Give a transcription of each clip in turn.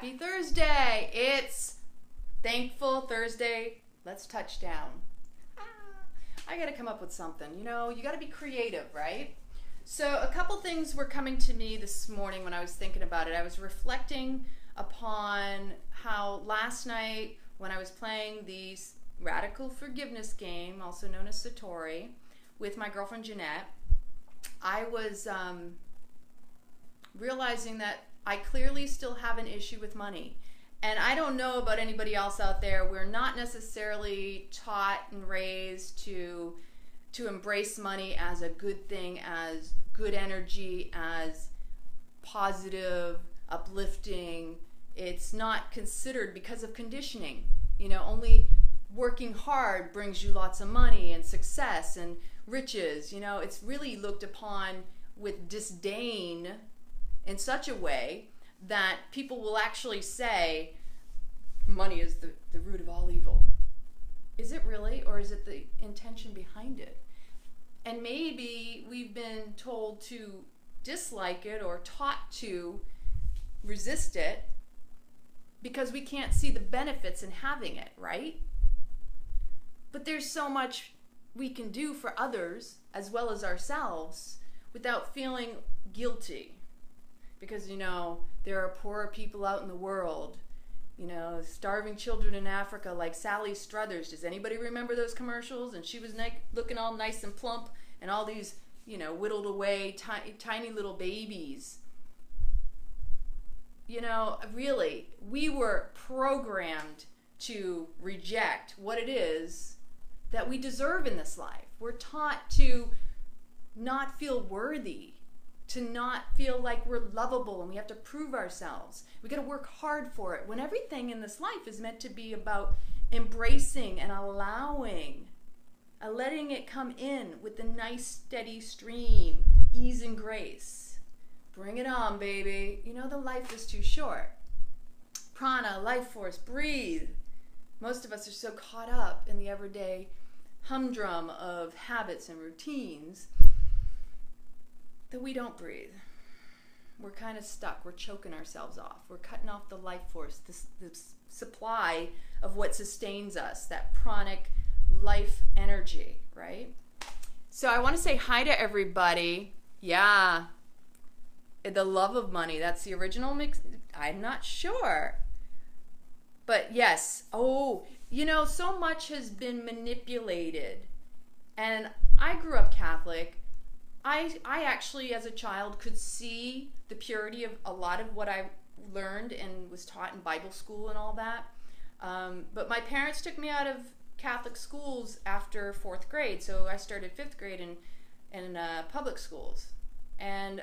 Happy Thursday. It's Thankful Thursday. Let's touch down. I got to come up with something. You know, you got to be creative, right? So a couple things were coming to me this morning when I was thinking about it. I was reflecting upon how last night when I was playing the radical forgiveness game, also known as Satori, with my girlfriend Jeanette, I was realizing that I clearly still have an issue with money. And I don't know about anybody else out there. We're not necessarily taught and raised to embrace money as a good thing, as good energy, as positive, uplifting. It's not considered because of conditioning. You know, only working hard brings you lots of money and success and riches. You know, it's really looked upon with disdain in such a way that people will actually say money is the root of all evil. Is it really? Or is it the intention behind it? And maybe we've been told to dislike it or taught to resist it because we can't see the benefits in having it, right? But there's so much we can do for others as well as ourselves without feeling guilty. Because, you know, there are poorer people out in the world, you know, starving children in Africa like Sally Struthers. Does anybody remember those commercials? And she was looking all nice and plump and all these, you know, whittled away tiny little babies. You know, really, we were programmed to reject what it is that we deserve in this life. We're taught to not feel worthy, to not feel like we're lovable and we have to prove ourselves. We got to work hard for it when everything in this life is meant to be about embracing and allowing, letting it come in with a nice steady stream, ease and grace. Bring it on, baby. You know, the life is too short. Prana, life force, breathe. Most of us are so caught up in the everyday humdrum of habits and routines that we don't breathe. We're kind of stuck. We're choking ourselves off. We're cutting off the life force, the supply of what sustains us, that pranic life energy, right? So I want to say hi to everybody. Yeah, the love of money. That's the original mix. I'm not sure. But yes. Oh, you know, so much has been manipulated. And I grew up Catholic. I actually, as a child, could see the purity of a lot of what I learned and was taught in Bible school and all that. But my parents took me out of Catholic schools after 4th grade, so I started 5th grade in public schools. And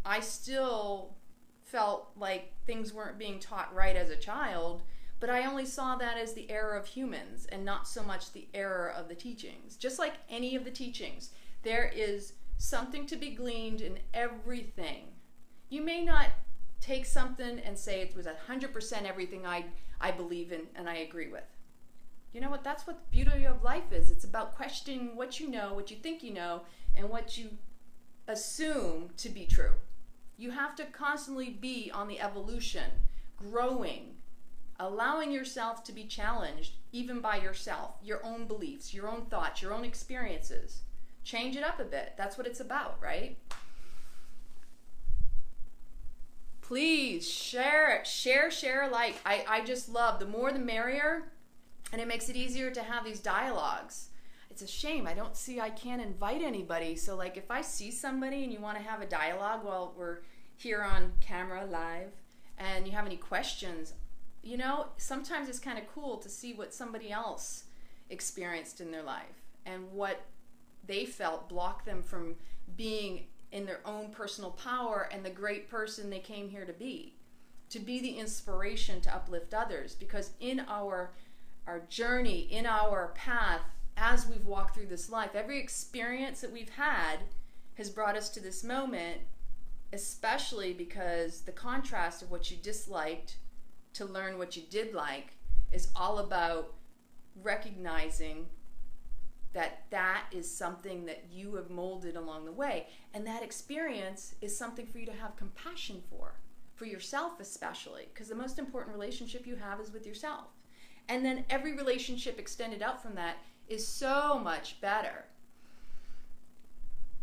I still felt like things weren't being taught right as a child, but I only saw that as the error of humans and not so much the error of the teachings. Just like any of the teachings, there is something to be gleaned in everything. You may not take something and say it was 100% everything I believe in and I agree with. You know what? That's what the beauty of life is. It's about questioning what you know, what you think you know, and what you assume to be true. You have to constantly be on the evolution, growing, allowing yourself to be challenged even by yourself, your own beliefs, your own thoughts, your own experiences. Change it up a bit. That's what it's about, right? Please share it. Share, like. I just love, the more the merrier, and it makes it easier to have these dialogues. It's a shame. I can't invite anybody. So like if I see somebody and you want to have a dialogue while we're here on camera live and you have any questions, you know, sometimes it's kind of cool to see what somebody else experienced in their life and what they felt blocked them from being in their own personal power and the great person they came here to be the inspiration to uplift others. Because in our journey, in our path, as we've walked through this life, every experience that we've had has brought us to this moment, especially because the contrast of what you disliked to learn what you did like is all about recognizing that is something that you have molded along the way. And that experience is something for you to have compassion for for yourself especially, because the most important relationship you have is with yourself. And then every relationship extended out from that is so much better.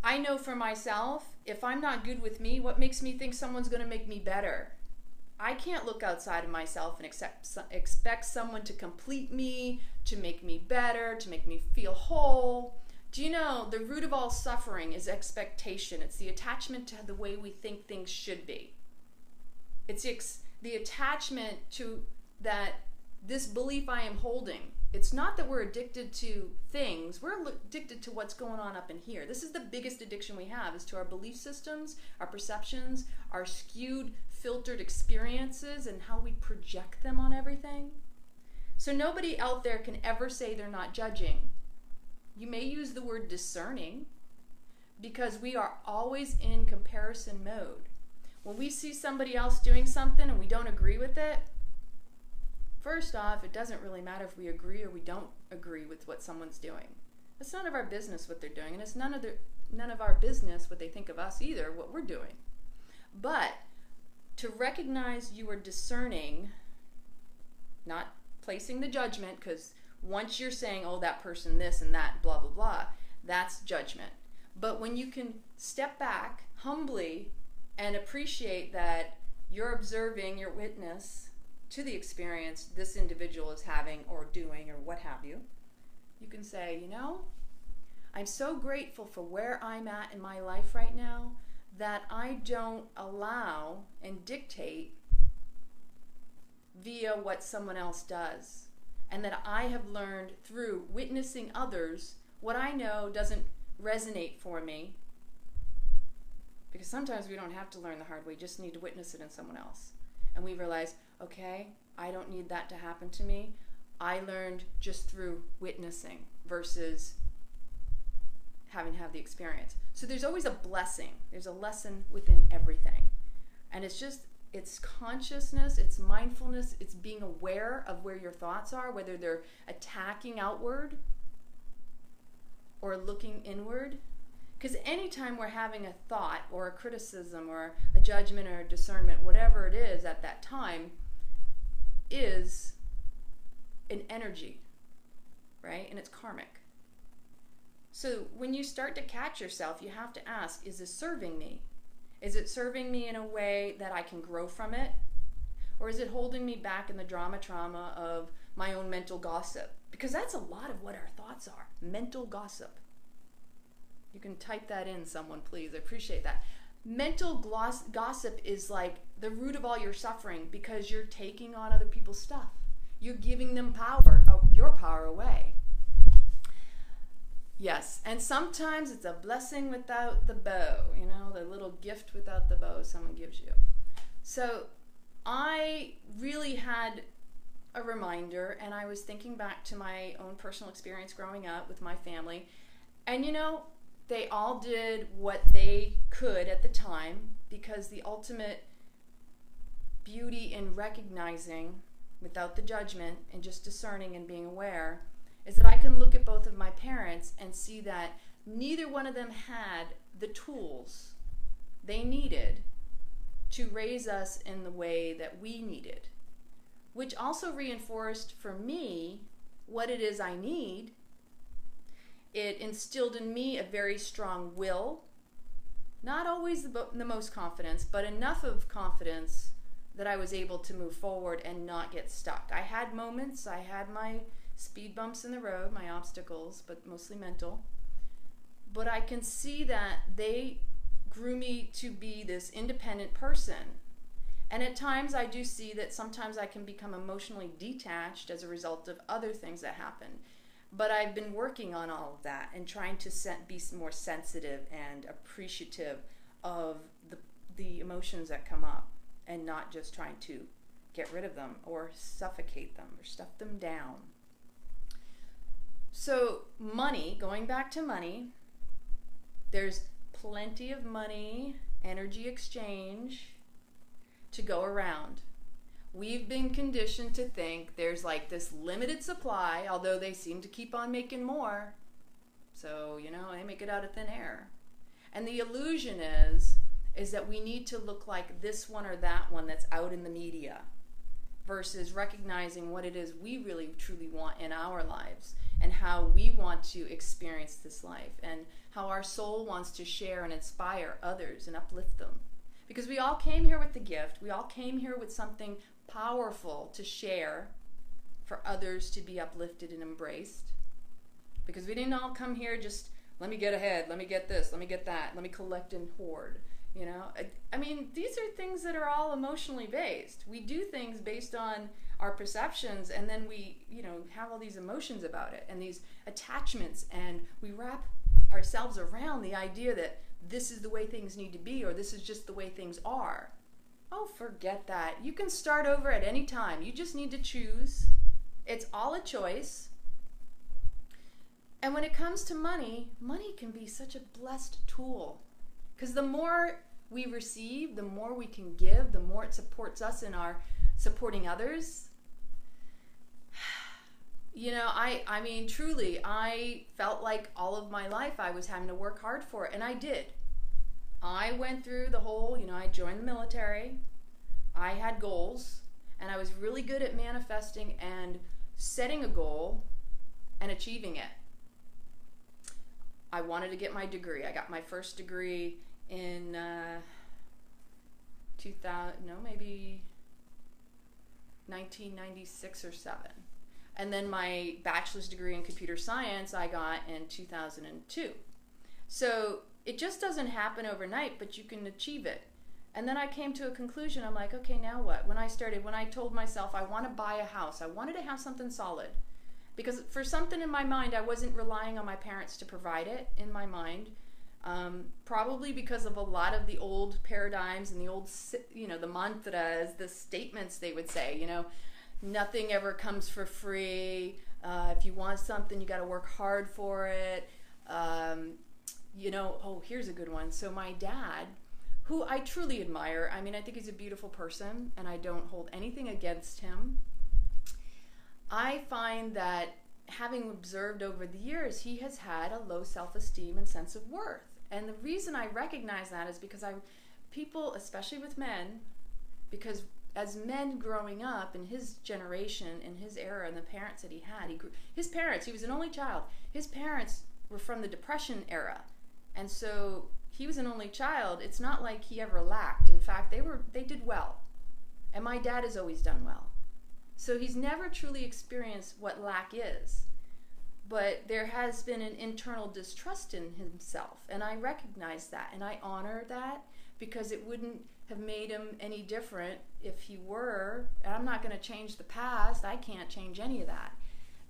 I know for myself, if I'm not good with me, what makes me think someone's going to make me better? I can't look outside of myself and expect someone to complete me, to make me better, to make me feel whole. Do you know the root of all suffering is expectation? It's the attachment to the way we think things should be. It's the attachment to that this belief I am holding. It's not that we're addicted to things. We're addicted to what's going on up in here. This is the biggest addiction we have, is to our belief systems, our perceptions, our skewed, filtered experiences, and how we project them on everything. So nobody out there can ever say they're not judging. You may use the word discerning, because we are always in comparison mode. When we see somebody else doing something and we don't agree with it, first off, it doesn't really matter if we agree or we don't agree with what someone's doing. It's none of our business what they're doing, and it's none of our business what they think of us either, what we're doing. But to recognize you are discerning, not placing the judgment, because once you're saying, oh, that person this and that, blah, blah, blah, that's judgment. But when you can step back humbly and appreciate that you're observing your witness to the experience this individual is having or doing or what have you, you can say, you know, I'm so grateful for where I'm at in my life right now that I don't allow and dictate via what someone else does. And that I have learned through witnessing others what I know doesn't resonate for me. Because sometimes we don't have to learn the hard way, just need to witness it in someone else. And we realize, okay, I don't need that to happen to me. I learned just through witnessing versus having to have the experience. So there's always a blessing. There's a lesson within everything. And it's consciousness, it's mindfulness, it's being aware of where your thoughts are, whether they're attacking outward or looking inward. Because anytime we're having a thought or a criticism or a judgment or a discernment, whatever it is at that time, is an energy, right? And it's karmic. So when you start to catch yourself, you have to ask, is this serving me? Is it serving me in a way that I can grow from it? Or is it holding me back in the trauma of my own mental gossip? Because that's a lot of what our thoughts are, mental gossip. You can type that in, someone, please. I appreciate that. Mental gossip is like the root of all your suffering, because you're taking on other people's stuff. You're giving them power, your power away. Yes, and sometimes it's a blessing without the bow, you know, the little gift without the bow someone gives you. So I really had a reminder, and I was thinking back to my own personal experience growing up with my family. And you know, they all did what they could at the time, because the ultimate beauty in recognizing without the judgment and just discerning and being aware is that I can look at both of my parents and see that neither one of them had the tools they needed to raise us in the way that we needed, which also reinforced for me what it is I need. It instilled in me a very strong will, not always the most confidence, but enough of confidence that I was able to move forward and not get stuck. I had moments, I had my speed bumps in the road, my obstacles, but mostly mental. But I can see that they grew me to be this independent person. And at times I do see that sometimes I can become emotionally detached as a result of other things that happen. But I've been working on all of that and trying to be more sensitive and appreciative of the emotions that come up, and not just trying to get rid of them or suffocate them or stuff them down. So money, going back to money, there's plenty of money, energy exchange to go around. We've been conditioned to think there's like this limited supply, although they seem to keep on making more. So, you know, they make it out of thin air. And the illusion is is that we need to look like this one or that one that's out in the media, versus recognizing what it is we really truly want in our lives, and how we want to experience this life, and how our soul wants to share and inspire others and uplift them. Because we all came here with the gift, we all came here with something powerful to share for others to be uplifted and embraced. Because we didn't all come here just, let me get ahead, let me get this, let me get that, let me collect and hoard. You know, I mean, these are things that are all emotionally based. We do things based on our perceptions, and then we, have all these emotions about it and these attachments, and we wrap ourselves around the idea that this is the way things need to be, or this is just the way things are. Oh, forget that. You can start over at any time. You just need to choose. It's all a choice. And when it comes to money, money can be such a blessed tool. Because the more we receive, the more we can give, the more it supports us in our supporting others. I mean, truly, I felt like all of my life I was having to work hard for it, and I did. I went through the whole, I joined the military, I had goals, and I was really good at manifesting and setting a goal and achieving it. I wanted to get my degree. I got my first degree in 1996 or 7. And then my bachelor's degree in computer science I got in 2002. So it just doesn't happen overnight, but you can achieve it. And then I came to a conclusion. I'm like, okay, now what? When I told myself I want to buy a house, I wanted to have something solid. Because for something in my mind, I wasn't relying on my parents to provide it in my mind. Probably because of a lot of the old paradigms and the old, the mantras, the statements they would say, nothing ever comes for free. If you want something, you got to work hard for it. Here's a good one. So my dad, who I truly admire, I mean, I think he's a beautiful person, and I don't hold anything against him. I find that having observed over the years, he has had a low self-esteem and sense of worth. And the reason I recognize that is because people, especially with men, because as men growing up in his generation, in his era, and the parents that he had, he was an only child. His parents were from the Depression era. And so he was an only child. It's not like he ever lacked. In fact, they did well. And my dad has always done well. So he's never truly experienced what lack is. But there has been an internal distrust in himself, and I recognize that, and I honor that, because it wouldn't have made him any different if he were. I'm not going to change the past. I can't change any of that.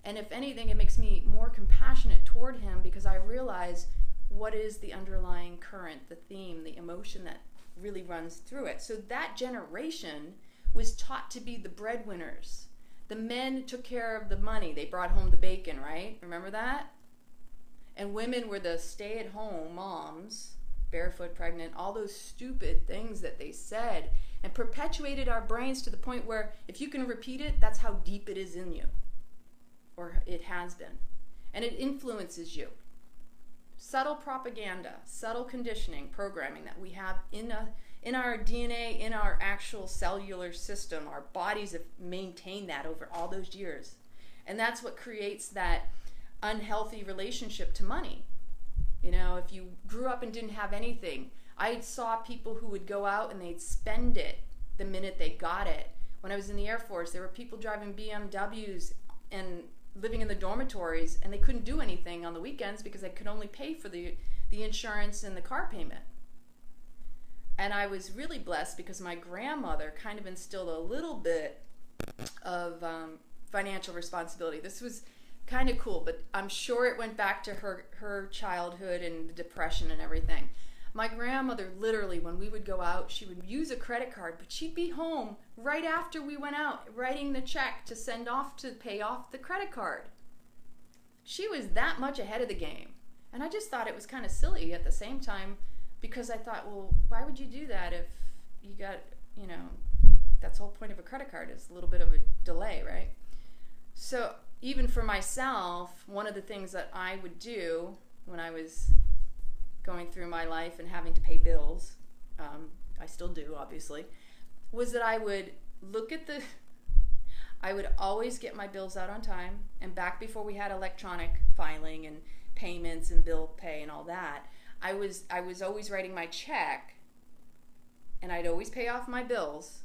And if anything, it makes me more compassionate toward him, because I realize what is the underlying current, the theme, the emotion that really runs through it. So that generation was taught to be the breadwinners. The men took care of the money. They brought home the bacon, right? Remember that? And women were the stay-at-home moms, barefoot, pregnant, all those stupid things that they said, and perpetuated our brains to the point where if you can repeat it, that's how deep it is in you, or it has been. And it influences you. Subtle propaganda, subtle conditioning, programming that we have in our DNA, in our actual cellular system. Our bodies have maintained that over all those years. And that's what creates that unhealthy relationship to money. If you grew up and didn't have anything, I saw people who would go out and they'd spend it the minute they got it. When I was in the Air Force, there were people driving BMWs and living in the dormitories, and they couldn't do anything on the weekends because they could only pay for the insurance and the car payment. And I was really blessed because my grandmother kind of instilled a little bit of financial responsibility. This was kind of cool, but I'm sure it went back to her childhood and the Depression and everything. My grandmother, literally, when we would go out, she would use a credit card, but she'd be home right after we went out, writing the check to send off to pay off the credit card. She was that much ahead of the game. And I just thought it was kind of silly at the same time, because I thought, well, why would you do that if you got, that's the whole point of a credit card, is a little bit of a delay, right? So even for myself, one of the things that I would do when I was going through my life and having to pay bills, I still do, obviously, was that I would always get my bills out on time. And back before we had electronic filing and payments and bill pay and all that, I was always writing my check, and I'd always pay off my bills,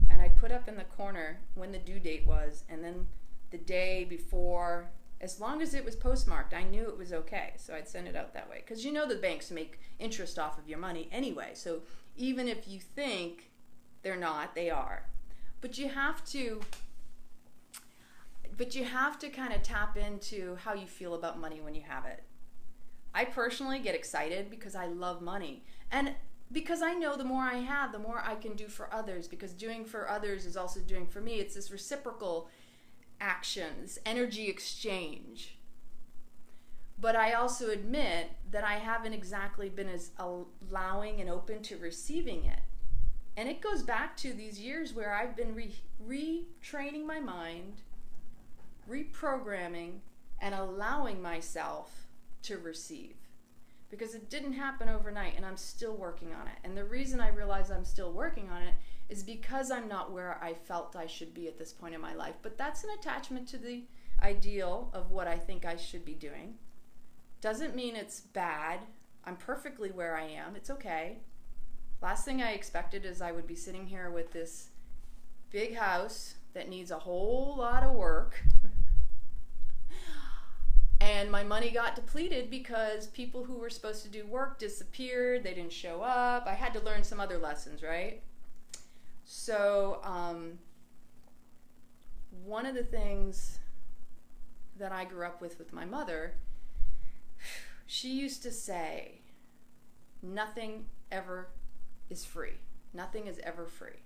and I'd put up in the corner when the due date was, and then the day before, as long as it was postmarked, I knew it was okay. So I'd send it out that way. Because the banks make interest off of your money anyway. So even if you think they're not, they are. But you have to kind of tap into how you feel about money when you have it. I personally get excited because I love money. And because I know the more I have, the more I can do for others. Because doing for others is also doing for me. It's this reciprocal actions, energy exchange. But I also admit that I haven't exactly been as allowing and open to receiving it. And it goes back to these years where I've been retraining my mind, reprogramming, and allowing myself to receive. Because it didn't happen overnight, and I'm still working on it. And the reason I realize I'm still working on it is because I'm not where I felt I should be at this point in my life. But that's an attachment to the ideal of what I think I should be doing. Doesn't mean it's bad. I'm perfectly where I am. It's okay. Last thing I expected is I would be sitting here with this big house that needs a whole lot of work. And my money got depleted because people who were supposed to do work disappeared. They didn't show up. I had to learn some other lessons, right? So one of the things that I grew up with my mother, she used to say, nothing ever is free. Nothing is ever free.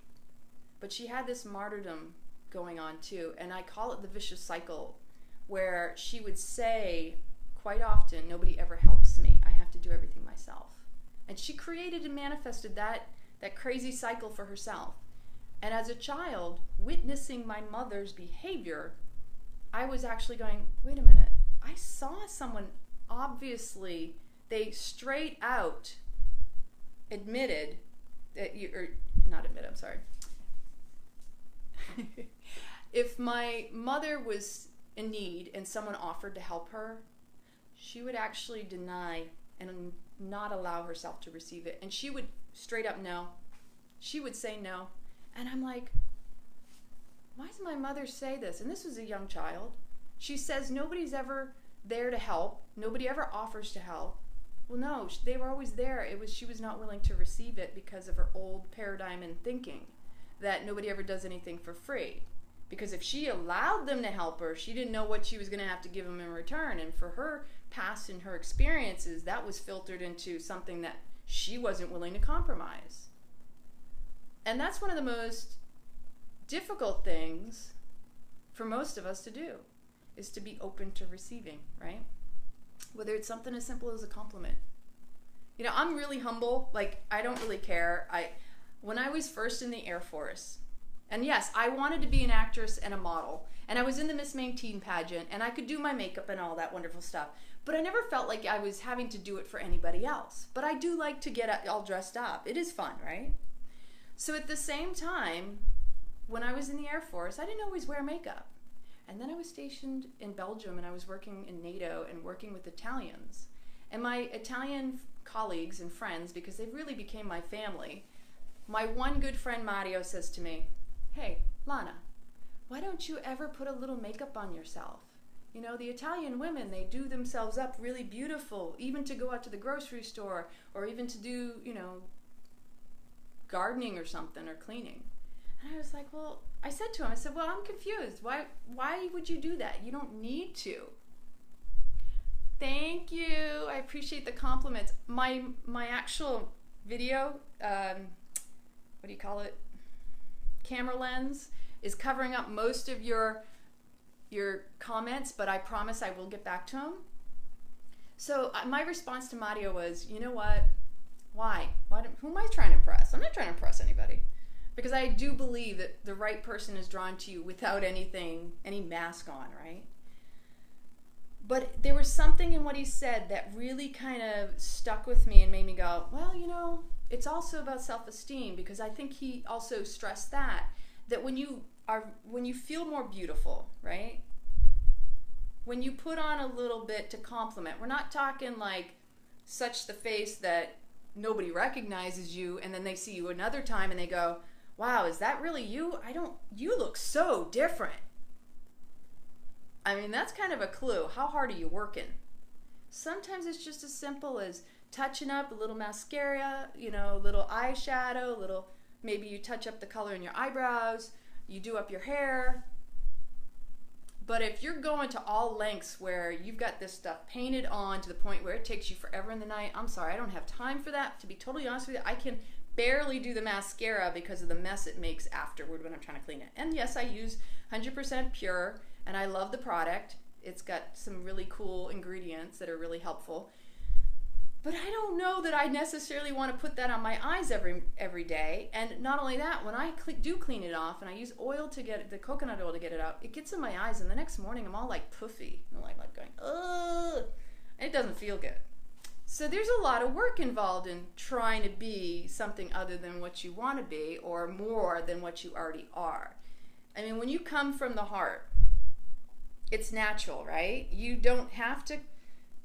But she had this martyrdom going on too, and I call it the vicious cycle, where she would say quite often, nobody ever helps me. I have to do everything myself. And she created and manifested that crazy cycle for herself. And as a child, witnessing my mother's behavior, I was actually going, wait a minute, I saw someone, obviously, they straight out admitted that if my mother was in need and someone offered to help her, she would actually deny and not allow herself to receive it. And she would straight up no. She would say no. And I'm like, why does my mother say this? And this was a young child. She says nobody's ever there to help. Nobody ever offers to help. Well, no, they were always there. She was not willing to receive it because of her old paradigm in thinking that nobody ever does anything for free. Because if she allowed them to help her, she didn't know what she was going to have to give them in return. And for her past and her experiences, that was filtered into something that she wasn't willing to compromise. And that's one of the most difficult things for most of us to do, is to be open to receiving, right? Whether it's something as simple as a compliment. I'm really humble. Like, I don't really care. When I was first in the Air Force, and yes, I wanted to be an actress and a model, and I was in the Miss Maine teen pageant, and I could do my makeup and all that wonderful stuff, but I never felt like I was having to do it for anybody else. But I do like to get all dressed up. It is fun, right? So at the same time, when I was in the Air Force, I didn't always wear makeup. And then I was stationed in Belgium, and I was working in NATO and working with Italians. And my Italian colleagues and friends, because they really became my family, my one good friend Mario says to me, hey, Lana, why don't you ever put a little makeup on yourself? The Italian women, they do themselves up really beautiful, even to go out to the grocery store, or even to do, gardening or something, or cleaning. And I was like, I said to him, I'm confused. Why would you do that? You don't need to. Thank you. I appreciate the compliments. My actual video, what do you call it? Camera lens is covering up most of your comments, but I promise I will get back to them. So my response to Mario was, you know what? Why? Who am I trying to impress? I'm not trying to impress anybody. Because I do believe that the right person is drawn to you without any mask on, right? But there was something in what he said that really kind of stuck with me and made me go, well, it's also about self-esteem, because I think he also stressed that when you feel more beautiful, right? When you put on a little bit to compliment, we're not talking like such the face that nobody recognizes you and then they see you another time and they go, wow, is that really you? You look so different. I mean, that's kind of a clue. How hard are you working? Sometimes it's just as simple as touching up a little mascara, a little eyeshadow, maybe you touch up the color in your eyebrows, you do up your hair. But if you're going to all lengths where you've got this stuff painted on to the point where it takes you forever in the night, I'm sorry, I don't have time for that. To be totally honest with you, I can barely do the mascara because of the mess it makes afterward when I'm trying to clean it. And yes, I use 100% pure, and I love the product. It's got some really cool ingredients that are really helpful. But I don't know that I necessarily want to put that on my eyes every day. And not only that, when I do clean it off and I use oil to get the coconut oil to get it out, it gets in my eyes, and the next morning I'm all like puffy. I'm like going, ugh. And it doesn't feel good. So there's a lot of work involved in trying to be something other than what you want to be, or more than what you already are. I mean, when you come from the heart, it's natural, right? You don't have to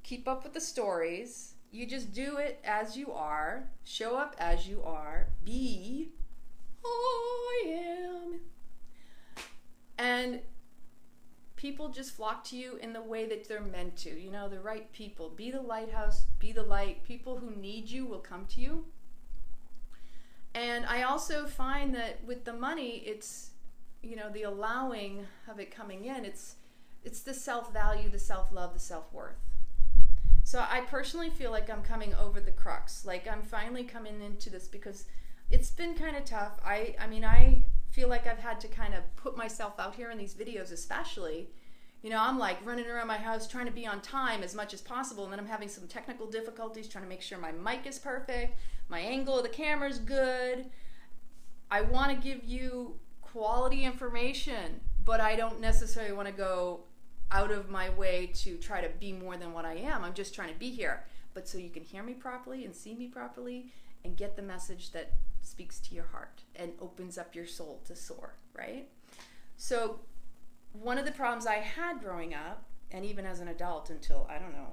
keep up with the stories. You just do it as you are, show up as you are, be who I am. And people just flock to you in the way that they're meant to. The right people. Be the lighthouse, be the light. People who need you will come to you. And I also find that with the money, it's, the allowing of it coming in, it's the self-value, the self-love, the self-worth. So I personally feel like I'm coming over the crux. Like I'm finally coming into this because it's been kind of tough. I feel like I've had to kind of put myself out here in these videos especially. I'm like running around my house trying to be on time as much as possible, and then I'm having some technical difficulties trying to make sure my mic is perfect, my angle of the camera is good. I want to give you quality information, but I don't necessarily want to go out of my way to try to be more than what I am. I'm just trying to be here, but so you can hear me properly and see me properly and get the message that speaks to your heart and opens up your soul to soar, right? So one of the problems I had growing up, and even as an adult until, I don't know,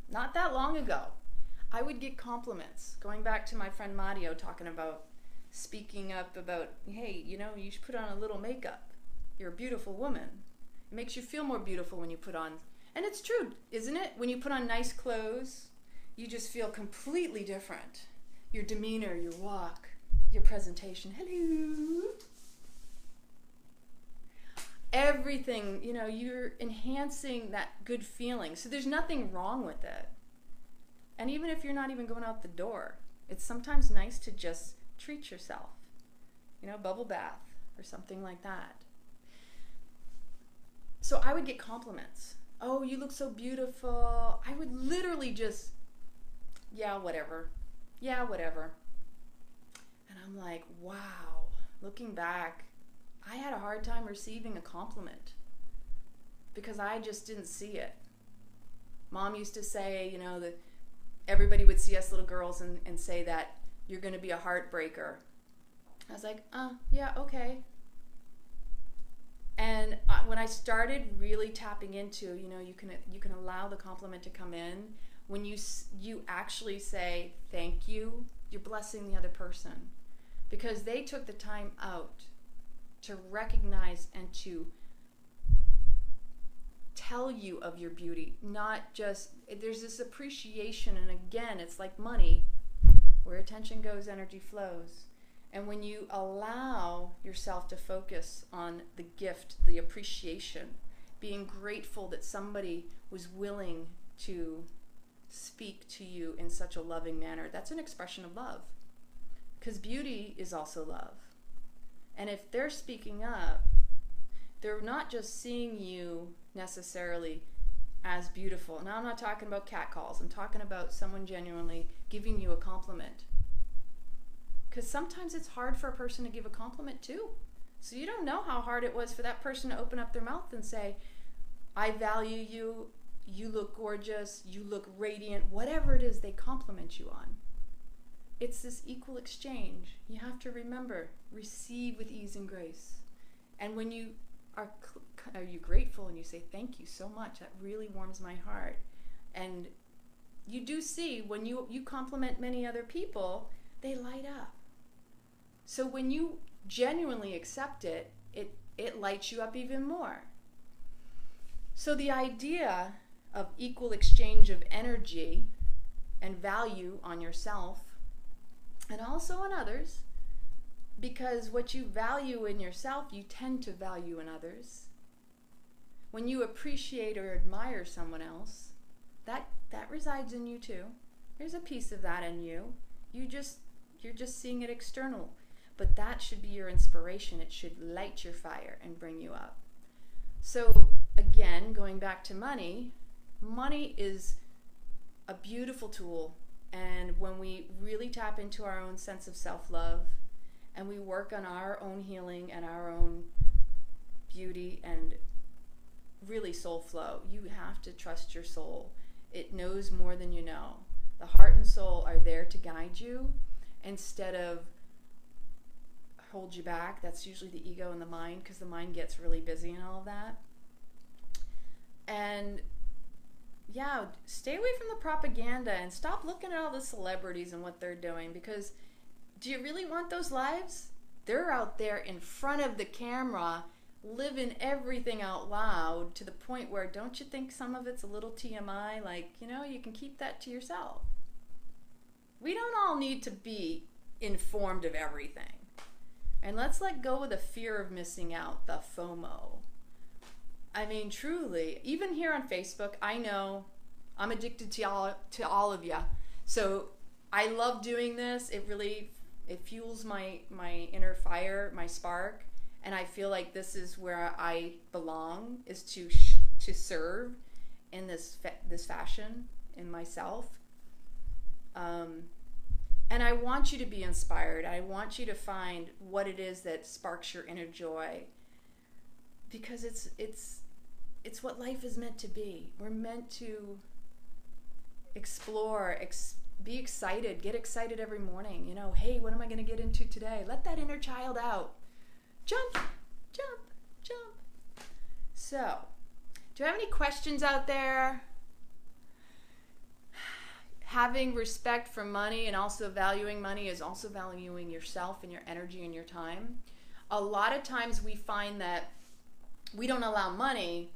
not that long ago, I would get compliments. Going back to my friend Mario talking about speaking up about, hey, you should put on a little makeup. You're a beautiful woman. It makes you feel more beautiful when you put on, and it's true, isn't it? When you put on nice clothes, you just feel completely different. Your demeanor, your walk, your presentation, hello. Everything, you're enhancing that good feeling. So there's nothing wrong with it. And even if you're not even going out the door, it's sometimes nice to just treat yourself. Bubble bath or something like that. So I would get compliments. Oh, you look so beautiful. I would literally just, yeah, whatever. Yeah, whatever. And I'm like, wow, looking back, I had a hard time receiving a compliment because I just didn't see it. Mom used to say, that everybody would see us little girls and say that you're going to be a heartbreaker. I was like, yeah, okay. And when I started really tapping into, you can allow the compliment to come in. When you actually say thank you, you're blessing the other person because they took the time out to recognize and to tell you of your beauty. Not just, there's this appreciation, and again, it's like money. Where attention goes, energy flows. And when you allow yourself to focus on the gift, the appreciation, being grateful that somebody was willing to speak to you in such a loving manner, that's an expression of love. Because beauty is also love. And if they're speaking up, they're not just seeing you necessarily as beautiful. Now, I'm not talking about catcalls. I'm talking about someone genuinely giving you a compliment. Because sometimes it's hard for a person to give a compliment too. So you don't know how hard it was for that person to open up their mouth and say, I value you, you look gorgeous, you look radiant, whatever it is they compliment you on. it's this equal exchange. You have to remember, receive with ease and grace. And when you are you grateful and you say, thank you so much, that really warms my heart. And you do see when you compliment many other people, they light up. So when you genuinely accept it, it lights you up even more. So the idea of equal exchange of energy and value on yourself and also on others, because what you value in yourself, you tend to value in others. When you appreciate or admire someone else, that resides in you too. There's a piece of that in you. You're just seeing it external. But that should be your inspiration. It should light your fire and bring you up. So again, going back to money is a beautiful tool. And when we really tap into our own sense of self-love and we work on our own healing and our own beauty and really soul flow, you have to trust your soul. It knows more than you know. The heart and soul are there to guide you instead of hold you back. That's usually the ego and the mind, because the mind gets really busy and all of that. And yeah, stay away from the propaganda and stop looking at all the celebrities and what they're doing, because do you really want those lives? They're out there in front of the camera living everything out loud to the point where, don't you think some of it's a little TMI? Like, you can keep that to yourself. We don't all need to be informed of everything. And let's let go of the fear of missing out, the FOMO. I mean, truly, even here on Facebook, I know I'm addicted to all of you. So I love doing this. It fuels my inner fire, my spark. And I feel like this is where I belong, is to serve in this fashion in myself. And I want you to be inspired. I want you to find what it is that sparks your inner joy, because it's what life is meant to be. We're meant to explore, be excited, get excited every morning. Hey, what am I going to get into today? Let that inner child out. Jump, jump, jump. So, do you have any questions out there? Having respect for money and also valuing money is also valuing yourself and your energy and your time. A lot of times we find that we don't allow money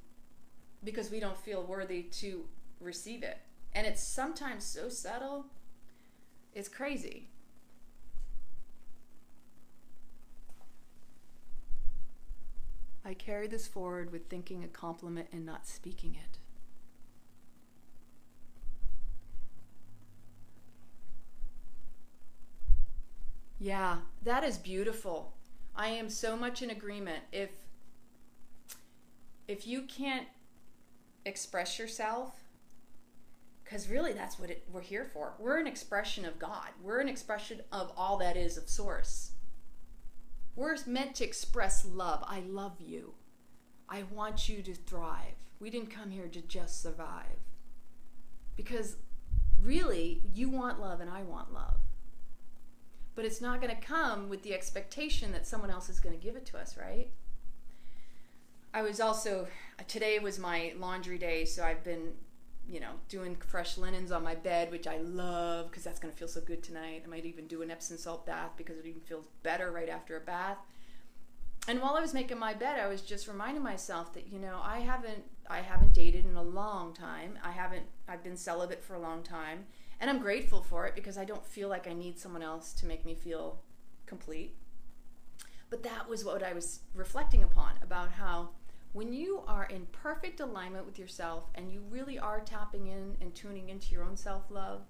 because we don't feel worthy to receive it. And it's sometimes so subtle, it's crazy. I carry this forward with thinking a compliment and not speaking it. Yeah, that is beautiful. I am so much in agreement. If you can't express yourself, because really that's what we're here for. We're an expression of God. We're an expression of all that is of Source. We're meant to express love. I love you. I want you to thrive. We didn't come here to just survive. Because really, you want love and I want love. But it's not going to come with the expectation that someone else is going to give it to us, right? Today was my laundry day, so I've been, doing fresh linens on my bed, which I love because that's going to feel so good tonight. I might even do an Epsom salt bath because it even feels better right after a bath. And while I was making my bed, I was just reminding myself that, I haven't dated in a long time. I've been celibate for a long time. And I'm grateful for it because I don't feel like I need someone else to make me feel complete. But that was what I was reflecting upon, about how when you are in perfect alignment with yourself and you really are tapping in and tuning into your own self-love,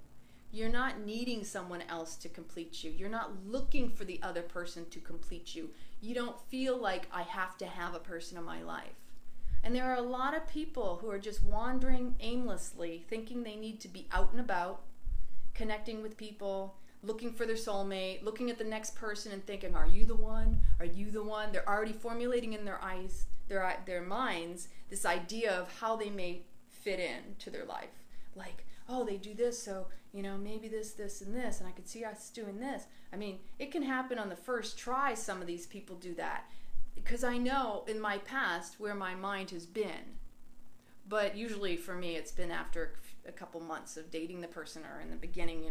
you're not needing someone else to complete you. You're not looking for the other person to complete you. You don't feel like I have to have a person in my life. And there are a lot of people who are just wandering aimlessly, thinking they need to be out and about, connecting with people, looking for their soulmate, looking at the next person and thinking, are you the one? Are you the one? They're already formulating in their minds, this idea of how they may fit in to their life. Like, oh, they do this, so, maybe this, and this, and I could see us doing this. I mean, it can happen on the first try, some of these people do that. Because I know in my past where my mind has been. But usually for me, it's been after a couple months of dating the person, or in the beginning,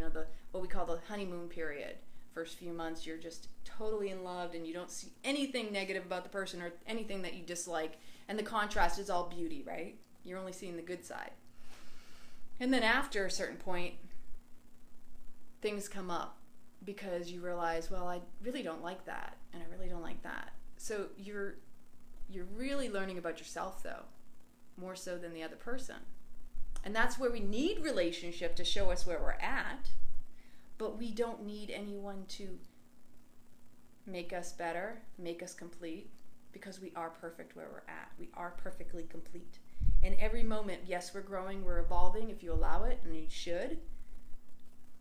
what we call the honeymoon period. First few months, you're just totally in love and you don't see anything negative about the person or anything that you dislike. And the contrast is all beauty, right? You're only seeing the good side. And then after a certain point, things come up because you realize, well, I really don't like that, and I really don't like that. So you're really learning about yourself, though, more so than the other person. And that's where we need relationship to show us where we're at, but we don't need anyone to make us better, make us complete, because we are perfect where we're at. We are perfectly complete. In every moment, yes, we're growing, we're evolving, if you allow it, and you should,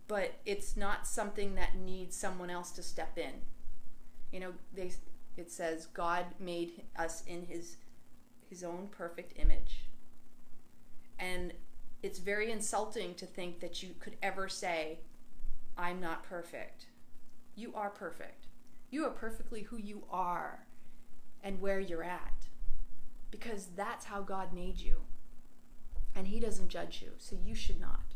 but it's not something that needs someone else to step in. It says God made us in his own perfect image. And it's very insulting to think that you could ever say, I'm not perfect. You are perfect. You are perfectly who you are and where you're at. Because that's how God made you. And he doesn't judge you, so you should not.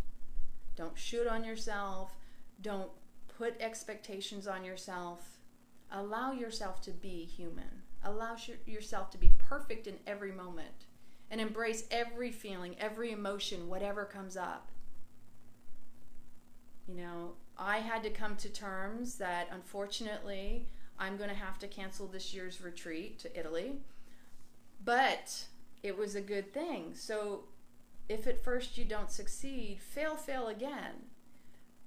Don't should on yourself. Don't put expectations on yourself. Allow yourself to be human. Allow yourself to be perfect in every moment. And embrace every feeling, every emotion, whatever comes up. I had to come to terms that, unfortunately, I'm going to have to cancel this year's retreat to Italy. But it was a good thing. So if at first you don't succeed, fail again.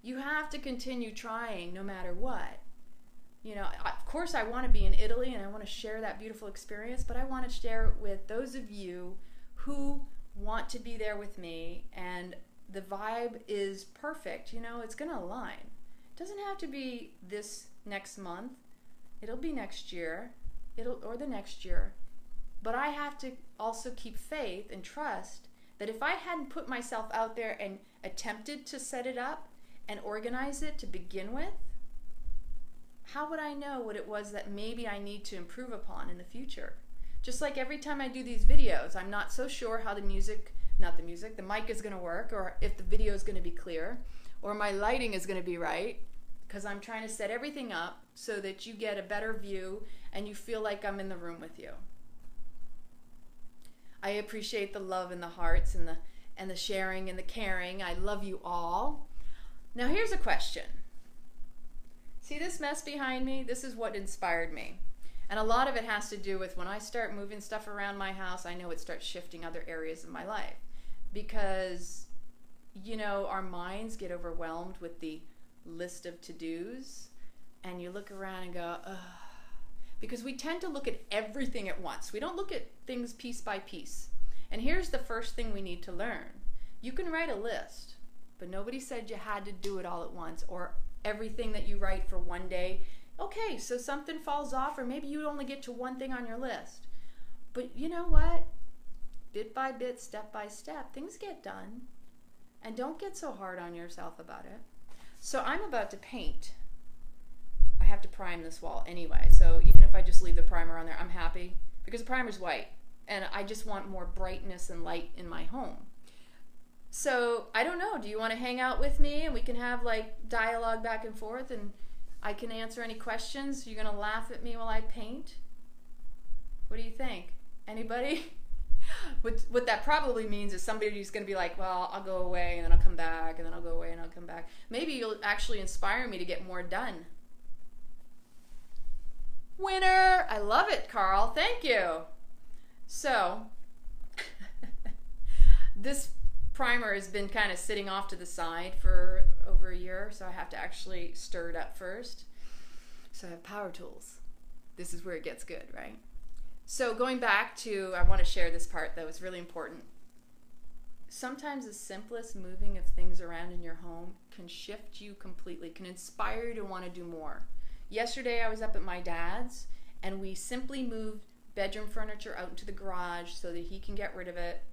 You have to continue trying no matter what. Of course I want to be in Italy and I want to share that beautiful experience, but I want to share it with those of you who want to be there with me, and the vibe is perfect. It's going to align. It doesn't have to be this next month. It'll be next year, or the next year. But I have to also keep faith and trust that if I hadn't put myself out there and attempted to set it up and organize it to begin with, how would I know what it was that maybe I need to improve upon in the future? Just like every time I do these videos, I'm not so sure how the mic is going to work, or if the video is going to be clear, or my lighting is going to be right, because I'm trying to set everything up so that you get a better view and you feel like I'm in the room with you. I appreciate the love and the hearts and the sharing and the caring. I love you all. Now here's a question. See this mess behind me? This is what inspired me. And a lot of it has to do with when I start moving stuff around my house, I know it starts shifting other areas of my life. Because, our minds get overwhelmed with the list of to-dos, and you look around and go, ugh. Because we tend to look at everything at once. We don't look at things piece by piece. And here's the first thing we need to learn. You can write a list, but nobody said you had to do it all at once, or everything that you write for one day. Okay, so something falls off, or maybe you only get to one thing on your list. But you know what? Bit by bit, step by step, things get done. And don't get so hard on yourself about it. So I'm about to paint. I have to prime this wall anyway, so even if I just leave the primer on there, I'm happy, because the primer's white, and I just want more brightness and light in my home. So I don't know, do you want to hang out with me and we can have like dialogue back and forth, and I can answer any questions? You're gonna laugh at me while I paint? What do you think? Anybody? What that probably means is somebody's going to be like, well, I'll go away and then I'll come back, and then I'll go away and I'll come back. Maybe you'll actually inspire me to get more done. Winner! I love it, Carl. Thank you. So, this primer has been kind of sitting off to the side for over a year, so I have to actually stir it up first. So I have power tools. This is where it gets good, right? So going back to, I want to share this part that was really important. Sometimes the simplest moving of things around in your home can shift you completely, can inspire you to want to do more. Yesterday I was up at my dad's, and we simply moved bedroom furniture out into the garage so that he can get rid of it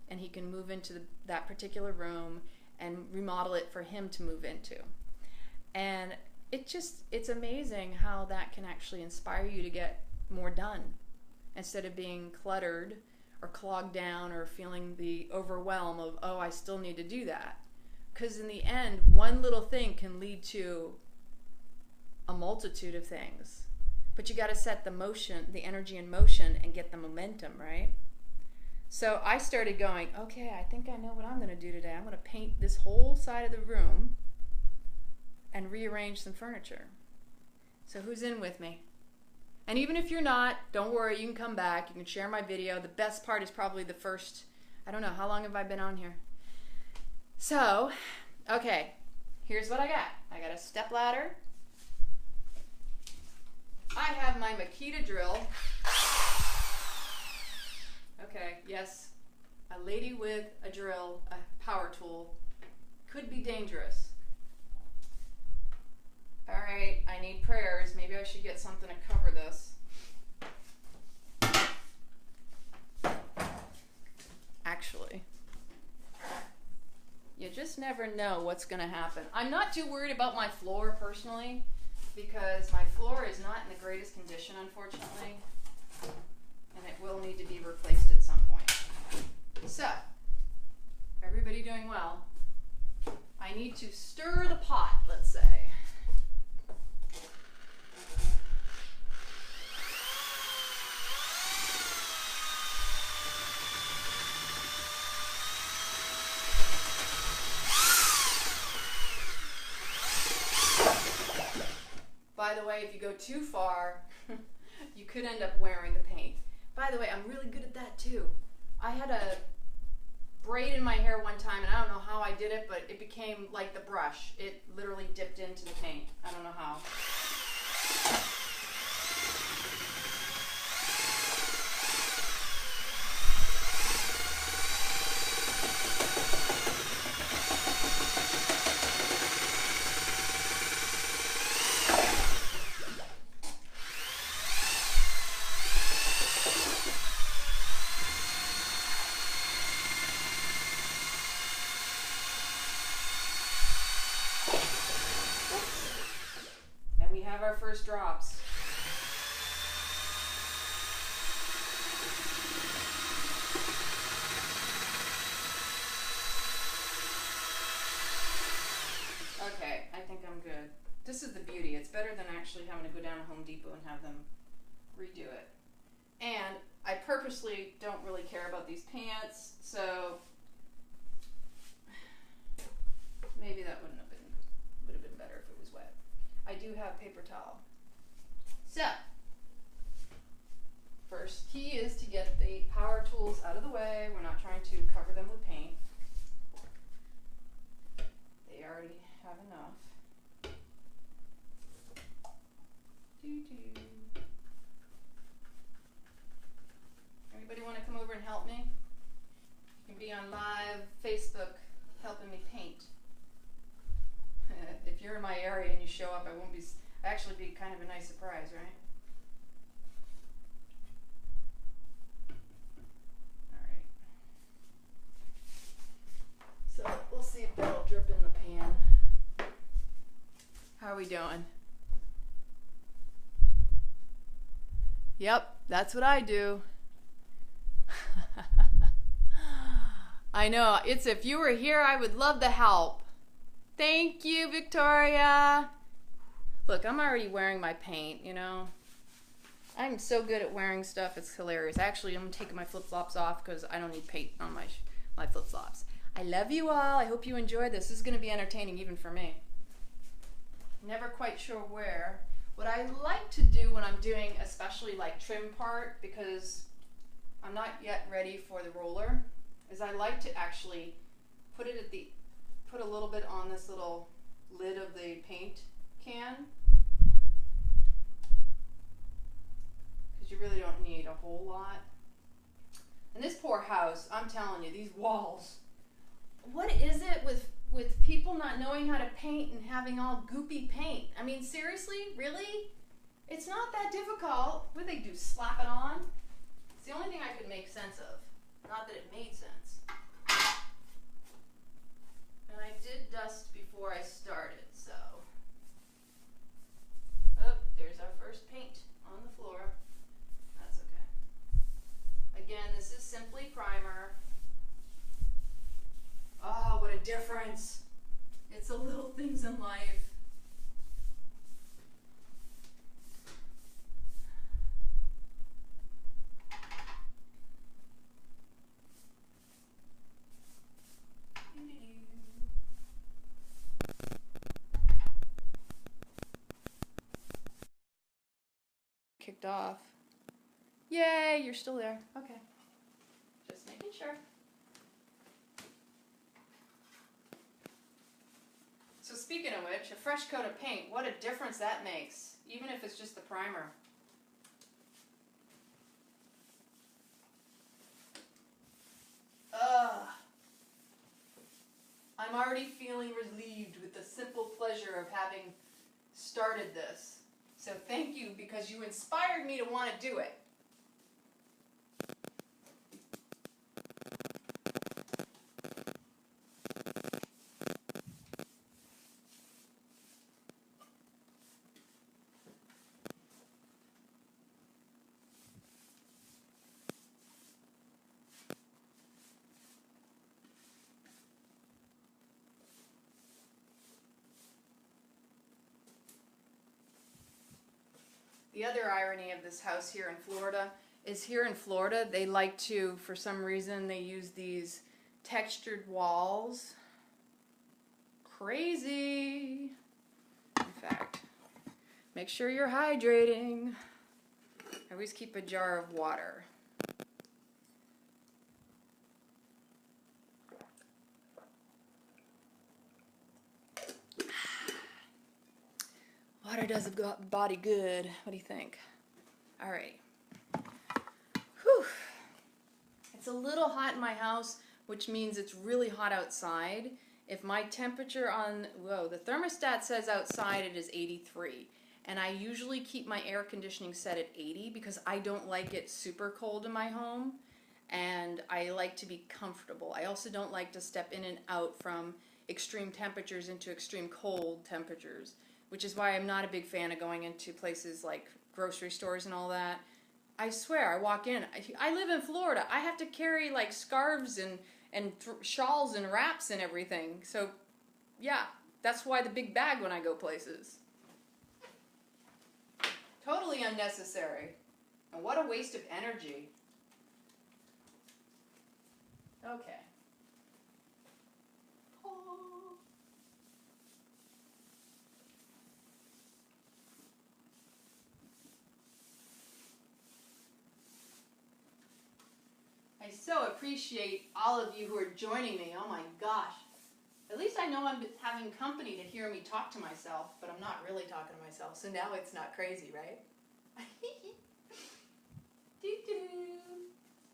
and he can move into that particular room, and remodel it for him to move into. And it's amazing how that can actually inspire you to get more done instead of being cluttered or clogged down or feeling the overwhelm of, oh, I still need to do that. Because in the end, one little thing can lead to a multitude of things. But you got to set the motion, the energy in motion, and get the momentum, right? So I started going, okay, I think I know what I'm going to do today. I'm going to paint this whole side of the room and rearrange some furniture. So who's in with me? And even if you're not, don't worry, you can come back. You can share my video. The best part is probably the first, I don't know, how long have I been on here? So, okay, here's what I got. I got a step ladder. I have my Makita drill. Okay, yes, a lady with a drill, a power tool, could be dangerous. All right, I need prayers. Maybe I should get something to cover this. Actually, you just never know what's going to happen. I'm not too worried about my floor personally, because my floor is not in the greatest condition, unfortunately, and it will need to be replaced at some point. So, everybody doing well? I need to stir the pot, let's say. By the way, if you go too far, you could end up wearing the paint. By the way, I'm really good at that too. I had a braid in my hair one time, and I don't know how I did it, but it became like the brush. It literally dipped into the paint. I don't know how. Our first drops. Okay, I think I'm good. This is the beauty. It's better than actually having to go down to Home Depot and have them redo it. And I purposely don't really care about these pants, so maybe that would have been better if it was wet. I do have paper towel. So, first key is to get the power tools out of the way. We're not trying to cover them with paint. They already have enough. Anybody want to come over and help me? You can be on live Facebook helping me paint. If you're in my area and you show up, actually be kind of a nice surprise, right? All right. So we'll see if that'll drip in the pan. How are we doing? Yep, that's what I do. I know, if you were here, I would love the help. Thank you, Victoria. Look, I'm already wearing my paint, you know. I'm so good at wearing stuff, it's hilarious. Actually, I'm taking my flip-flops off because I don't need paint on my flip-flops. I love you all. I hope you enjoyed this. This is going to be entertaining even for me. Never quite sure where. What I like to do when I'm doing especially like trim part, because I'm not yet ready for the roller, is I like to actually put a little bit on this little lid of the paint can, because you really don't need a whole lot. And this poor house, I'm telling you, these walls, what is it with people not knowing how to paint and having all goopy paint? I mean, seriously, really? It's not that difficult. What do they do, slap it on? It's the only thing I could make sense of. Not that it made sense. I did dust before I started, so. Oh, there's our first paint on the floor. That's okay. Again, this is simply primer. Oh, what a difference. It's the little things in life. Kicked off. Yay, you're still there. Okay. Just making sure. So speaking of which, a fresh coat of paint, what a difference that makes, even if it's just the primer. I'm already feeling relieved with the simple pleasure of having started this. So thank you, because you inspired me to want to do it. The other irony of this house here in Florida is here in Florida, they like to, for some reason, they use these textured walls. Crazy. In fact, make sure you're hydrating. I always keep a jar of water. Water does the body good. What do you think? All right. Whew. It's a little hot in my house, which means it's really hot outside. If my temperature on, the thermostat says outside it is 83. And I usually keep my air conditioning set at 80 because I don't like it super cold in my home. And I like to be comfortable. I also don't like to step in and out from extreme temperatures into extreme cold temperatures, which is why I'm not a big fan of going into places like grocery stores and all that. I swear, I walk in, I live in Florida, I have to carry like scarves and shawls and wraps and everything. So yeah, that's why the big bag when I go places. Totally unnecessary. And what a waste of energy. Okay. I so appreciate all of you who are joining me. Oh my gosh. At least I know I'm having company to hear me talk to myself, but I'm not really talking to myself, so now it's not crazy, right? Doo-doo.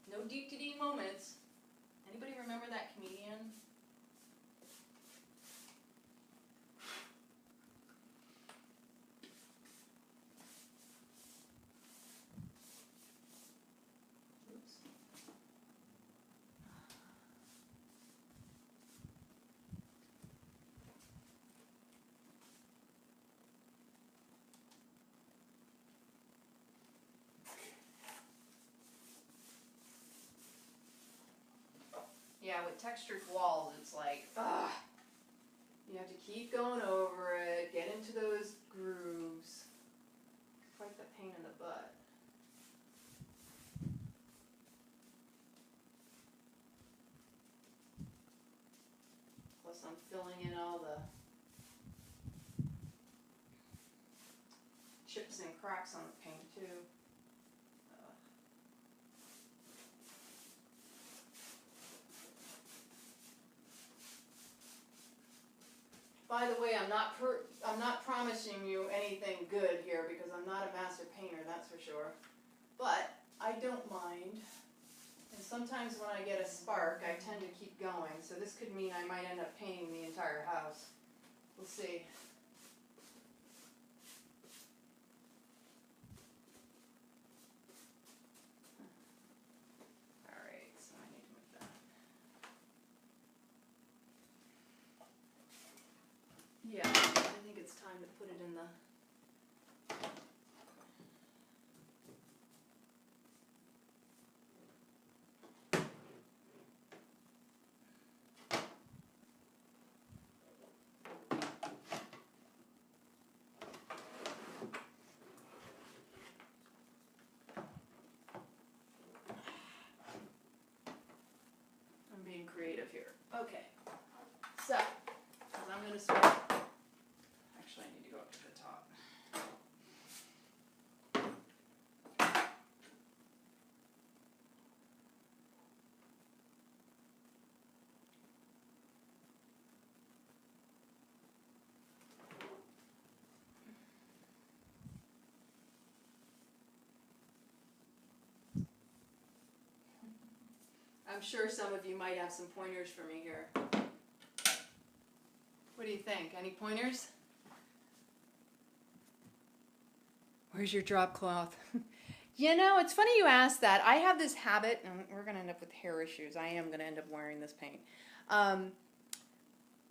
No deep-to-dee moments. Anybody remember that comedian? Yeah, with textured walls, it's like, you have to keep going over it, get into those grooves. It's like the pain in the butt. Plus I'm filling in all the chips and cracks on the paint too. By the way, I'm not promising you anything good here because I'm not a master painter, that's for sure. But I don't mind. And sometimes when I get a spark, I tend to keep going. So this could mean I might end up painting the entire house. We'll see. All right, so I need to move that. Okay, so, because I'm going to start, actually I need to go up to the top. I'm sure some of you might have some pointers for me here. What do you think? Any pointers? Where's your drop cloth? You know, it's funny you ask that. I have this habit, and we're going to end up with hair issues. I am going to end up wearing this paint. I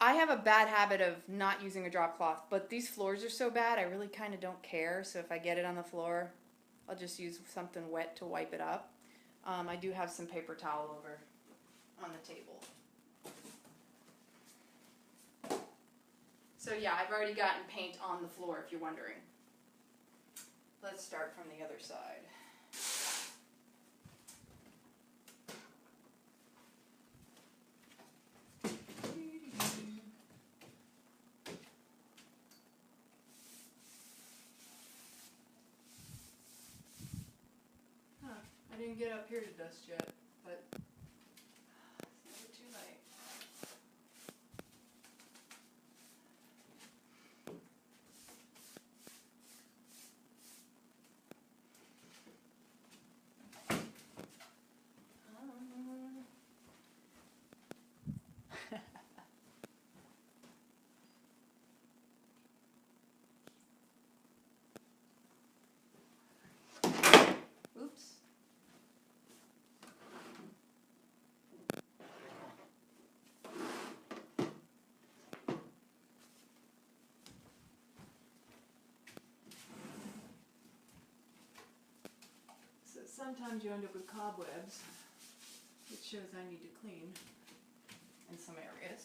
have a bad habit of not using a drop cloth, but these floors are so bad, I really kind of don't care. So if I get it on the floor, I'll just use something wet to wipe it up. I do have some paper towel over on the table. So yeah, I've already gotten paint on the floor, if you're wondering. Let's start from the other side. I didn't get up here to dust yet, but it's never too late. Oops. So sometimes you end up with cobwebs, which shows I need to clean in some areas.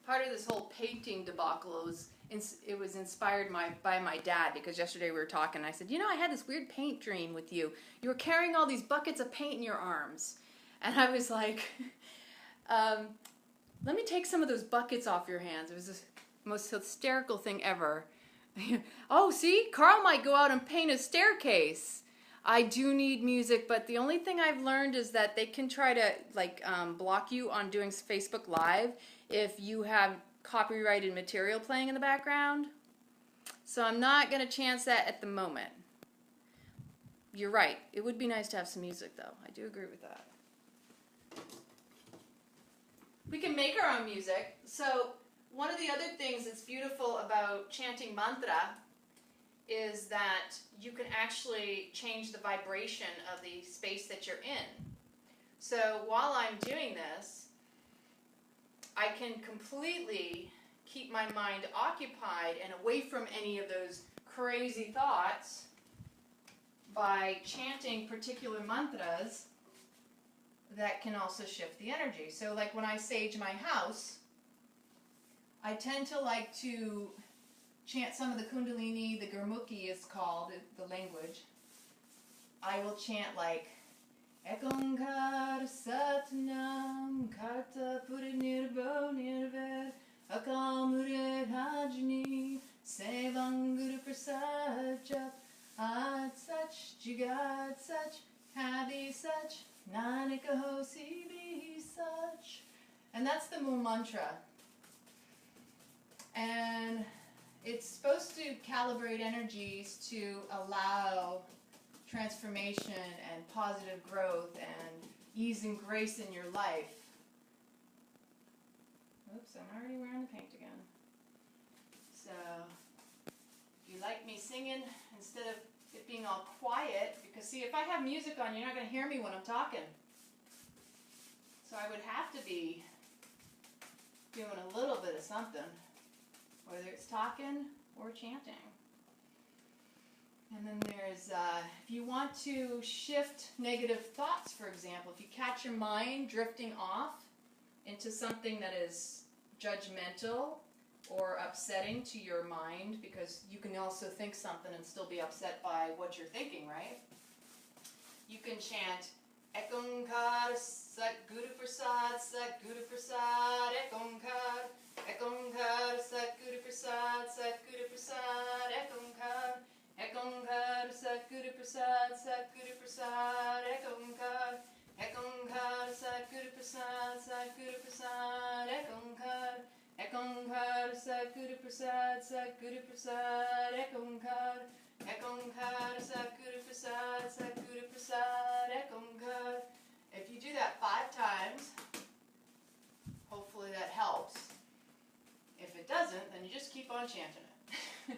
Part of this whole painting debacle was inspired by my dad, because yesterday we were talking and I said, you know, I had this weird paint dream with you. You were carrying all these buckets of paint in your arms. And I was like, let me take some of those buckets off your hands. It was the most hysterical thing ever. Oh, see, Carl might go out and paint a staircase. I do need music, but the only thing I've learned is that they can try to block you on doing Facebook Live if you have copyrighted material playing in the background. So I'm not going to chance that at the moment. You're right. It would be nice to have some music, though. I do agree with that. We can make our own music. So one of the other things that's beautiful about chanting mantra is that you can actually change the vibration of the space that you're in. So while I'm doing this, I can completely keep my mind occupied and away from any of those crazy thoughts by chanting particular mantras that can also shift the energy. So like when I sage my house, I tend to like to chant some of the Kundalini, the Gurmukhi is called, the language. I will chant like Ekonkar Satnam Karta Purinirbo Nirved Akamure Hajni Sevanguru Prasad Jap Ad Sach Jigad Sach Hadi Sach Nanika Hosi Be Sach. And that's the Mool Mantra. And it's supposed to calibrate energies to allow transformation and positive growth and ease and grace in your life. Oops, I'm already wearing the paint again. So, if you like me singing instead of it being all quiet, because see, if I have music on, you're not going to hear me when I'm talking. So I would have to be doing a little bit of something, whether it's talking or chanting. And then there's, if you want to shift negative thoughts, for example, if you catch your mind drifting off into something that is judgmental or upsetting to your mind, because you can also think something and still be upset by what you're thinking, right? You can chant, Ekonkar Sat Guru Prasad, Sat Guru Prasad, Ekonkar, Ekonkar Sat Guru Prasad, Sat Guru Prasad, Ekonkar, Ekonkar Sat Guru Prasad, Sat Guru Prasad, Ekonkar, Ekonkar Sat Guru Prasad, Sat Guru Prasad, Ekonkar, Ekonkar Sat Guru Prasad, Sat Guru Prasad, Ekonkar, Ekonkar Sat Guru Prasad, Sat Guru Prasad, Ekonkar. If you do that 5 times, hopefully that helps. If it doesn't, then you just keep on chanting it.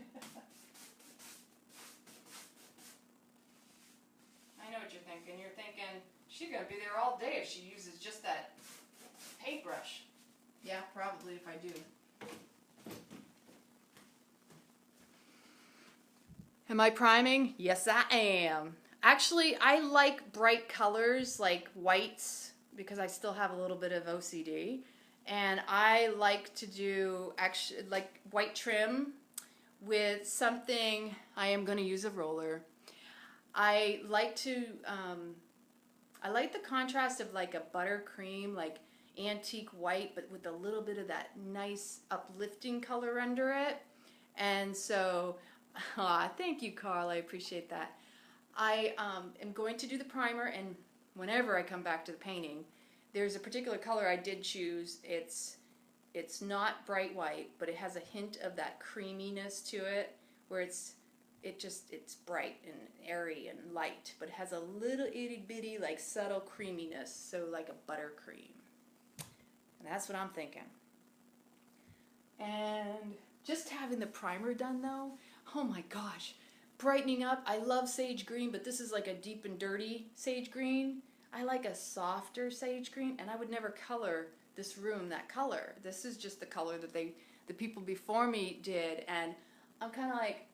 I know what you're thinking. You're thinking, she's going to be there all day if she uses just that paintbrush. Yeah, probably if I do. Am I priming? Yes, I am. Actually, I like bright colors like whites because I still have a little bit of OCD. And I like to do actually like white trim with something. I am going to use a roller. I like to, I like the contrast of like a buttercream, like antique white, but with a little bit of that nice uplifting color under it. And so, thank you, Carl. I appreciate that. I am going to do the primer, and whenever I come back to the painting, there's a particular color I did choose. It's not bright white, but it has a hint of that creaminess to it, where it's bright and airy and light, but it has a little itty bitty like subtle creaminess, so like a buttercream. And that's what I'm thinking. And just having the primer done though, oh my gosh, brightening up. I love sage green, but this is like a deep and dirty sage green. I like a softer sage green, and I would never color this room that color. This is just the color that the people before me did, and I'm kind of like,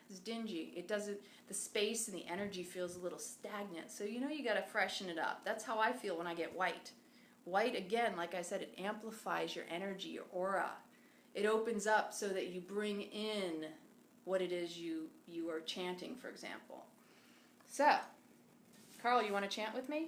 it's dingy. It doesn't, the space and the energy feels a little stagnant. So you know you got to freshen it up. That's how I feel when I get white. White, again, like I said, it amplifies your energy, your aura. It opens up so that you bring in what it is you are chanting, for example. So, Carl, you want to chant with me?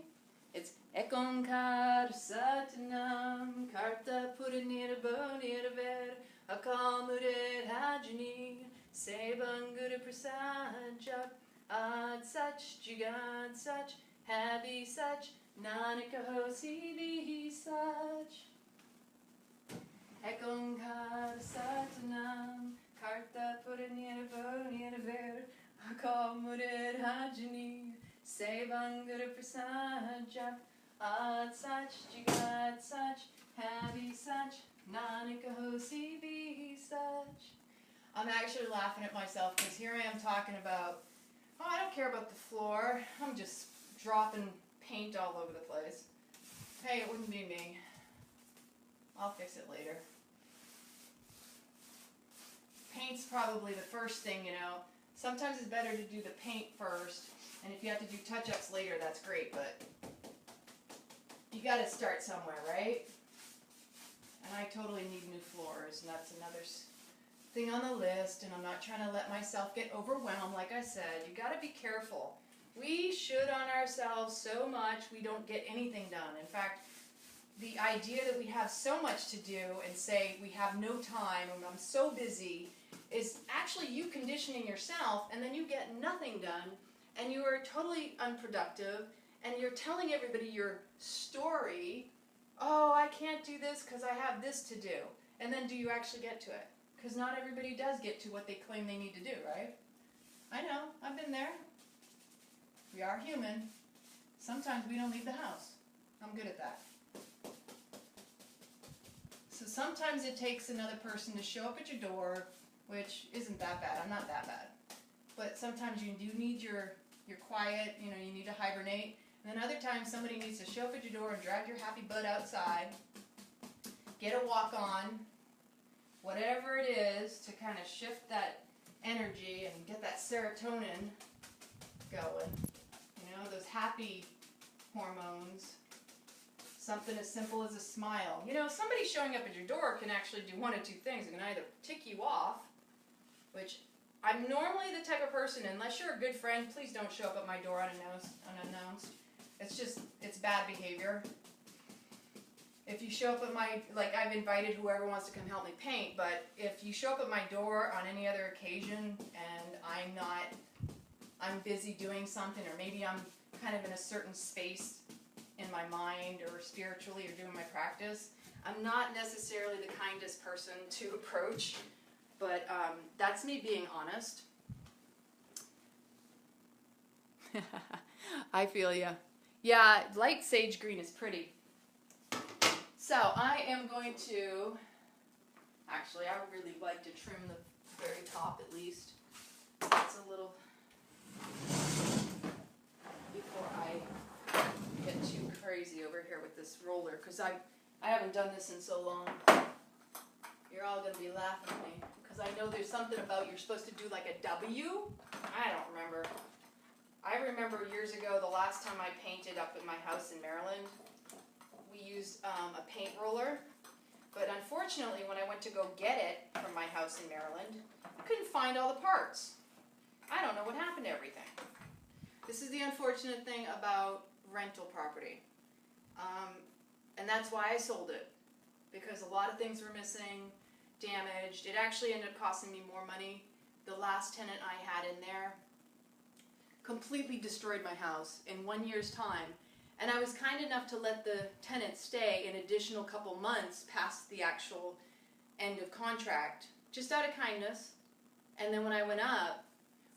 It's Ekonkar Satanam Karta Puranira Boniraver Akamure Hajani Sevangura Prasad Jap Ad Sach Jugad Sach Happy Sach Nanika Hosi Vihi Sach Ekonkar Satanam Karta Puranira Boniraver Akamure Hajani Sevangura Prasad Jap Ad Sach Jugad Sach Happy Sach Nanika Hosi Vihi Sach. I'm actually laughing at myself because here I am talking about, oh, I don't care about the floor. I'm just dropping paint all over the place. Hey, it wouldn't be me. I'll fix it later. Paint's probably the first thing, you know. Sometimes it's better to do the paint first, and if you have to do touch-ups later, that's great, but you got to start somewhere, right? And I totally need new floors, and that's another thing on the list, and I'm not trying to let myself get overwhelmed. Like I said, you got to be careful. We should on ourselves so much we don't get anything done. In fact, the idea that we have so much to do and say we have no time and I'm so busy is actually you conditioning yourself, and then you get nothing done and you are totally unproductive, and you're telling everybody your story. Oh, I can't do this because I have this to do. And then do you actually get to it? Because not everybody does get to what they claim they need to do, right? I know, I've been there. We are human. Sometimes we don't leave the house. I'm good at that. So sometimes it takes another person to show up at your door, which isn't that bad. I'm not that bad. but sometimes you do need your quiet, you need to hibernate. And then other times somebody needs to show up at your door and drag your happy butt outside, get a walk on, whatever it is to kind of shift that energy and get that serotonin going. Those happy hormones. Something as simple as a smile. Somebody showing up at your door can actually do one of two things. It can either tick you off, which I'm normally the type of person, unless you're a good friend, please don't show up at my door unannounced. It's bad behavior. If you show up at I've invited whoever wants to come help me paint, but if you show up at my door on any other occasion and I'm busy doing something, or maybe I'm kind of in a certain space in my mind or spiritually or doing my practice, I'm not necessarily the kindest person to approach, but that's me being honest. I feel ya. Yeah, light sage green is pretty. So I am going to, actually I would really like to trim the very top at least. It's a little, before I get too crazy over here with this roller, because I haven't done this in so long. You're all going to be laughing at me, because I know there's something about you're supposed to do like a W. I don't remember. I remember years ago, the last time I painted up at my house in Maryland, we used a paint roller, but unfortunately when I went to go get it from my house in Maryland, I couldn't find all the parts. I don't know what happened to everything. This is the unfortunate thing about rental property. And that's why I sold it, because a lot of things were missing, damaged. It actually ended up costing me more money. The last tenant I had in there completely destroyed my house in 1 year's time. And I was kind enough to let the tenant stay an additional couple months past the actual end of contract, just out of kindness. And then when I went up,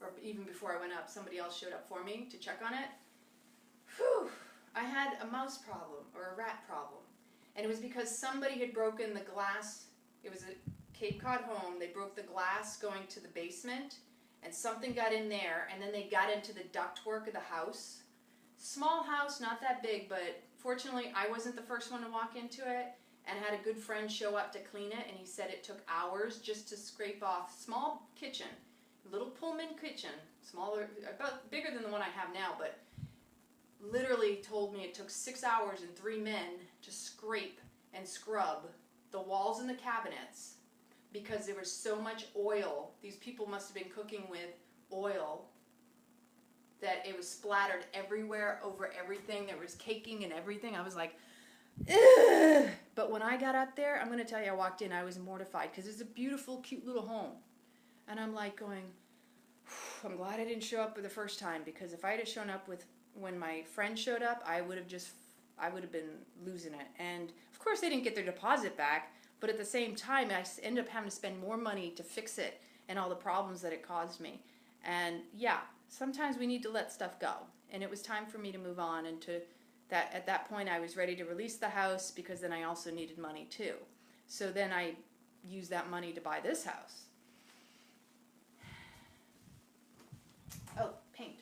or even before I went up, somebody else showed up for me to check on it. Whew! I had a mouse problem, or a rat problem. And it was because somebody had broken the glass. It was a Cape Cod home. They broke the glass going to the basement, and something got in there, and then they got into the ductwork of the house. Small house, not that big, but fortunately I wasn't the first one to walk into it, and I had a good friend show up to clean it, and he said it took hours just to scrape off. Small kitchen, little Pullman kitchen, smaller, about bigger than the one I have now, but literally told me it took 6 hours and 3 men to scrape and scrub the walls and the cabinets because there was so much oil. These people must have been cooking with oil that it was splattered everywhere over everything. There was caking and everything. I was like, ugh. But when I got up there, I'm going to tell you, I walked in, I was mortified because it's a beautiful, cute little home. And I'm like going, I'm glad I didn't show up for the first time, because if I had shown up when my friend showed up, I would have been losing it. And of course they didn't get their deposit back, but at the same time I ended up having to spend more money to fix it and all the problems that it caused me. And yeah, sometimes we need to let stuff go. And it was time for me to move on, and at that point I was ready to release the house, because then I also needed money too. So then I used that money to buy this house. Oh, paint.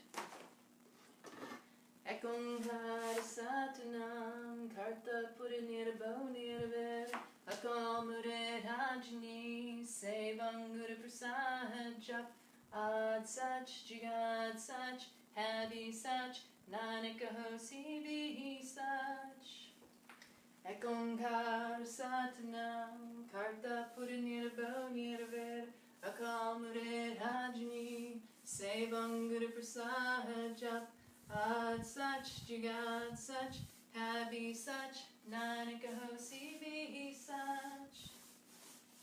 Ekongara satanam karta purinira bonira akamure rajni sevangura prasad jap ad sach jigad sach happy sach nanika hosi bihi sach. Ekongara satanam karta purinira bonira akamure rajni sevangura prasad jap ad sach jigad sach happy sach nanika hosi bihi sach.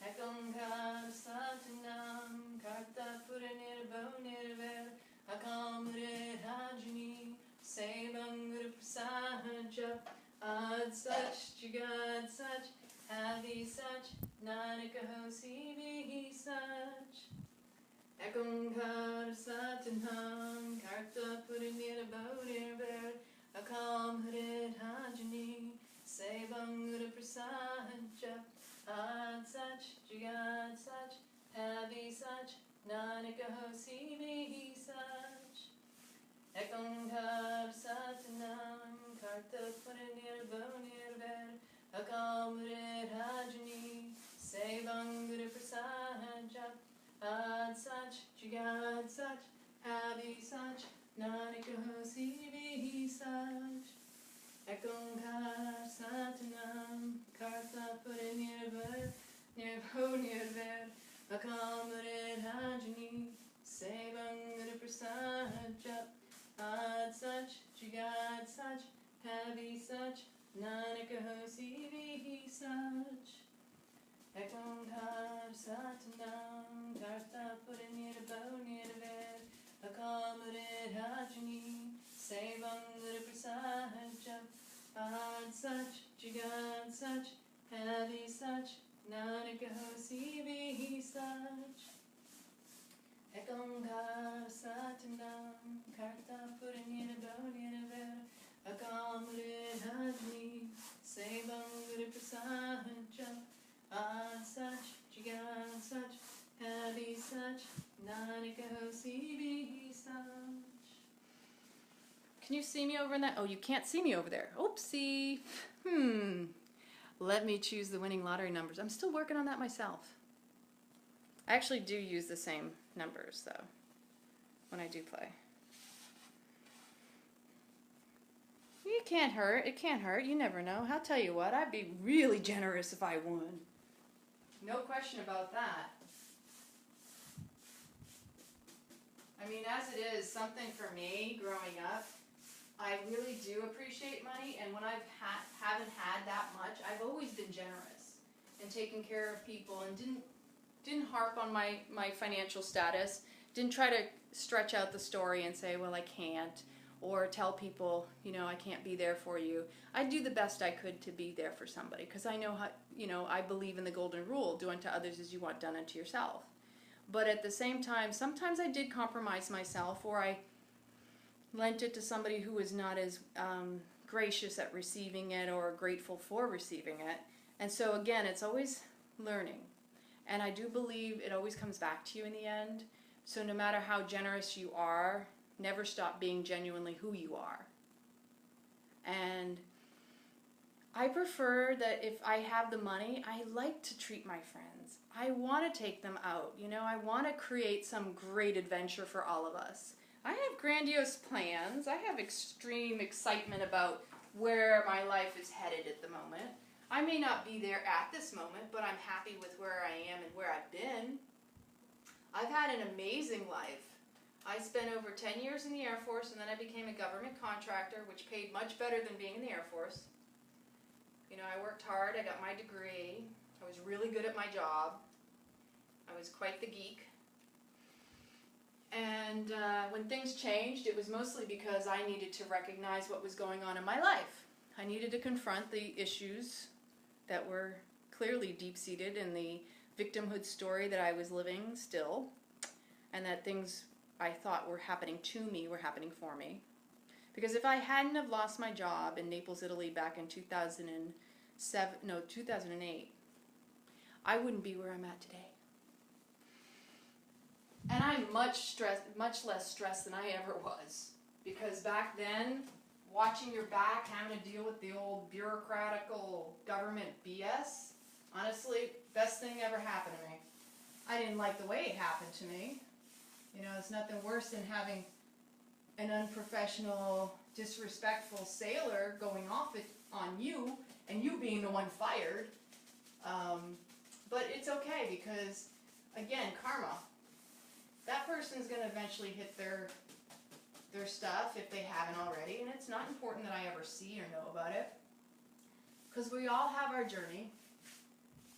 Ekongara satanam karta puranir bonir akamure rajni sevangura prasad jap ad sach jigad sach happy sach nanika hosi bihi sach. Ekongara satanam karta purinira bonir akam hare rajni sevangura prasad jap ad sach jigad sach happy sach nanika hosi bihi sach. Ekankar satanam karta paranirvonirver akamre rajani sevangura prasaja ad sach jagad sach havi sach nanikahosi sach. Ekankar satanam karta paranirver nirvonirver akamre rajani sevangura prasaja ad sach jagad sach havi sach nanikahosi sach. Ekankar satanam karta paranirvonirver akamre rajani sevangura prasaja ad sach jagad sach havi sach nanikahosi sach. Ekankar satanam karta paranirvonirver akamre rajani sevangura prasaja ad sach jagad sach havi sach nanikahosi sach. Can you see me over in that? Oh, you can't see me over there. Oopsie. Let me choose the winning lottery numbers. I'm still working on that myself. I actually do use the same numbers, though, when I do play. It can't hurt. It can't hurt. You never know. I'll tell you what. I'd be really generous if I won. No question about that. I mean, as it is, something for me growing up, I really do appreciate money, and when I haven't had that much, I've always been generous and taken care of people and didn't harp on my financial status, didn't try to stretch out the story and say, well, I can't, or tell people, you know, I can't be there for you. I do the best I could to be there for somebody, because I know how, you know, I believe in the golden rule, do unto others as you want done unto yourself. But at the same time, sometimes I did compromise myself, or I lent it to somebody who was not as gracious at receiving it or grateful for receiving it. And so again, it's always learning. And I do believe it always comes back to you in the end. So no matter how generous you are, never stop being genuinely who you are. And I prefer that if I have the money, I like to treat my friends. I want to take them out. You know, I want to create some great adventure for all of us. I have grandiose plans. I have extreme excitement about where my life is headed at the moment. I may not be there at this moment, but I'm happy with where I am and where I've been. I've had an amazing life. I spent over 10 years in the Air Force, and then I became a government contractor, which paid much better than being in the Air Force. You know, I worked hard. I got my degree. I was really good at my job. I was quite the geek. And when things changed, it was mostly because I needed to recognize what was going on in my life. I needed to confront the issues that were clearly deep-seated in the victimhood story that I was living still, and that things I thought were happening to me were happening for me. Because if I hadn't have lost my job in Naples, Italy back in 2008, I wouldn't be where I'm at today. And I'm much less stressed than I ever was. Because back then, watching your back, having to deal with the old bureaucratical government BS, honestly, best thing ever happened to me. I didn't like the way it happened to me. You know, it's nothing worse than having an unprofessional, disrespectful sailor going off on you, and you being the one fired. But it's okay, because, again, karma. That person's going to eventually hit their stuff if they haven't already, and it's not important that I ever see or know about it. Because we all have our journey,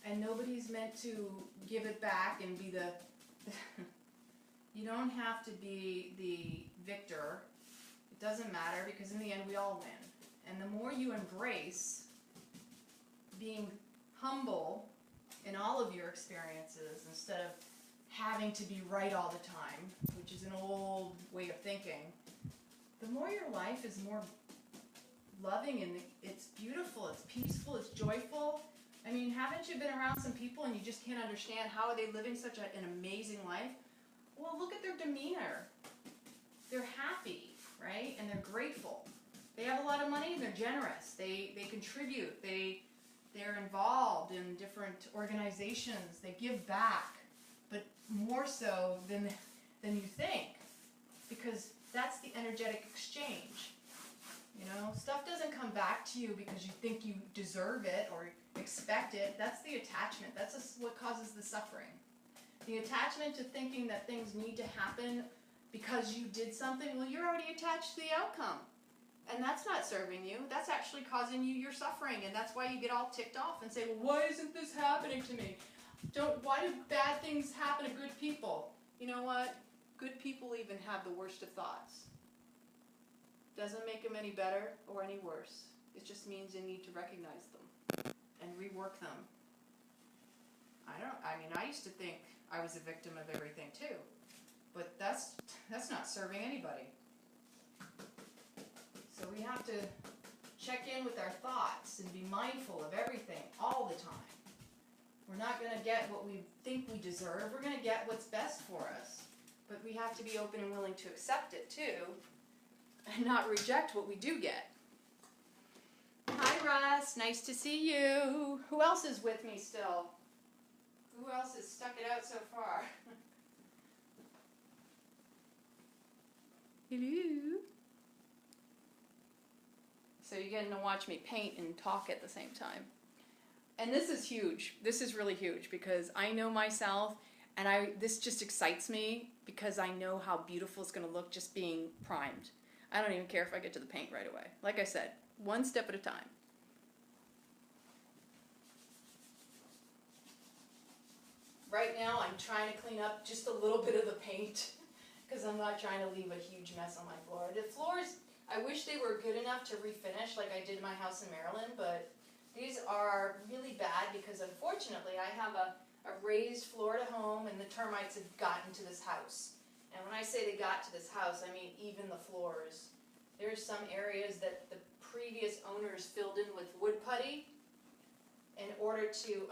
and nobody's meant to give it back and be the... You don't have to be the victor. It doesn't matter, because in the end we all win. And the more you embrace being humble in all of your experiences instead of having to be right all the time, which is an old way of thinking, the more your life is more loving and it's beautiful, it's peaceful, it's joyful. I mean, haven't you been around some people and you just can't understand how are they living such an amazing life? Well, look at their demeanor. they're happy, right? And they're grateful. They have a lot of money and they're generous. They contribute. They're involved in different organizations. They give back, but more so than you think, because that's the energetic exchange. You know, stuff doesn't come back to you because you think you deserve it or expect it. That's the attachment. That's what causes the suffering. The attachment to thinking that things need to happen because you did something, well, you're already attached to the outcome. And that's not serving you. That's actually causing you your suffering. And that's why you get all ticked off and say, well, why isn't this happening to me? Why do bad things happen to good people? You know what? Good people even have the worst of thoughts. Doesn't make them any better or any worse. It just means you need to recognize them and rework them. I used to think I was a victim of everything too. But that's not serving anybody. So we have to check in with our thoughts and be mindful of everything all the time. We're not going to get what we think we deserve. We're going to get what's best for us. But we have to be open and willing to accept it too, and not reject what we do get. Hi Russ, nice to see you. Who else is with me still? Who else has stuck it out so far? Hello. So you're getting to watch me paint and talk at the same time. And this is huge. This is really huge because I know myself, and this just excites me because I know how beautiful it's going to look just being primed. I don't even care if I get to the paint right away. Like I said, one step at a time. Right now I'm trying to clean up just a little bit of the paint because I'm not trying to leave a huge mess on my floor. The floors, I wish they were good enough to refinish like I did in my house in Maryland, but these are really bad because unfortunately I have a raised Florida home and the termites have gotten to this house. And when I say they got to this house, I mean even the floors. There's some areas that the previous owners filled in with wood putty in order to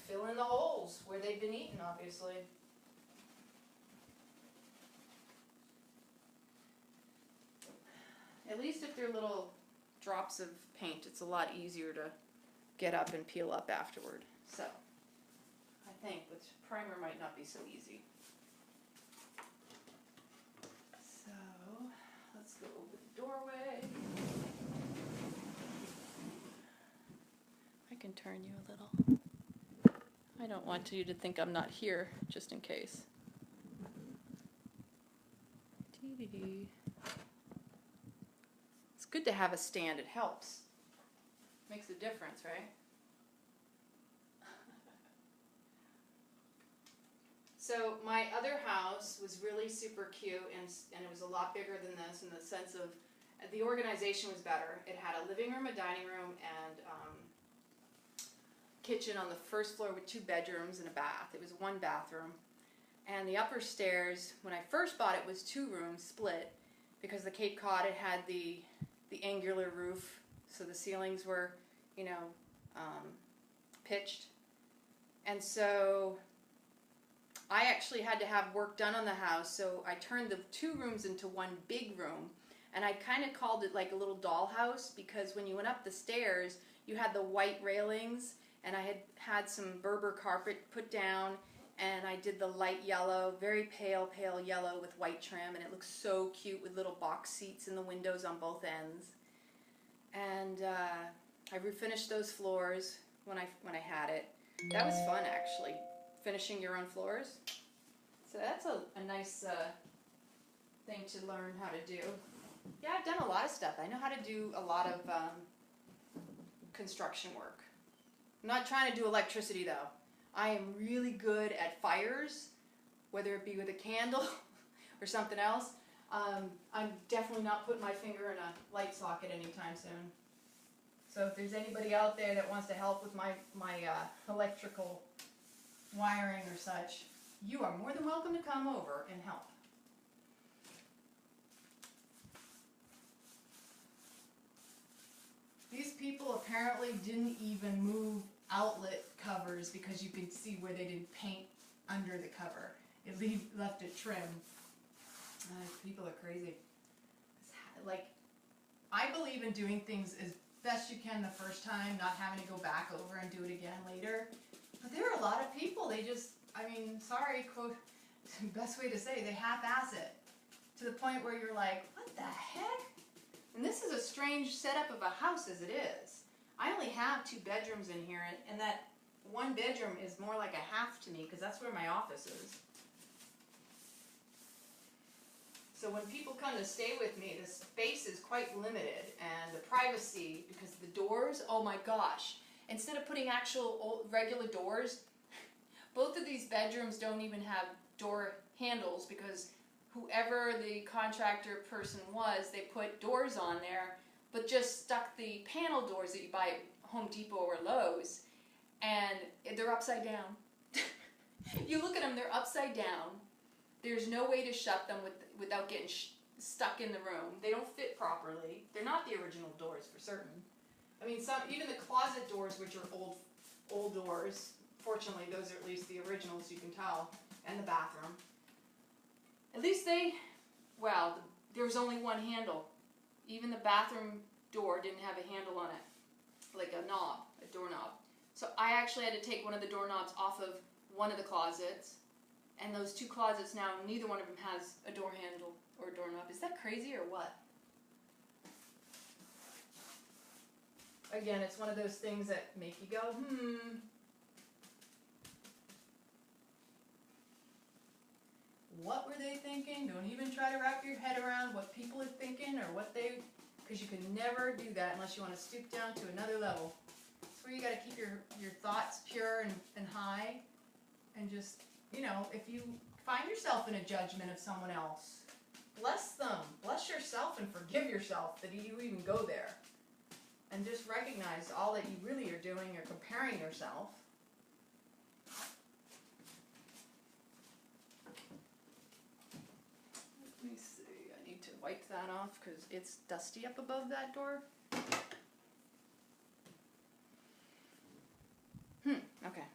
fill in the holes where they've been eaten, obviously. At least if they're little drops of paint, it's a lot easier to get up and peel up afterward. So, I think with primer might not be so easy. So, let's go over the doorway. I can turn you a little. I don't want you to think I'm not here, just in case. It's good to have a stand. It helps. Makes a difference, right? So my other house was really super cute, and it was a lot bigger than this in the sense of the organization was better. It had a living room, a dining room, and kitchen on the first floor with 2 bedrooms and a bath. It was 1 bathroom. And the upper stairs, when I first bought it, was 2 rooms split because the Cape Cod, it had the angular roof, so the ceilings were, pitched. And so I actually had to have work done on the house, so I turned the 2 rooms into 1 big room, and I kind of called it like a little dollhouse because when you went up the stairs, you had the white railings, and I had some Berber carpet put down, and I did the light yellow, very pale yellow with white trim, and it looks so cute with little box seats in the windows on both ends. And I refinished those floors when I had it. That was fun, actually, finishing your own floors. So that's a nice thing to learn how to do. Yeah, I've done a lot of stuff. I know how to do a lot of construction work. I'm not trying to do electricity, though. I am really good at fires, whether it be with a candle or something else. I'm definitely not putting my finger in a light socket anytime soon. So if there's anybody out there that wants to help with my electrical wiring or such, you are more than welcome to come over and help. These people apparently didn't even move outlet covers because you could see where they didn't paint under the cover. It left it trim. People are crazy. Like, I believe in doing things as best you can the first time, not having to go back over and do it again later. But there are a lot of people, they just, I mean, sorry, quote, best way to say, they half-ass it. To the point where you're like, what the heck? And this is a strange setup of a house as it is. I only have 2 bedrooms in here, and that one bedroom is more like a half to me, because that's where my office is. So when people come to stay with me, the space is quite limited, and the privacy, because the doors, oh my gosh. Instead of putting actual regular doors, both of these bedrooms don't even have door handles, because whoever the contractor person was, they put doors on there, but just stuck the panel doors that you buy at Home Depot or Lowe's, and they're upside down. You look at them, they're upside down. There's no way to shut them without getting stuck in the room. They don't fit properly. They're not the original doors for certain. I mean, even the closet doors, which are old doors, fortunately those are at least the originals, you can tell, and the bathroom. At least there was only one handle. Even the bathroom door didn't have a handle on it, like a knob, a doorknob. So I actually had to take one of the doorknobs off of one of the closets. And those 2 closets now, neither one of them has a door handle or a doorknob. Is that crazy or what? Again, it's one of those things that make you go, What were they thinking? Don't even try to wrap your head around what people are thinking or because you can never do that unless you want to stoop down to another level. That's where you got to keep your thoughts pure and high, and just, if you find yourself in a judgment of someone else, bless them, bless yourself, and forgive yourself that you even go there. And just recognize all that you really are doing, you're comparing yourself. Let me see, I need to wipe that off because it's dusty up above that door. Okay.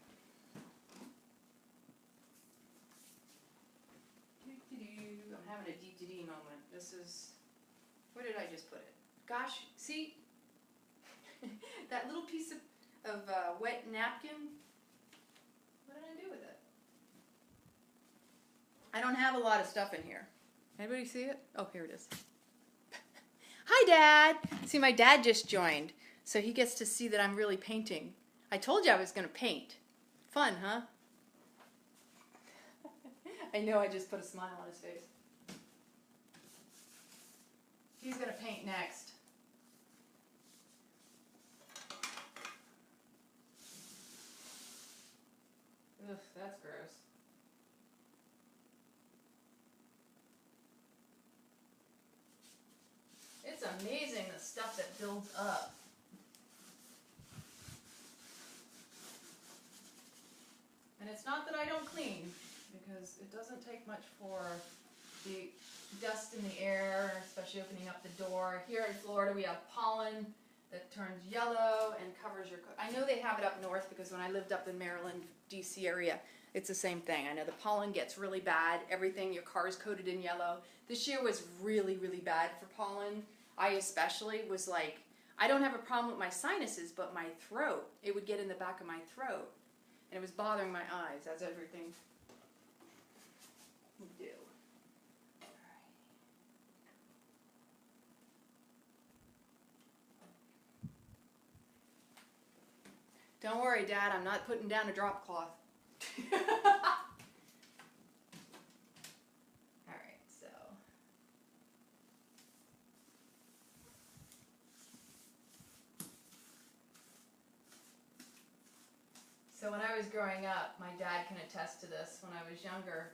I'm having a deep moment. This is, where did I just put it? Gosh, see, that little piece of wet napkin, what did I do with it? I don't have a lot of stuff in here. Anybody see it? Oh, here it is. Hi, Dad. See, my dad just joined, so he gets to see that I'm really painting. I told you I was going to paint. Fun, huh? I know, I just put a smile on his face. He's going to paint next. Ugh, that's gross. It's amazing the stuff that builds up. And it's not that I don't clean, because it doesn't take much for the dust in the air, especially opening up the door. Here in Florida we have pollen that turns yellow and covers your... I know they have it up north because when I lived up in Maryland, D.C. area, it's the same thing. I know the pollen gets really bad. Everything, your car's coated in yellow. This year was really, really bad for pollen. I especially was like, I don't have a problem with my sinuses, but my throat, it would get in the back of my throat. And it was bothering my eyes, as everything would do. Don't worry, Dad, I'm not putting down a drop cloth. Alright, so when I was growing up, my dad can attest to this, when I was younger,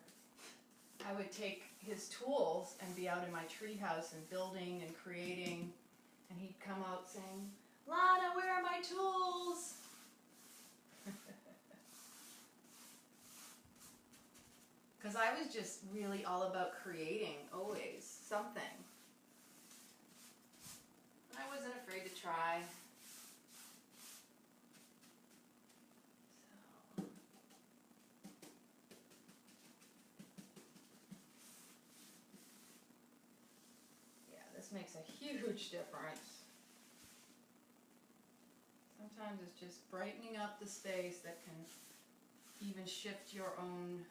I would take his tools and be out in my treehouse and building and creating, and he'd come out saying, Lana, where are my tools? Because I was just really all about creating, always, something. I wasn't afraid to try. makes a huge difference. Sometimes it's just brightening up the space that can even shift your own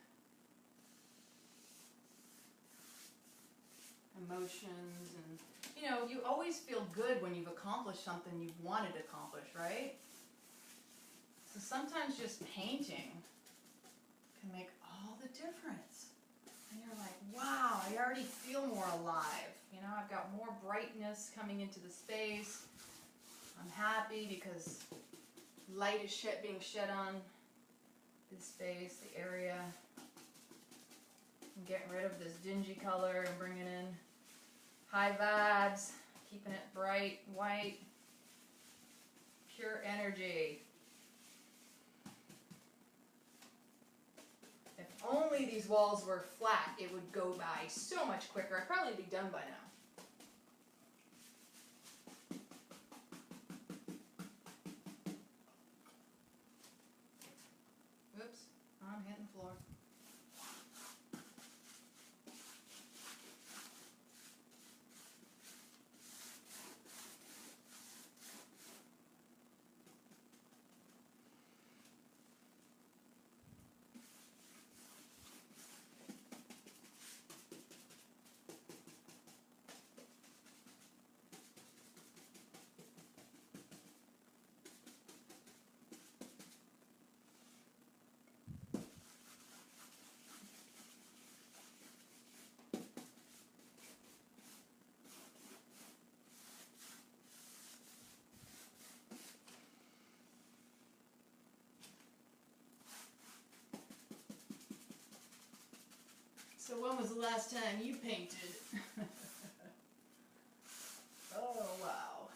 emotions. And you know, you always feel good when you've accomplished something you've wanted to accomplish, right? So sometimes just painting can make all the difference. And you're like, wow, I already feel more alive. You know, I've got more brightness coming into the space. I'm happy because light is being shed on this space, the area. I'm getting rid of this dingy color and bringing in high vibes, keeping it bright, white, pure energy. If only these walls were flat, it would go by so much quicker. I'd probably be done by now. Whoops, I'm hitting the floor. So when was the last time you painted? Oh, wow.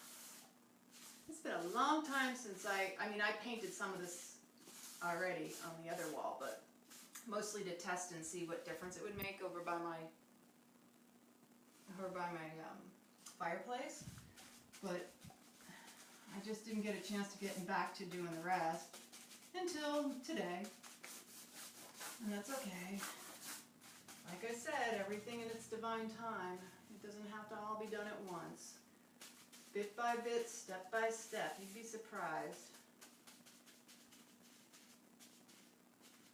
It's been a long time since I painted some of this already on the other wall, but mostly to test and see what difference it would make over by my fireplace. But I just didn't get a chance to get back to doing the rest until today. And that's okay. Like I said, everything in its divine time. It doesn't have to all be done at once. Bit by bit, step by step. You'd be surprised.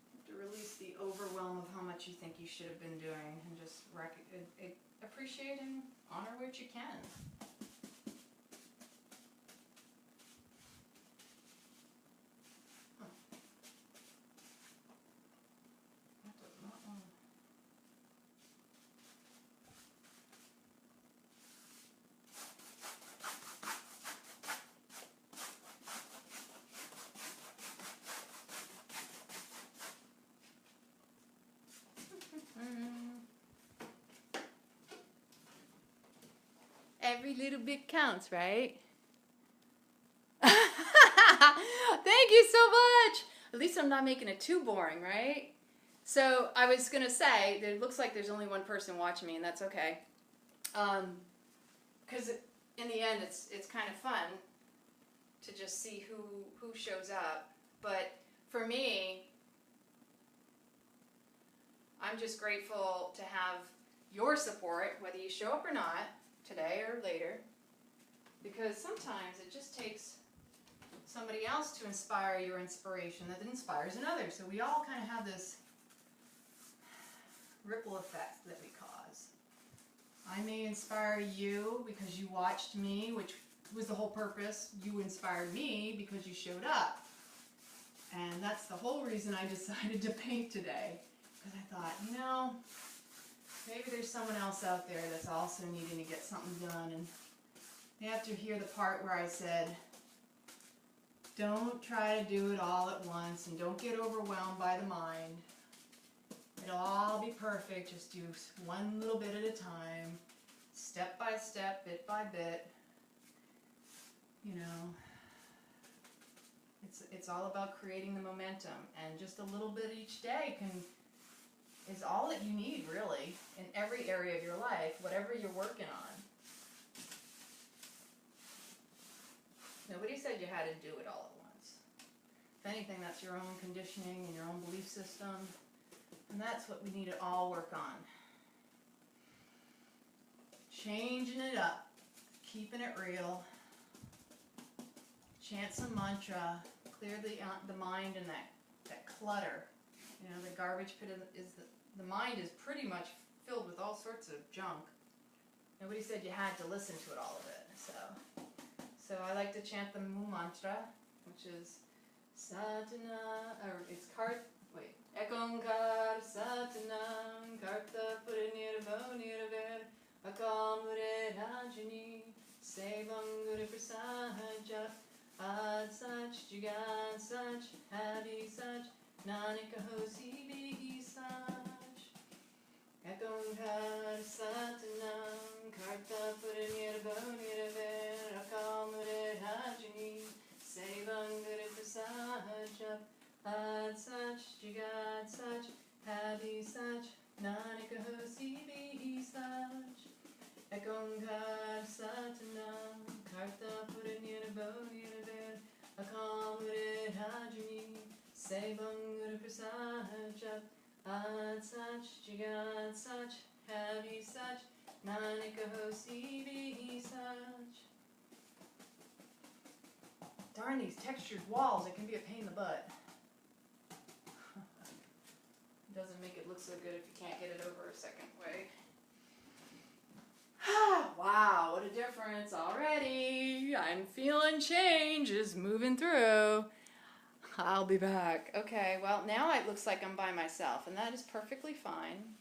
You have to release the overwhelm of how much you think you should have been doing and just appreciate and honor what you can. Every little bit counts, right? Thank you so much. At least I'm not making it too boring, right? So I was going to say, it looks like there's only one person watching me, and that's okay. Because in the end, it's kind of fun to just see who shows up. But for me, I'm just grateful to have your support, whether you show up or not, today or later, because sometimes it just takes somebody else to inspire your inspiration that inspires another. So we all kind of have this ripple effect that we cause. I may inspire you because you watched me, which was the whole purpose. You inspired me because you showed up. And that's the whole reason I decided to paint today. Because I thought, you know, maybe there's someone else out there that's also needing to get something done. And they have to hear the part where I said, don't try to do it all at once and don't get overwhelmed by the mind. It'll all be perfect. Just do one little bit at a time, step by step, bit by bit. You know, it's all about creating the momentum, and just a little bit each day is all that you need, really, in every area of your life, whatever you're working on. Nobody said you had to do it all at once. If anything, that's your own conditioning and your own belief system, and that's what we need to all work on. changing it up, keeping it real. Chant some mantra, clear the mind and that clutter. You know, the garbage pit is the mind is pretty much filled with all sorts of junk. Nobody said you had to listen to it, all of it. So I like to chant the Mu mantra, which is Satana, or it's Ekonkar Satanam Karta Purinirvo Nirver Akamure Rajani Sevanguri Prasaja Ad Sach Jigan Sach Hadi Sach Nanika Hosi Bihi Sach Ekonkar Satanam Karta Purinirvo Nirver Akamure Rajani Sevanguri Prasaja Ad Sach, Jagad Sach, Hadi Sach, Nanika Hosi Bihi Sach, Ekonkar Satanam, Karta Purinirvo Nirver, Akamure Hajani, Sevangura Prasaja, Ad Sach, Jagad Sach, Hadi Sach, Nanika Hosi Bihi Sach. Darn these textured walls, it can be a pain in the butt. Doesn't make it look so good if you can't get it over a second way. Wow, what a difference already. I'm feeling changes moving through. I'll be back. Okay, well, now it looks like I'm by myself, and that is perfectly fine.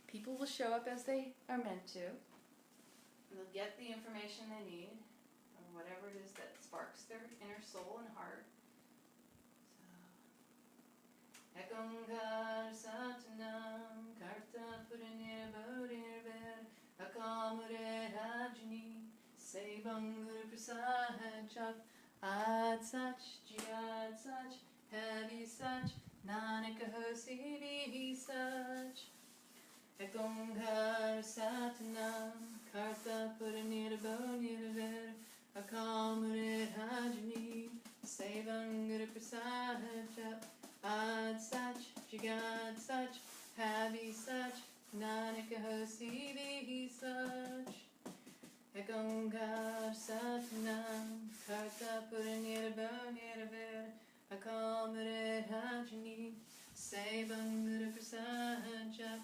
People will show up as they are meant to. And they'll get the information they need, or whatever it is that sparks their inner soul and heart. Ekonkar Satanam Karta Purinirvo Nirver Akamure Rajani Sevangur Prasaja Ad Sach Jiyad Sach Heavy Sach Nanika Hosi Bihi Sach Ekonkar Satanam Karta Purinirvo Nirver Akamure Rajani Sevangur Prasaja Ad Sach, Jagad Sach, Havi Sach, Nanika Hosi Bihi Sach, Ekonkar Satanam, Karta Purinirvo Nirver, Akamure Hajani, Sevangura Prasaja,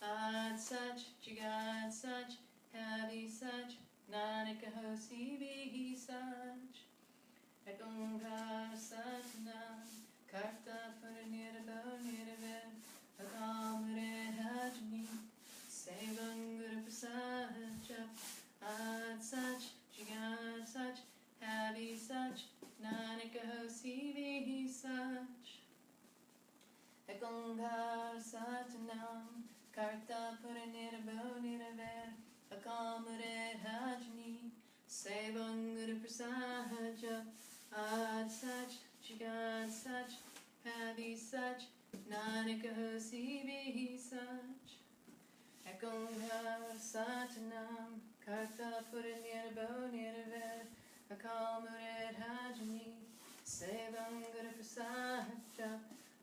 Ad Sach, Jagad Sach, Havi Sach, Nanika Hosi Bihi Sach, Ekonkar Satanam, Karta Purinirvo Nirver, Akamure Hajani, Sevangura Prasaja, Ad Sach, Jagad Sach, Havi Sach, Nanika Hosi Bihi Sach, Ekonkar Satanam, Karta Purinirvo Nirver, Akamure Hajani, Sevangura Prasaja, Ad Sach, Jagad Sach, Havi Sach, Nanika Hosi Bihi Sach, Ekonkar Satanam, Karta Purinirvo Nirver, Akamure Hajani, Sevangura Prasaja,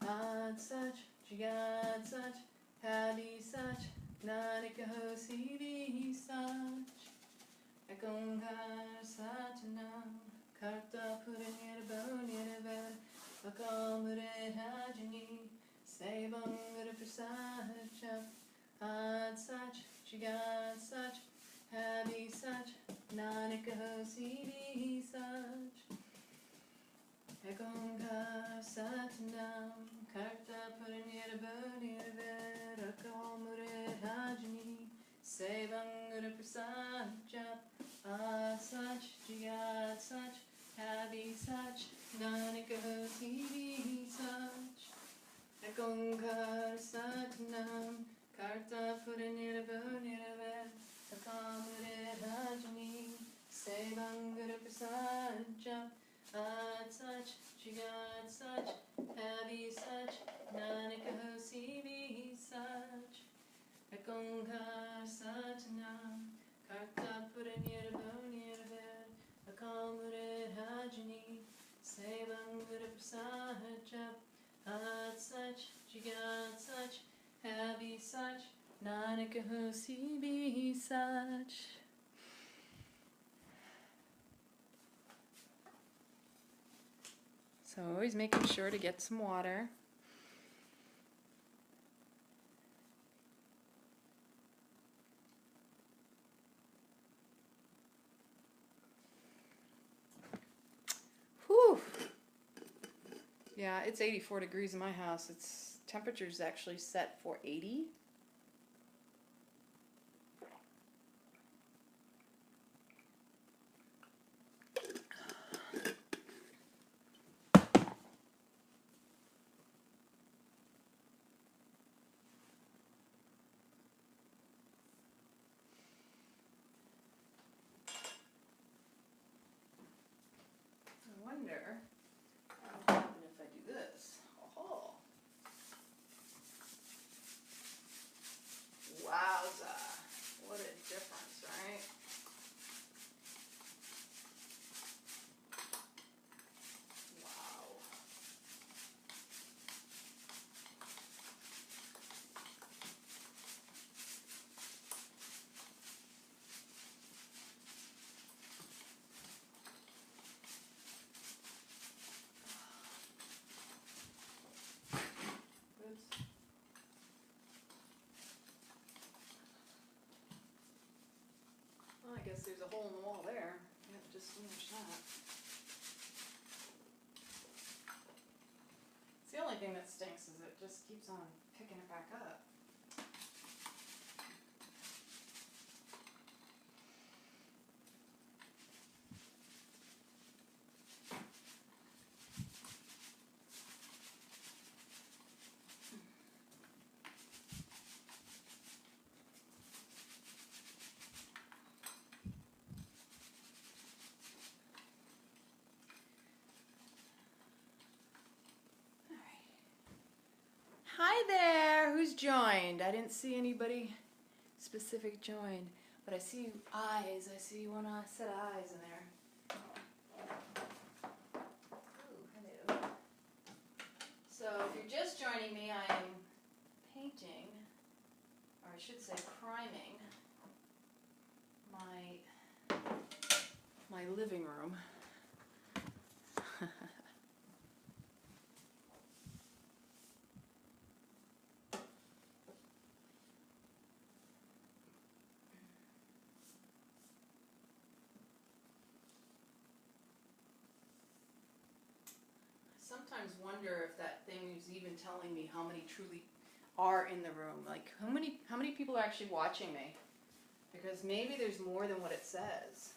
Ad Sach, Jagad Sach, Havi Sach, Nanika Hosi Bihi Sach, Ekonkar Satanam, Karta Purinirvo Nirver, Akamure Hajani, Sevangura Prasaja, Ad Sach, Jagad Sach, Havi Sach, Nanika Hosi Bihi Sach, Ekonkar Satanam, Karta Purinirvo Nirver, Akamure Hajani, Sevangura Prasaja, Ad Sach, Jagad Sach, Havi Sach, Nanika Hosi Bihi Sach, Ekonkar Satanam, Karta Purinirvo Nirver, Akamure Hajani, Sevangura Prasaja, Ad Sach, Jagad Sach, Havi Sach, Nanika Hosi Bihi Sach, Ekonkar Satanam, Karta Purinirvo Nirver, Akamure Hajani, Sevangura Prasaja, Ad Sach, Jagad Sach, Havi Sach, Nanakahosi be such. So always making sure to get some water. Whew. Yeah, it's 84 degrees in my house. Its temperature's actually set for 80. I wonder what will happen if I do this. Oh, wowza. What a difference, right? Wow. Oops. Well, I guess there's a hole in the wall there. I have to just finish that. It's the only thing that stinks is it just keeps on picking it back up. Hi there! Who's joined? I didn't see anybody specific joined, but I see eyes. I see one set of eyes in there. Ooh, hello. So if you're just joining me, I am painting, or I should say priming, my living room. Sometimes wonder if that thing is even telling me how many truly are in the room. Like how many people are actually watching me? Because maybe there's more than what it says.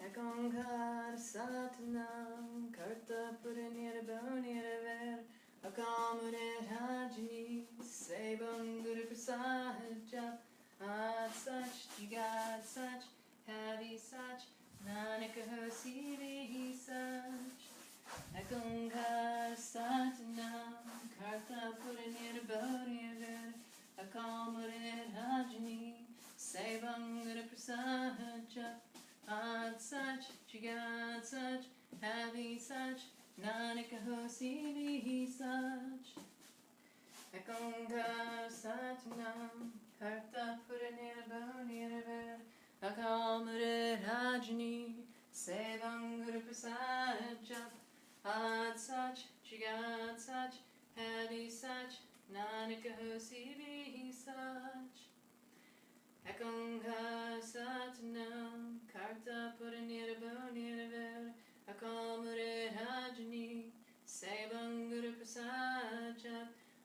Ekonkar satanam karta puranira bonira ver akamure hajni sebanguru prasaja ad such jigad such heavy such nanakahosi vihi such Ekonkar satanam karta puranira bonira ver akamure hajni sebanguru prasaja Ad such, jigad such, heavy such, nanakahosi vihi such. Ekonkar satanam, karta puranira bonira ver, akamure rajni, sevanguru prasaja. Ad such, jigad such, heavy such, nanakahosi vihi such. Ekonkar satanam, karta puranira bonira ver, akamure hajni, sebanguru prasaja.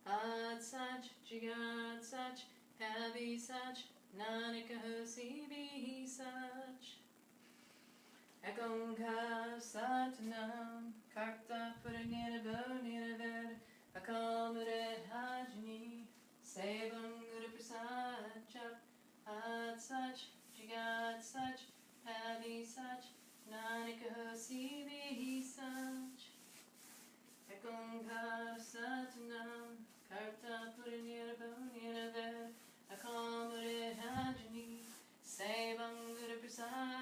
Ad such, jigad such, heavy such, nanakahosi vihi such. Ekonkar satanam, karta puranira bonira ver, akamure hajni, sebanguru prasaja. Ad such, jigad such, heavy such, nanakahosi vihi such. Ekonkar satanam, karta puranira bonira ver, akamure hajni, sebanguru prasaja.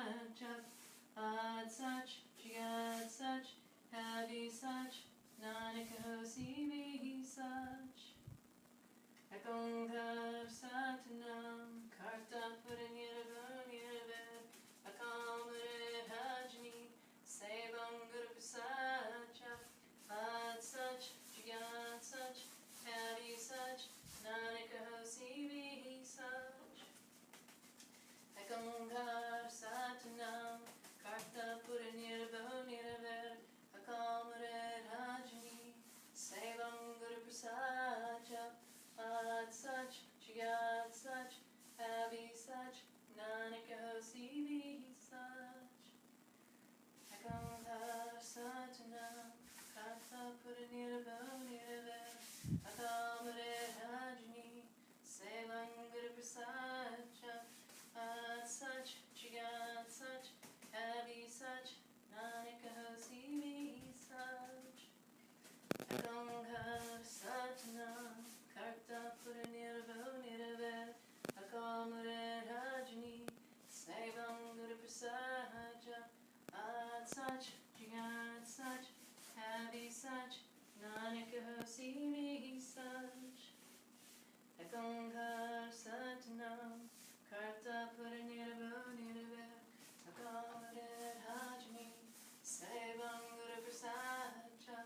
Sevam Guru Prasaja, Ad Sach, Jagat Sach, Havi Sach, Nanak Hosi Vi Sach. Akankar Satanam, Karta Puranirabho Niravel, Akamare Hajni, Sevam Guru Prasaja, Ad Sach, Jagat Sach, Havi Sach, Nanak Hosi Vi Sach. Akankar Satanam, Karta Puranirabho Niravel, Akamare Hajni, Sevam Guru Prasaja, Ad Sach, Jagat Sach, Havi Sach, Nanak Hosi Vi Sach. Akankar Satanam, Karta Puranirabho Niravel, Akamare Hajni, Sevam Guru Prasaja,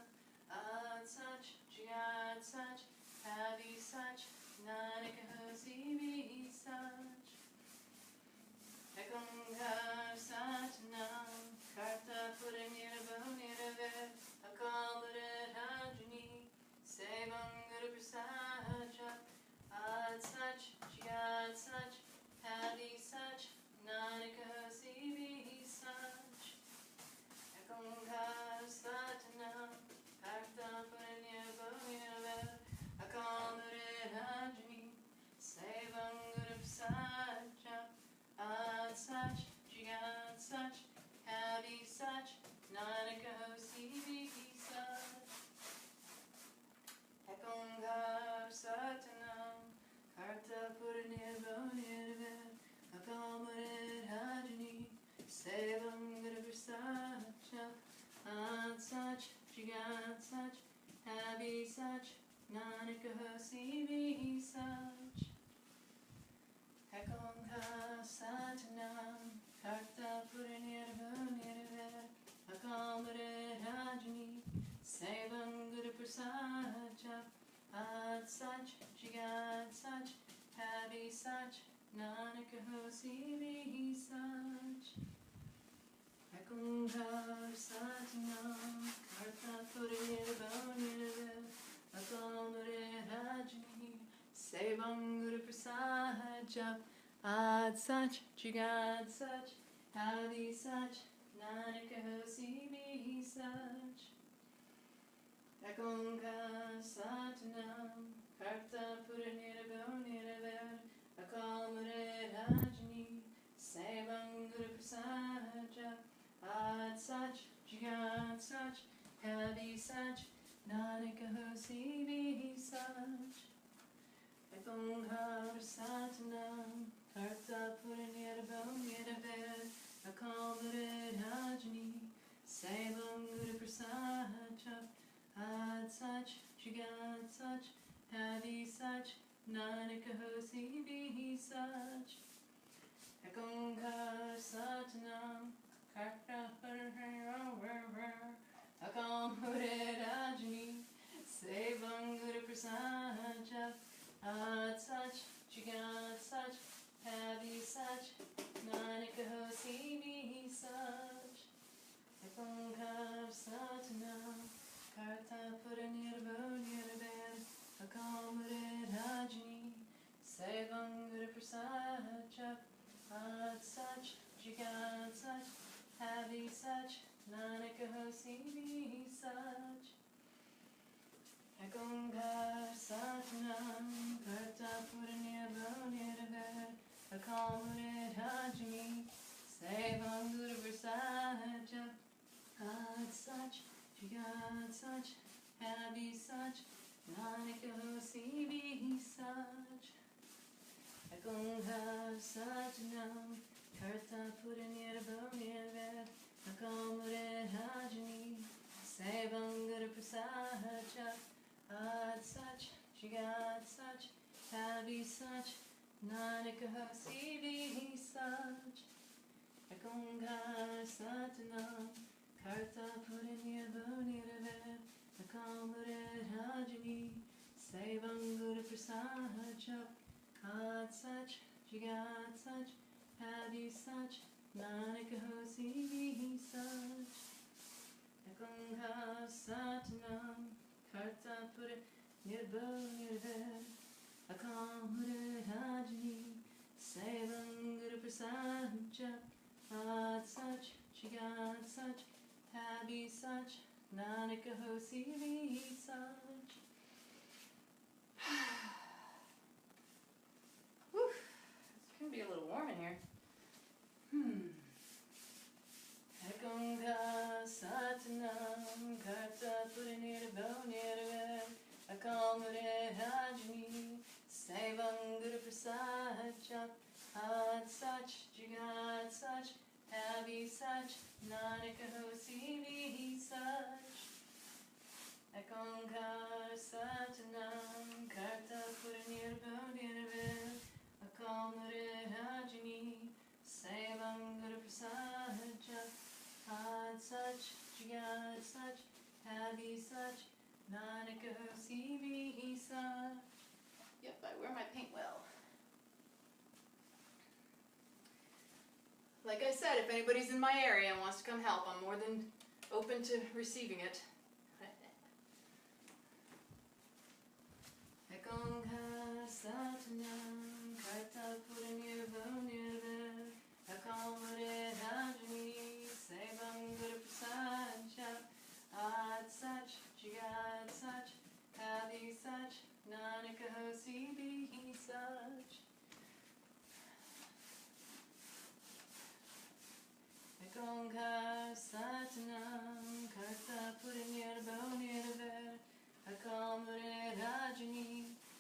Ad Sach, Jagat Sach, Havi Sach, Nanak Hosi Vi Sach. Akankar Satanam, Karta Puranirabho Niravel, Akamare Hajni, Sevam Guru Prasaja, Ad Sach, Jagat Sach, Havi Sach, Nanak Hosi Vi Sach. Akankar Satanam, Karta Puranirabho Niravel, Akamare Hajni, Sevam Guru Prasaja, Ad Sach, Jagat Sach, Havi Sach, Nanak Hosi Vi Sach. Akankar Satanam, Karta Puranirabho Niravel, Akamare Hajni, Sevam Guru Prasaja, Ad Sach, Jagat Sach, Havi Sach, Nanak Hosi Vi Sach. Akankar Satanam, Karta Puranirabho Niravel, Akamare Hajni, Sevam Guru Prasaja, Ad Sach, Jagat Sach, Havi Sach, Nanak Hosi Vi Sach. Akankar Satanam, Karta Puranirabho Niravel, Akamare Hajni, Sevam Guru Prasaja, Ad Sach, Jagat Sach, Havi Sach, Nanak Hosi Vi Sach. Akankar Satanam, Karta Puranirabho Niravel, Akamare Hajni, Sevam Guru Prasaja, Ad Sach, Jagat Sach, Havi Sach, Nanak Hosi Vi Sach. Akankar Satanam, Karta Puranirabho Niravel, Akamare Hajni, Sevam Guru Prasaja, Ad Sach, Jagat Sach, Havi Sach, Nanak Hosi Vi Sach. Akankar Satanam, Karta Puranirabho, Akamare Hajni, Sevam Guru Prasaja, Ad Sach, Jagat Sach, Havi Sach, Nanak Hosi Vi Sach. Akankar Satanam, Karta Puranirabho Niravel, Akamare Hajni, Sevam Guru Prasaja, Ad Sach, Jagat Sach, Havi Sach, Nanak Hosi Vi Sach. Akankar Satanam, Karta Puranirabho Niravel, Akamare Hajni, Sevam Guru Prasaja, Ad Sach, Jagat Sach, Havi Sach, Nanak Hosi Vi Sach. Akankar Satanam, Karta Puranirabho Niravel, Akamare Hajni, Sevam Guru Prasaja, Ad Sach, Jagat Sach, Havi Sach, Nanak Hosi Vi Sach. Akankar Satanam, Karta Puranirabho Niravel, Akamare Hajni, Sevam Guru Prasaja, Ad Sach, Jagat Sach, Havi Sach, Nanak Hosi Vi Sach. Akankar Satanam, karta pure nirbhau akamure rajni sevam guru prasadja ad such chigat such happy such nanaka hosi vi such. Whew, it's gonna be a little warm in here. Ekonga satanam karta purinirabho nirve akamure rajni sevam guru prasadja ad such jigat such happy such nanaka hosi vi such. Ekonga satanam karta purinirabho nirve akamure rajni sevam guru prasadja ad such jigat such happy such nanaka hosi vi such. Yep, I wear my paint well. Like I said, if anybody's in my area and wants to come help, I'm more than open to receiving it. Ekonga satanam karta purinirabho nirve akamure rajni sevam guru prasadja ad such jigat such happy such nanaka hosi vi such. Ekonga satanam karta purinirabho nirve akamure rajni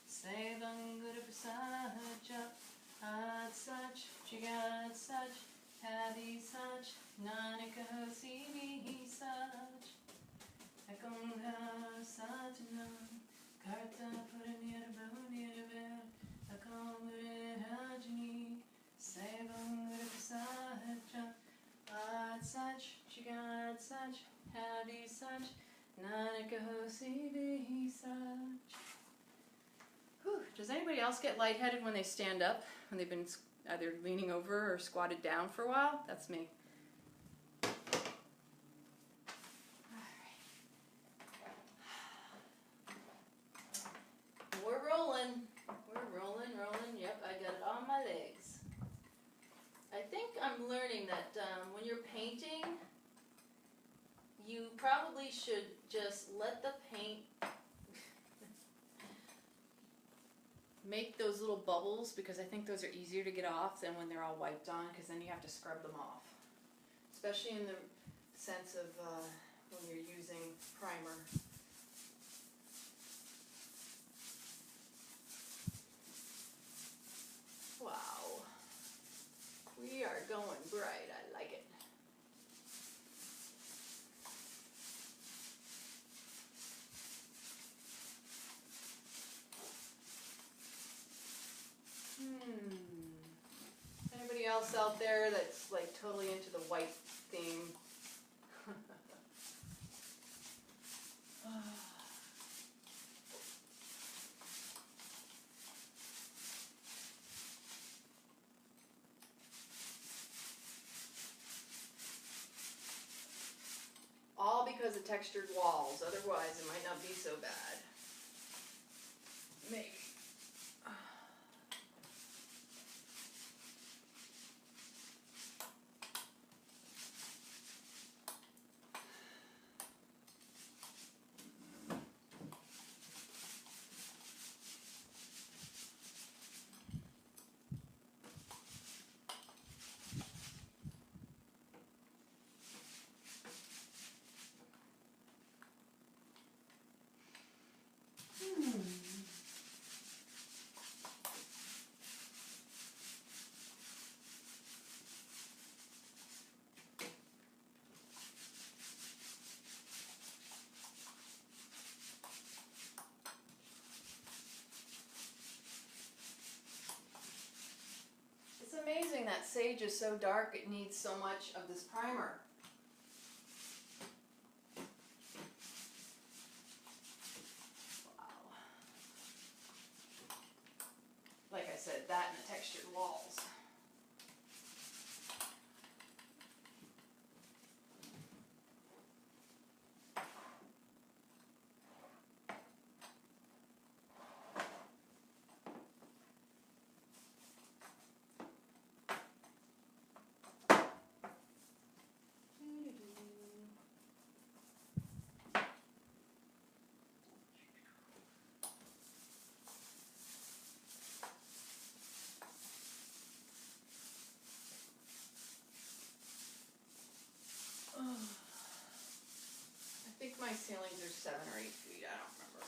sevam guru prasadja ad such jigat such happy such nanaka hosi vi such. Ekonga satanam karta purinirabho nirve akamure rajni sevam guru prasadja ad such jigat such happy such nanaka hosi vi such. Whew. Does anybody else get lightheaded when they stand up, when they've been either leaning over or squatted down for a while? That's me. We're rolling. We're rolling. Yep, I got it on my legs. I think I'm learning that when you're painting, you probably should just let the paint make those little bubbles, because I think those are easier to get off than when they're all wiped on, because then you have to scrub them off. Especially in the sense of when you're using primer. Wow. We are going bright. I like it. Anybody else out there that's like totally into the white theme? All because of textured walls, otherwise it might not be so bad. Maybe. It's amazing that sage is so dark it needs so much of this primer. Wow. Like I said, that and the textured walls. ceilings are 7 or 8 feet. I don't remember.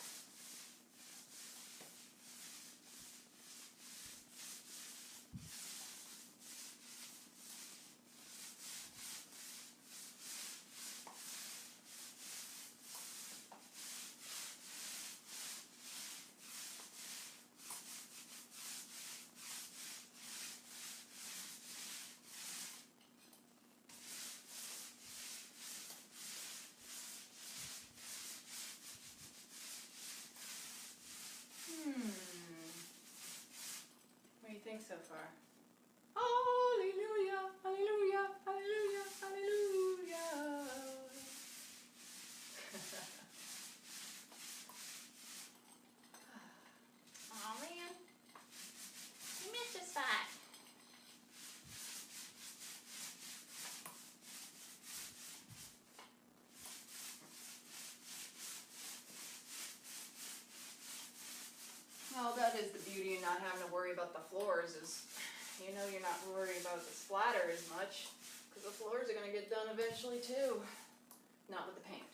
What do you think so far? Hallelujah, hallelujah, hallelujah, hallelujah. Aw, man. You missed a spot. Well, that is the beauty of not having to worry about the floors is, you know, you're not worried about the splatter as much because the floors are going to get done eventually too. Not with the paint.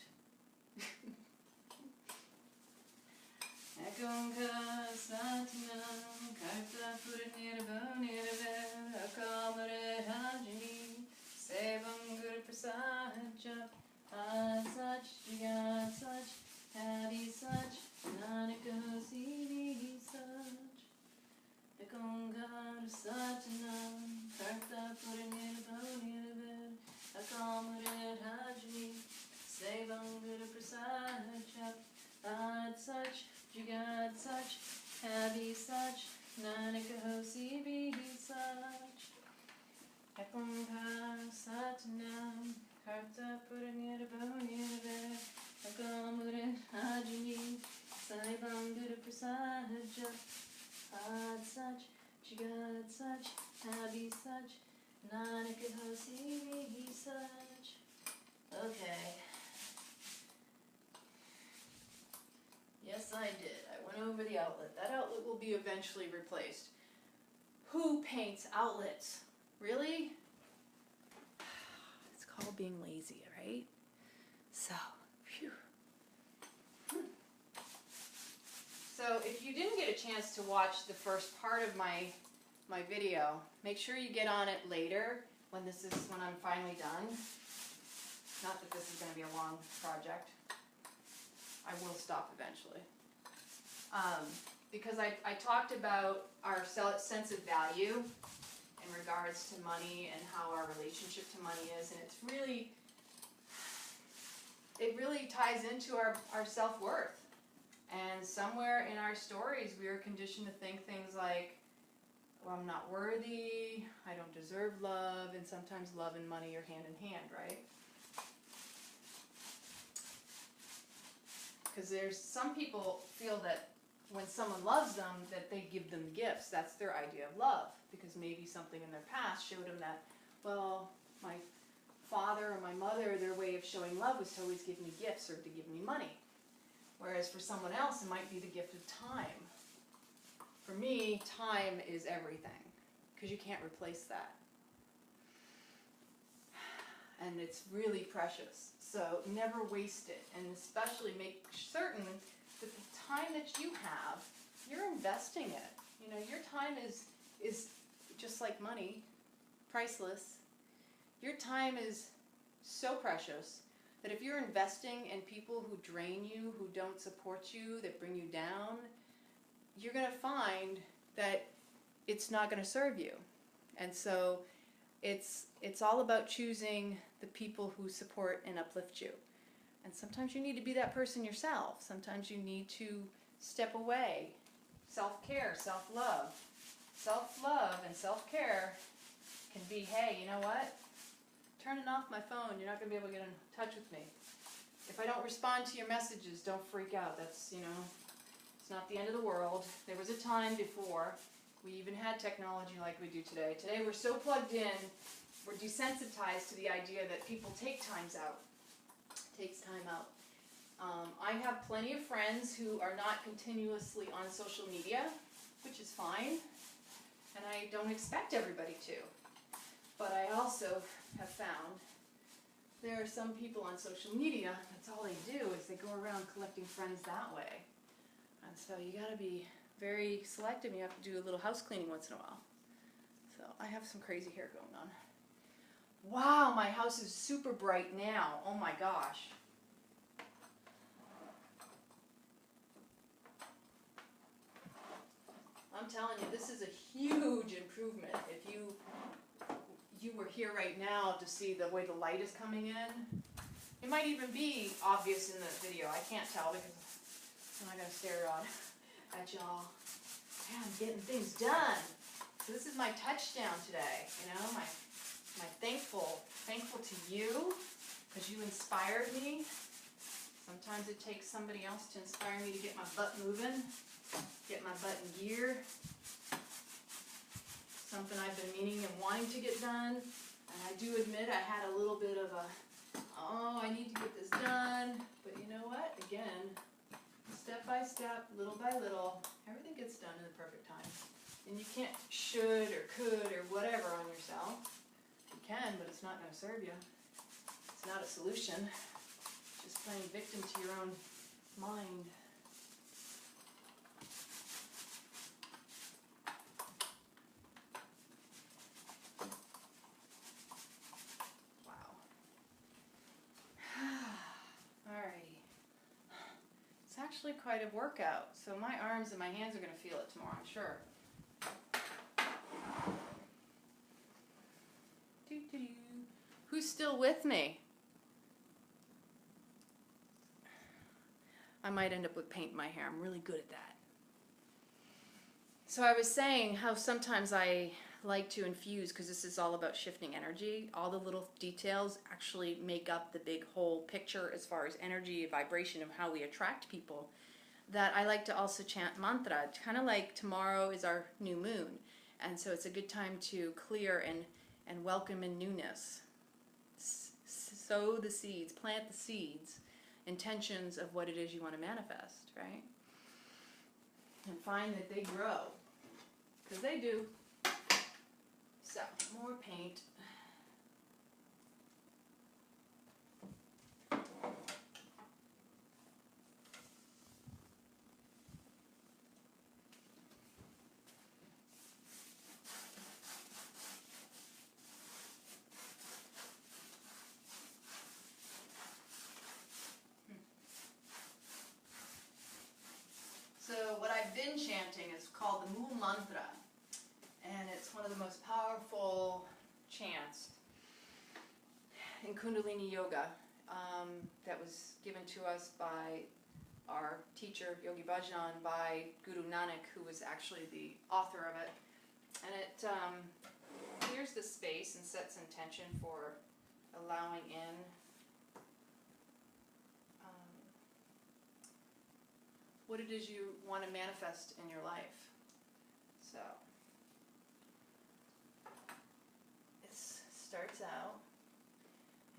Such, jugad such, happy such, nanika sibi such. Ekunga satanam, karta puranira bonira, akamurin hajini, saibangura prasaja. Had such, jugad such, happy such, nanika sibi such. Okay. Yes, I did. I went over the outlet. That outlet will be eventually replaced. Who paints outlets? Really? It's called being lazy, right? So, phew. So if you didn't get a chance to watch the first part of my video, make sure you get on it later when I'm finally done. Not that this is going to be a long project. I will stop eventually. Because I talked about our sense of value in regards to money and how our relationship to money is, and it really ties into our self-worth. And somewhere in our stories we are conditioned to think things like, well, I'm not worthy, I don't deserve love, and sometimes love and money are hand in hand, right? Because there's some people feel that when someone loves them, that they give them gifts. That's their idea of love. Because maybe something in their past showed them that, well, my father or my mother, their way of showing love was to always give me gifts or to give me money. Whereas for someone else, it might be the gift of time. For me, time is everything. Because you can't replace that. And it's really precious. So never waste it, and especially make certain that the time that you have, you're investing it. You know, your time is just like money, priceless. Your time is so precious that if you're investing in people who drain you, who don't support you, that bring you down, you're going to find that it's not going to serve you. And so it's all about choosing the people who support and uplift you. And sometimes you need to be that person yourself. Sometimes you need to step away. Self-care, self-love. Self-love and self-care can be, hey, you know what? Turning off my phone, you're not going to be able to get in touch with me. If I don't respond to your messages, don't freak out. That's, you know, it's not the end of the world. There was a time before we even had technology like we do today. Today we're so plugged in, we're desensitized to the idea that people take times out. Takes time out. I have plenty of friends who are not continuously on social media, which is fine, and I don't expect everybody to. But I also have found There are some people on social media, that's all they do, is they go around collecting friends that way. And so you gotta be very selective. You have to do a little house cleaning once in a while. So I have some crazy hair going on. Wow, my house is super bright now. Oh my gosh. I'm telling you, this is a huge improvement. If you were here right now to see the way the light is coming in, it might even be obvious in the video. I can't tell because I'm not going to stare at y'all. Man, I'm getting things done. So this is my touchdown today. You know, my thankful to you because you inspired me. Sometimes it takes somebody else to inspire me to get my butt moving, get my butt in gear. Something I've been meaning and wanting to get done. And I do admit I had a little bit of a, oh, I need to get this done. But you know what? Again, step by step, little by little, everything gets done in the perfect time. And you can't should or could or whatever on yourself. You can, but it's not going to serve you. It's not a solution. Just playing victim to your own mind. Wow. Alrighty. It's actually quite a workout. So my arms and my hands are going to feel it tomorrow, I'm sure. Who's still with me? I might end up with paint in my hair. I'm really good at that. So I was saying how sometimes I like to infuse, because this is all about shifting energy. All the little details actually make up the big whole picture as far as energy, vibration of how we attract people. That I like to also chant mantra, kind of like tomorrow is our new moon. And so it's a good time to clear and welcome in newness. Sow the seeds, plant the seeds, intentions of what it is you want to manifest, right? And find that they grow, because they do. So, more paint. So what I've been chanting is called the Mool Mantra, and it's one of the most powerful chants in Kundalini Yoga that was given to us by our teacher, Yogi Bhajan, by Guru Nanak, who was actually the author of it. And it clears the space and sets intention for allowing in what it is you want to manifest in your life. So, it starts out,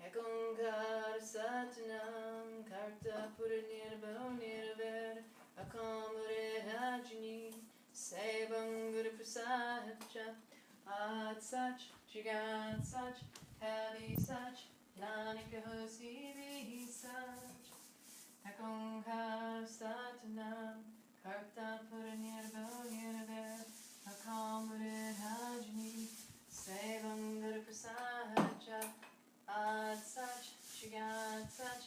Ekonkar Satanam Karta Puranirabho Niraver Akamure Hajini Sevangur Prasaja Ad Sach Jigan Sach Havi Sach Nanika Hosi Sach Ekonkar Satanam Karta Puranirabho Niraver Akamure Hajini Sevangur Prasaja Ad Sach, Jigan Sach,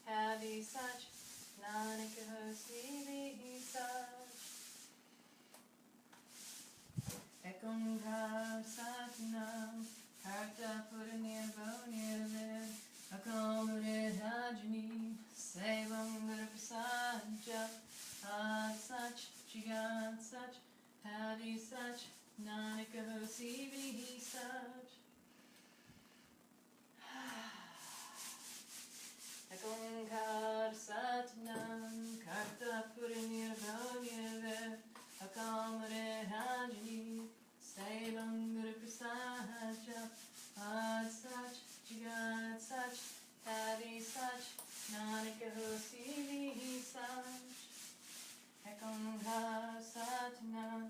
Havi Sach, Nanika Hosi Sach. Ekonkar Satanam, Karta Puranirabho Niraver, Akamure Hajini, Sevangur Prasaja, Ad Sach, Jigan Sach, Havi Sach, Nanika Hosi Sach. Ekonkar Satanam Karta Puranirabho Niraver Akamure Hajini Sevangur Prasaja Ad Sach Jigan Sach Havi Sach Nanika Hosi Sach. Ekonkar Satanam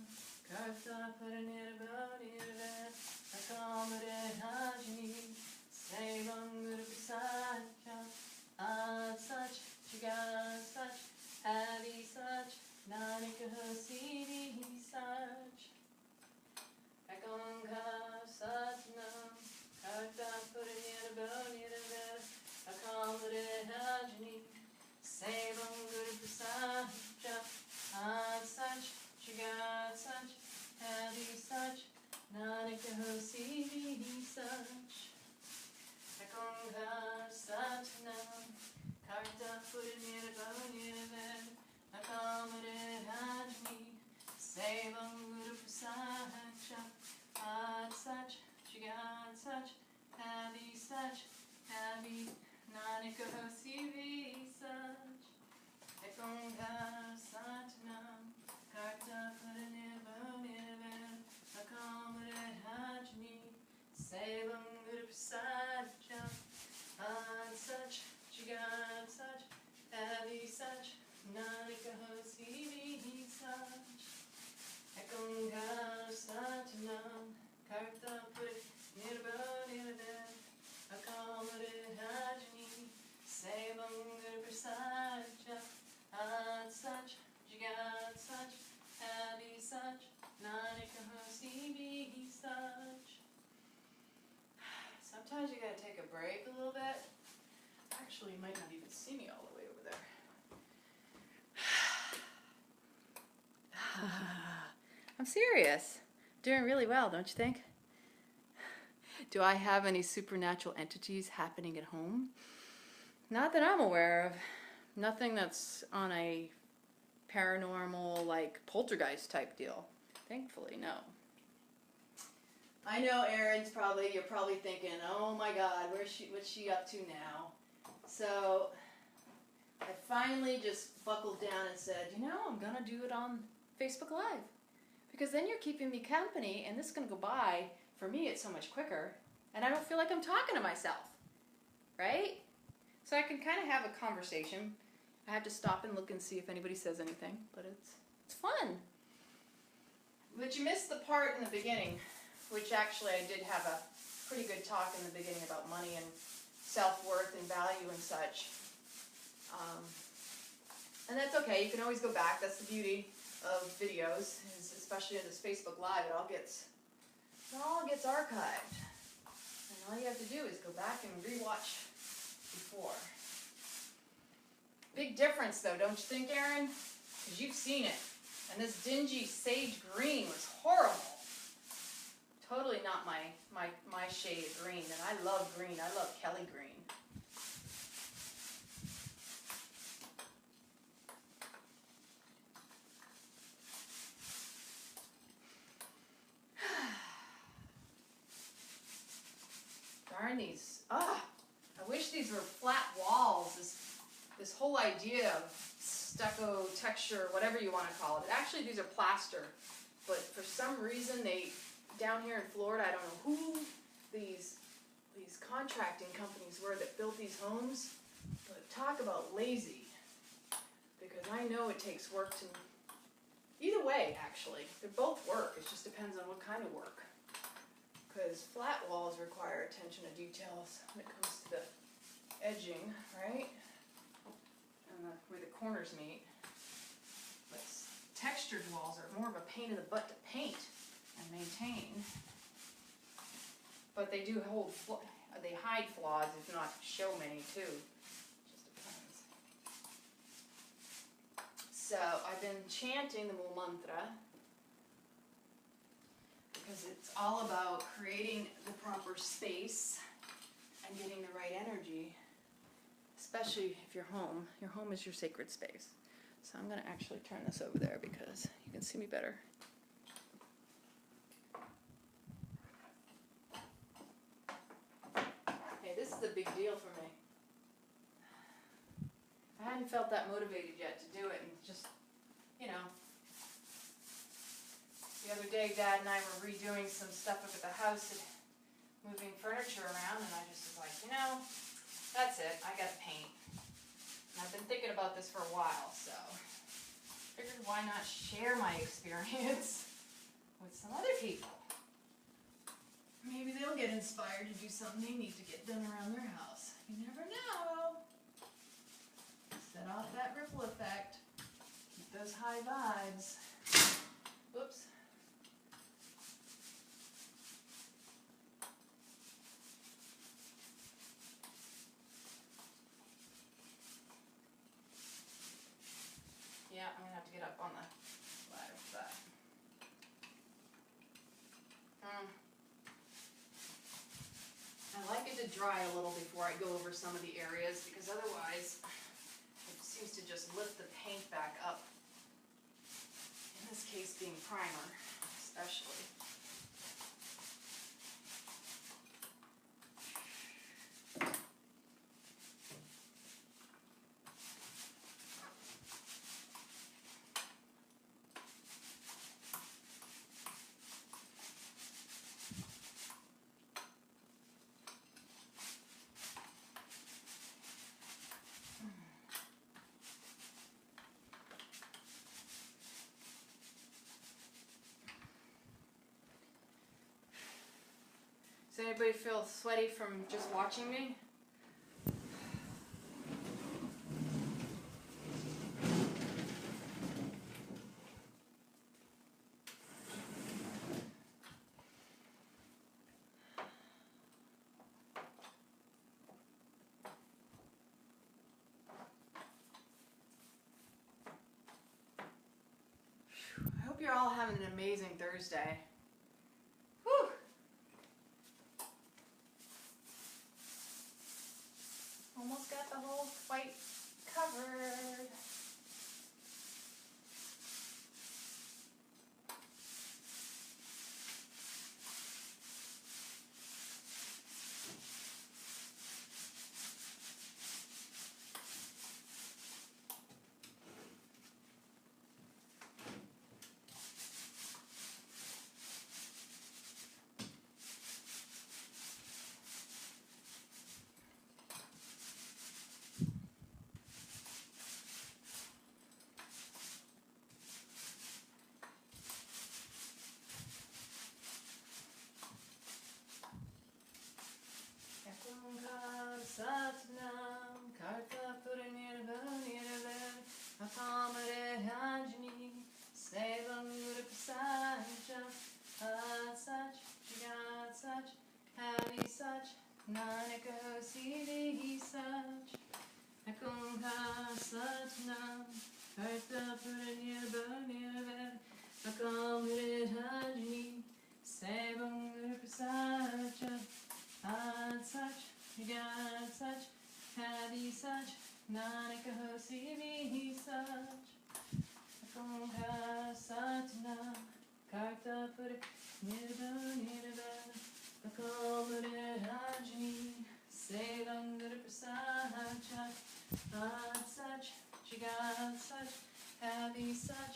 Karta Puranirabho Niraver Akamure Hajini Sevangur Prasaja Akonga Satanam, Karta Purinirabhavaniravad, Akamare Hajni, Sevam Guru Prasacha, Ad Sach, Jigad Sach, Happy Sach, Happy Nanika Hosivi Sach, Akonga Satanam, Karta Purinirabhavaniravad, Akamare Hajni, Sevam Guru Prasacha, Ad Sach, Jigad Sach, Happy Sach, Nanika Hosivi Sach, Akonga Satanam, Karta Purinirabhavaniravad, Akamare Hajni, Sevam Guru Prasacha, Ad Sach, Jigad Sach, Happy Sach, Nanika Hosivi Sach. Sometimes you gotta take a break a little bit. Actually, you might not even see me all the way over there. I'm serious. Doing really well, don't you think? Do I have any supernatural entities happening at home? Not that I'm aware of. Nothing that's on a paranormal, like poltergeist type deal. Thankfully, no. I know you're probably thinking, oh my God, what's she up to now? So I finally just buckled down and said, I'm gonna do it on Facebook Live. Because then you're keeping me company and this is gonna go by. For me, it's so much quicker. And I don't feel like I'm talking to myself, right? So I can kind of have a conversation. I have to stop and look and see if anybody says anything, but it's fun. But you missed the part in the beginning, which actually I did have a pretty good talk in the beginning about money and self-worth and value and such. And that's okay, you can always go back. That's the beauty of videos, especially in this Facebook Live. It all gets archived. And all you have to do is go back and rewatch before. Big difference though, don't you think, Erin? Because you've seen it. And this dingy sage green was horrible. Totally not my shade of green. And I love green. I love Kelly green. Darn these. I wish these were flat walls. This whole idea of stucco texture, whatever you want to call it. Actually, these are plaster. But for some reason, down here in Florida, I don't know who these contracting companies were that built these homes. But talk about lazy. Because I know it takes work to... Either way, actually. They both work. It just depends on what kind of work. Because flat walls require attention to details when it comes to the edging, right? And where the corners meet. But textured walls are more of a pain in the butt to paint and maintain. But they do they hide flaws, if not show many too. Just depends. So I've been chanting the Mool Mantra because it's all about creating the proper space and getting the right energy, especially if you're home. Your home is your sacred space. So I'm going to actually turn this over there because you can see me better. Hey, this is a big deal for me. I hadn't felt that motivated yet to do it, and just, the other day, Dad and I were redoing some stuff up at the house and moving furniture around, and I just was like, that's it. I gotta paint. And I've been thinking about this for a while, so figured why not share my experience with some other people. Maybe they'll get inspired to do something they need to get done around their house. You never know. Set off that ripple effect. Keep those high vibes. Whoops. Yeah, I'm gonna have to get up on the ladder for that. I like it to dry a little before I go over some of the areas, because otherwise it seems to just lift the paint back up. In this case being primer, especially. Does anybody feel sweaty from just watching me? I hope you're all having an amazing Thursday. Whew. Almost got the whole white covered. Satnam karta puranirvanirvan akamare hajni sevam gurupsaja sach jagat sach hari sach nanaka siddhi sach akumha satnam karta puranirvanirvan akamare hajni sevam gurupsaja sach Jagat sach, hadi sach, nanaka siddhi sach. Akumha satnam, karta pura nirvan, akamare hajni, sevam gurupsacha. Sach, jagat sach, hadi sach,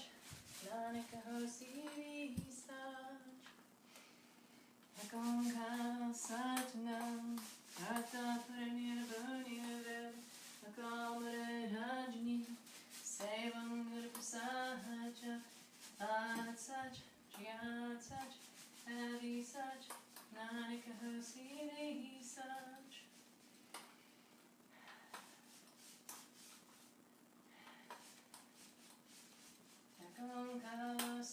nanaka siddhi sach. Akumha satnam, karta puranirvanirvan akamare hajni sevam gurupsacha sach jagat sach hadi sach nanaka siddhi sach. Akumha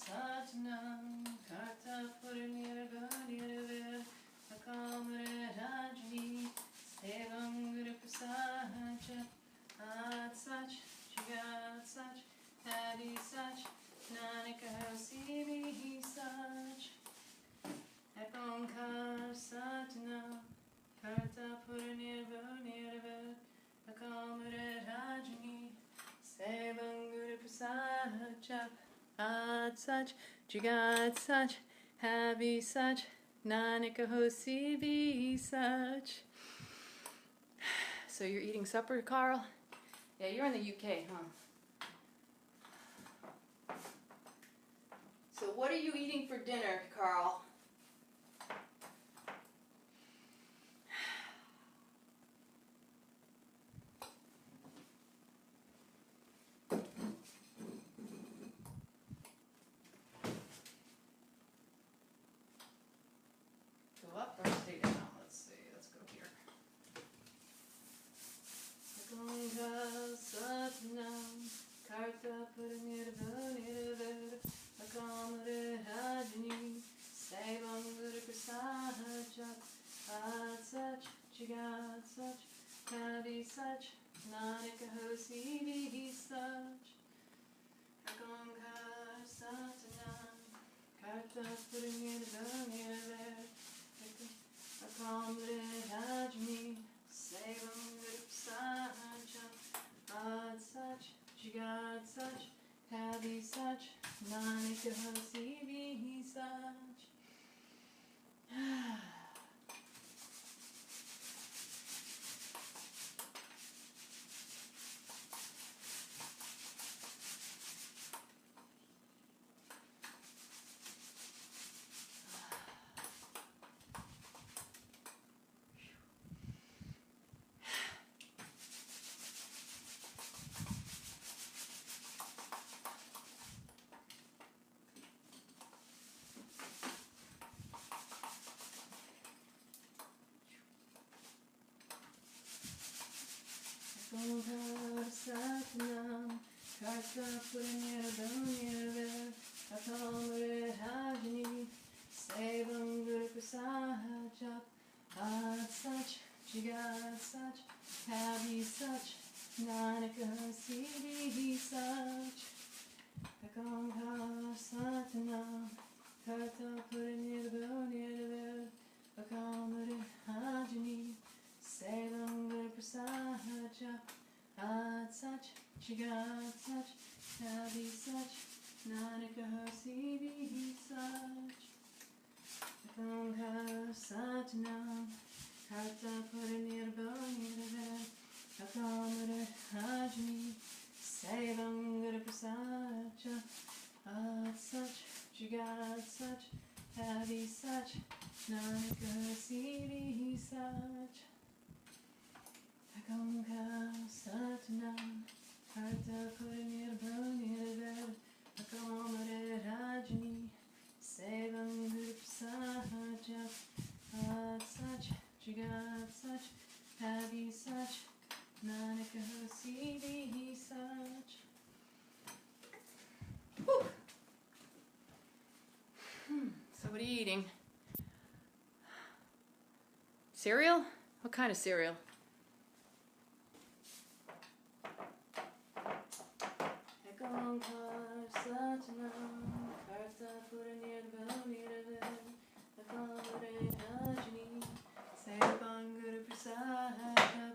satnam karta puranirvanirvan akamare hajni sevam gurupsacha sach jagat sach hadi sach nanaka siddhi sach. Akumha satnam karta puranirvanirvan akamare hajni sevam gurupsacha sach jagat sach hadi sach nanaka siddhi sach. So you're eating supper, Carl? Yeah, you're in the UK, huh? So what are you eating for dinner, Carl? Go up or stay down? Let's see. Let's go here. Akumha satnam karta puranirvanirvan akamare hajni sevam gurupsacha sach jagat sach hadi sach nanaka siddhi sach. Akumha satnam karta puranirvanirvan Akamre Rajni, Sevam Gurupsacha, Ad Sach, Jigat Sach, Hadi Sach, Nanika Sivi Sach. Satnam, Karta Puranirabhamyarva, Akamre Hajni, Sevam Guru Prasaja, Ad Sach, Jigat Sach, Havi Sach, Nanaka Siddhi Sach, Akamre Satnam, Karta Puranirabhamyarva, Akamre Hajni, Sevam Guru Prasaja, Ad Sach, Jigat Sach, Havi Sach, Nanaka Siddhi Sach, Akamkar Satnam, Karta Puranirabhamyarva, Akamre Hajni, Sevam Guru Prasaja, Ad Sach, Jigat Sach, Havi Sach, Nanaka Siddhi Sach. Akamkar Satnam, Karta Puranirabhamyarva, Akamre Rajni, Sevam Guru Prasaja, Ad Sach, Jigat Sach, Havi Sach, Nanaka Siddhi Sach. So what are you eating? Cereal? What kind of cereal? Akamkar Satnam, Karta Puranirabhamyarva, Akamre Rajni, Sevam Guru Prasaja,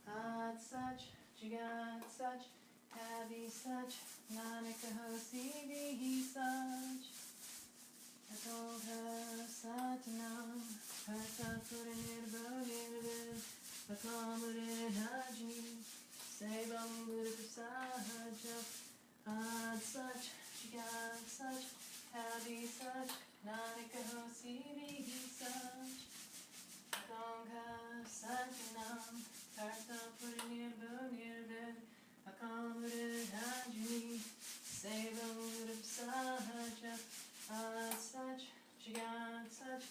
Ad Sach, Jigat Sach, Havi Sach, Nanaka Siddhi Sach. Akamkar Satnam, Karta Puranirabhamyarva, Akamre Rajni, Sevam Guru Prasaja, Ad Sach, Jigat Sach, Havi Sach, Nanaka Siddhi Sach. Akamkar Satnam, Karta Puranirabhamyarva, Akamre Rajni, Sevam Guru Prasaja, Ad Sach, Jigat Sach,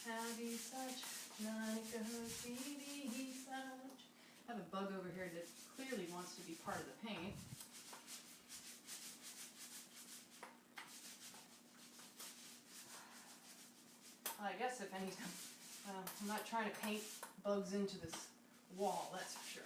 Havi Sach, Nanaka Siddhi Sach. I have a bug over here that clearly wants to be part of the paint. Well, I guess if anything, I'm not trying to paint bugs into this wall, that's for sure.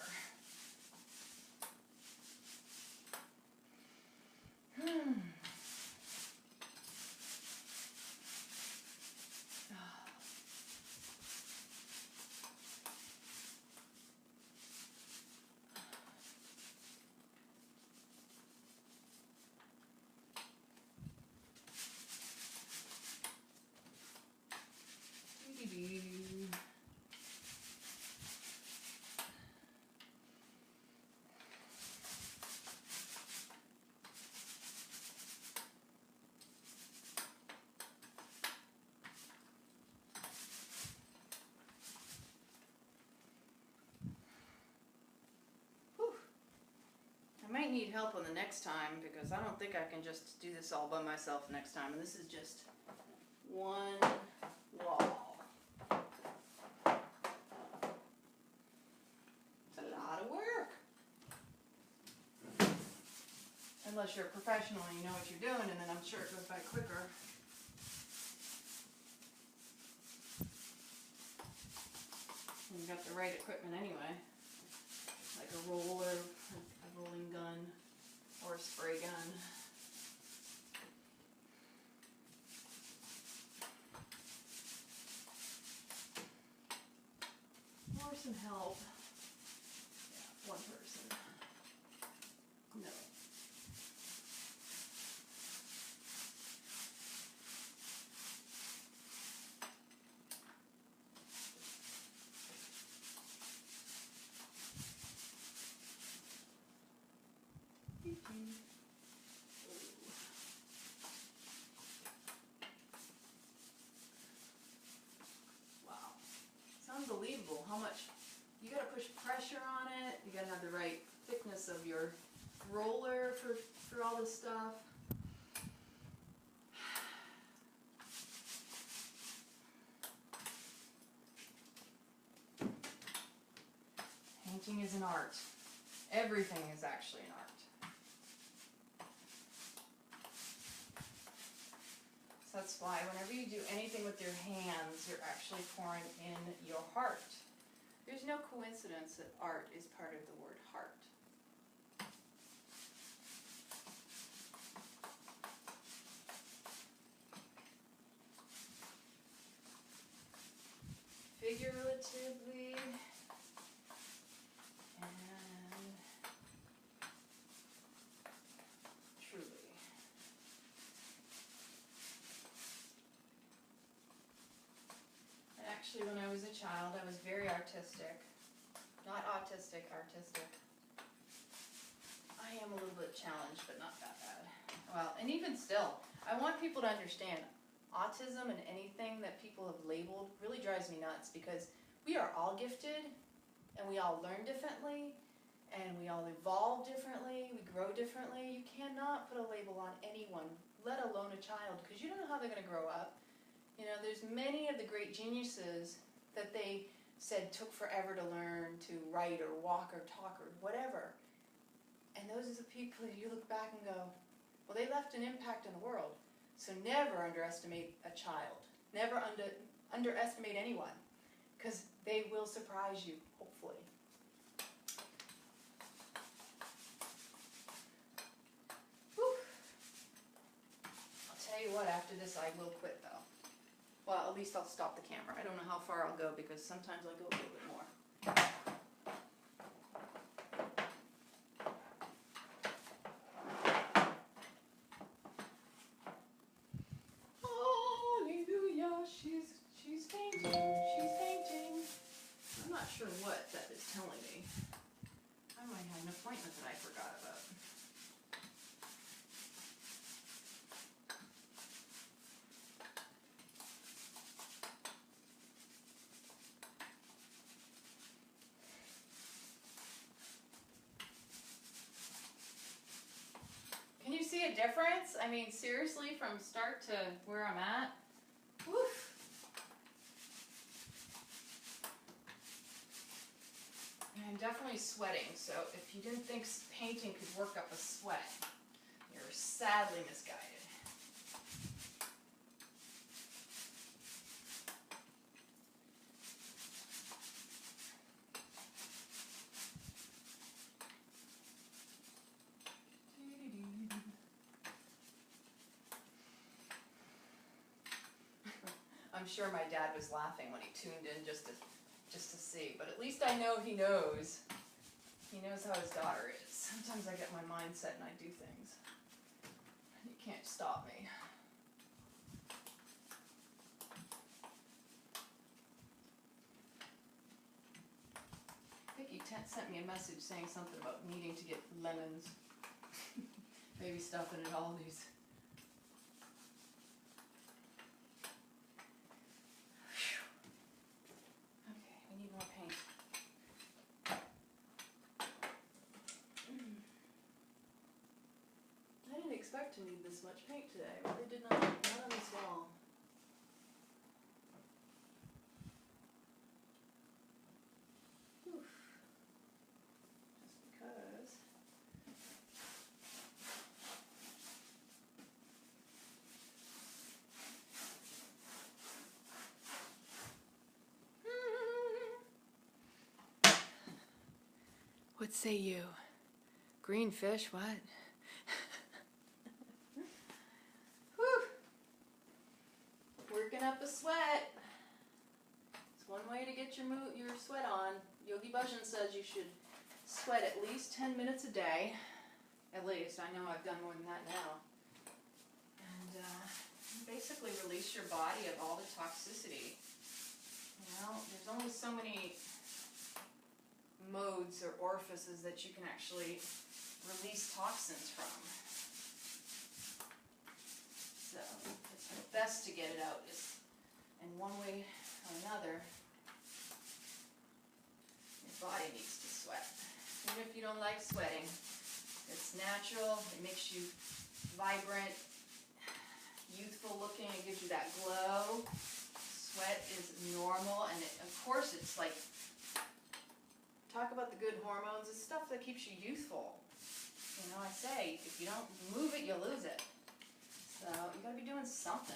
I might need help on the next time because I don't think I can just do this all by myself next time. And this is just one wall. It's a lot of work. Unless you're a professional and you know what you're doing, and then I'm sure it goes by quicker. And you got the right equipment anyway. Like a roller, a rolling gun, or a spray gun. some help. Yeah, one person. No. Wow. It's unbelievable how much you gotta push pressure on it. You gotta have the right thickness of your roller for all this stuff. Painting is an art. Everything is actually an art. So that's why whenever you do anything with your hands, you're actually pouring in your heart. There's no coincidence that art is part of the word heart. Figuratively and truly. Actually, when I was a child, I was very artistic. Not autistic, artistic. I am a little bit challenged, but not that bad. Well, and even still, I want people to understand autism and anything that people have labeled really drives me nuts, because we are all gifted and we all learn differently and we all evolve differently, we grow differently. You cannot put a label on anyone, let alone a child, because you don't know how they're going to grow up. You know, there's many of the great geniuses that they said took forever to learn to write or walk or talk or whatever. And those are the people that you look back and go, well, they left an impact in the world. So never underestimate a child. Never underestimate anyone, because they will surprise you, hopefully. Whew. I'll tell you what, after this I will quit though. Well, at least I'll stop the camera. I don't know how far I'll go, because sometimes I go a little bit more. Hallelujah, she's painting. I'm not sure what that is telling me. I might have an appointment that I forgot about. Can you see a difference? I mean, seriously, from start to where I'm at? Woof. And I'm definitely sweating, so if you didn't think painting could work up a sweat, you're sadly misguided. I'm sure my dad was laughing when he tuned in just to see, but at least I know he knows. He knows how his daughter is. Sometimes I get my mindset and I do things. You can't stop me. Vicky sent me a message saying something about needing to get lemons. Maybe stuffing at Aldi's. Okay, we need more paint. I didn't expect to need this much paint today. I really did not on this wall. Oof. Just because. What say you? Green fish, what? Whew. Working up a sweat. It's one way to get get your sweat on. Yogi Bhajan says you should sweat at least 10 minutes a day. At least. I know I've done more than that now. And basically release your body of all the toxicity. You know, there's only so many modes or orifices that you can actually release toxins from. So it's best to get it out is in one way or another. Your body needs to sweat. Even if you don't like sweating, it's natural, it makes you vibrant, youthful looking, it gives you that glow. Sweat is normal, and of course it's like, talk about the good hormones, it's stuff that keeps you youthful. You know, I say, if you don't move it, you lose it. So you gotta be doing something.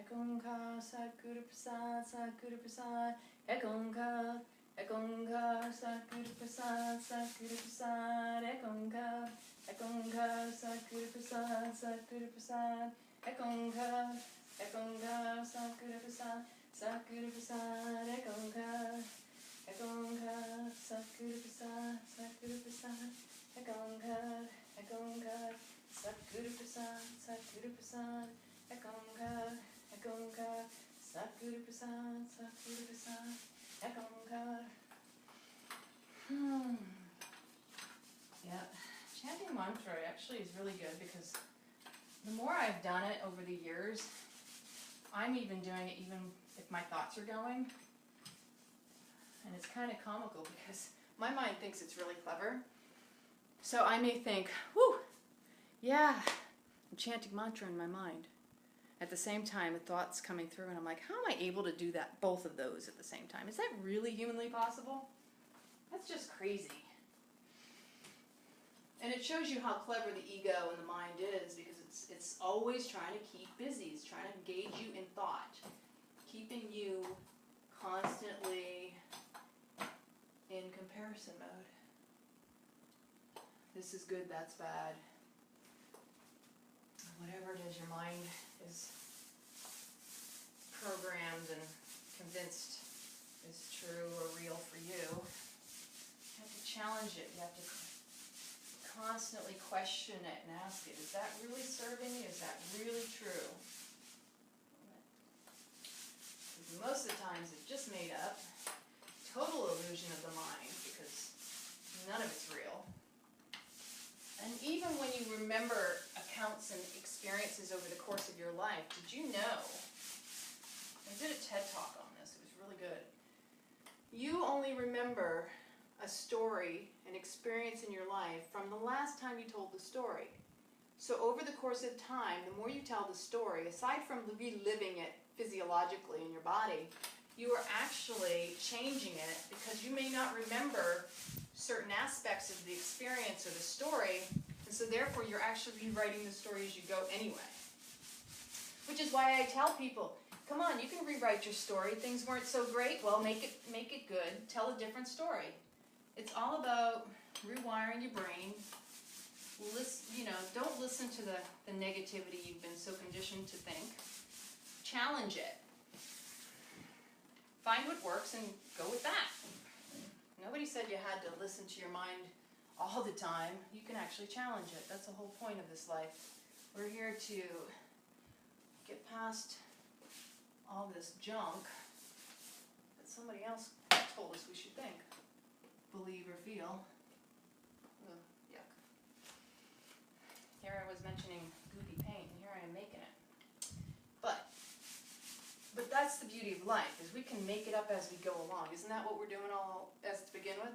Ekongkar Satguru Prasad, Satguru Prasad, Ekongkar, Ekongkar Satguru Prasad, Satguru Prasad, Ekongkar, Ekongkar Satguru Prasad, Satguru Prasad, Ekongkar, Ekongkar Satguru Prasad, Satguru Prasad, Ekongkar, Ekongkar Satguru Prasad, Satguru Prasad, Ekongkar, Ekongkar Satguru Prasad, Satguru Prasad, Ekongkar, Ekongkar, Satguru Prasad, Satguru Prasad, Ekongkar. Yeah, chanting mantra actually is really good because the more I've done it over the years, I'm even doing it even if my thoughts are going. And it's kind of comical because my mind thinks it's really clever. So I may think, whew, yeah, I'm chanting mantra in my mind. At the same time, a thought's coming through, and I'm like, how am I able to do that, both of those at the same time? Is that really humanly possible? That's just crazy. And it shows you how clever the ego and the mind is, because it's always trying to keep busy. It's trying to engage you in thought, keeping you constantly in comparison mode. This is good, that's bad. Whatever it is your mind is programmed and convinced is true or real for you, you have to challenge it. You have to constantly question it and ask it, is that really serving me? Is that really true? Because most of the times it's just made up, total illusion of the mind, because none of it's real. And even when you remember accounts and experiences over the course of your life, did you know, I did a TED Talk on this, it was really good. You only remember a story, an experience in your life from the last time you told the story. So over the course of time, the more you tell the story, aside from reliving it physiologically in your body, you are actually changing it because you may not remember certain aspects of the experience or the story, and so therefore you're actually rewriting the story as you go anyway. Which is why I tell people, come on, you can rewrite your story. Things weren't so great. Well, make it good. Tell a different story. It's all about rewiring your brain. Don't listen to the negativity you've been so conditioned to think. Challenge it. Find what works and go with that. Nobody said you had to listen to your mind all the time. You can actually challenge it. That's the whole point of this life. We're here to get past all this junk that somebody else told us we should think, believe, or feel. Ugh, yuck. Here I was mentioning goopy paint, and here I am making it. But that's the beauty of life, is we can make it up as we go along. Isn't that what we're doing all as to begin with?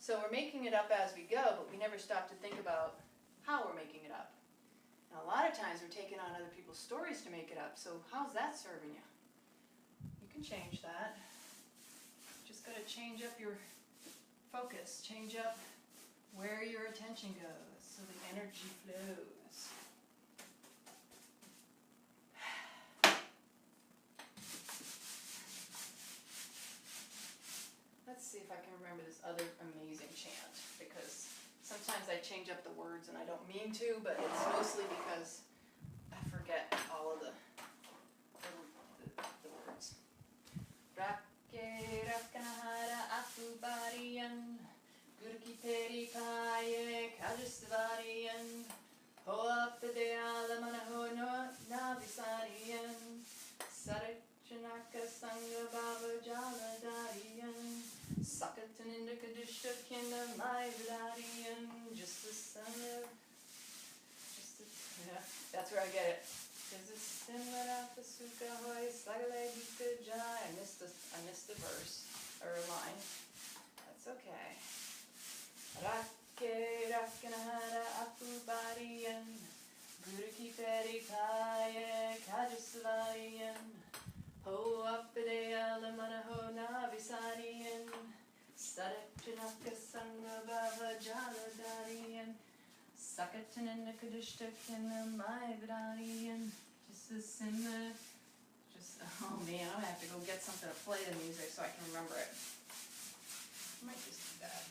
So we're making it up as we go, but we never stop to think about how we're making it up. And a lot of times we're taking on other people's stories to make it up, so how's that serving you? You can change that. Just got to change up your focus, change up where your attention goes so the energy flows. see if I can remember this other amazing chant, because sometimes I change up the words and I don't mean to, but it's mostly because I forget all of the words. Rakke rakkanahara afubariyan, gurki peri paye kajasvariyan, hoapideyala manahono navisariyan, sarichanaka sangha bhava jaladariyan, sakatan indikadishta kinda maivadariyan, just the son of, yeah, that's where I get it. Is this similar to Suka Hoy Sagale Hika Jai? I missed the verse or a line. That's okay. Rakke Rakkanahara Apubariyan, Gurki Peri Paye Kajasvariyan, Ho Apideya Lamanaho Navisariyan, Sadachanaka Sangha Bhava Jaladariyan, Sakatan in the Kadishta Kinna Maivadariyan, just a simmer, oh man, I'm gonna have to go get something to play the music so I can remember it. I might just do that.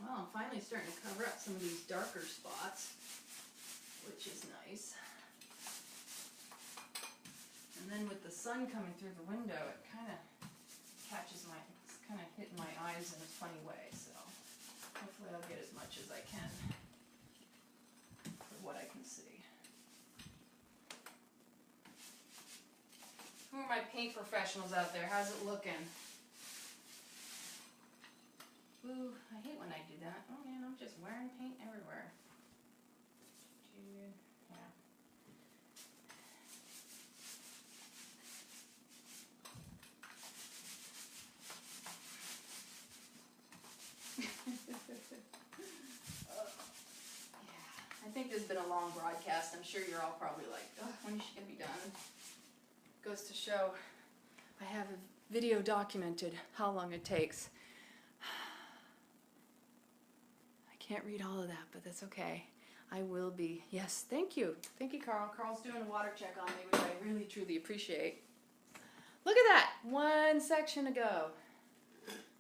Well, I'm finally starting to cover up some of these darker spots, which is nice. And then with the sun coming through the window, it kind of it's kind of hitting my eyes in a funny way, so hopefully I'll get as much as I can for what I can see. Who are my paint professionals out there? How's it looking? Ooh, I hate when I do that. Oh man, I'm just wearing paint everywhere. Yeah. I think this has been a long broadcast. I'm sure you're all probably like, oh, when is she going to be done? Goes to show I have a video documented how long it takes. I can't read all of that, but that's okay. I will be. Yes, thank you. Thank you, Carl. Carl's doing a water check on me, which I really, truly appreciate. Look at that. One section to go.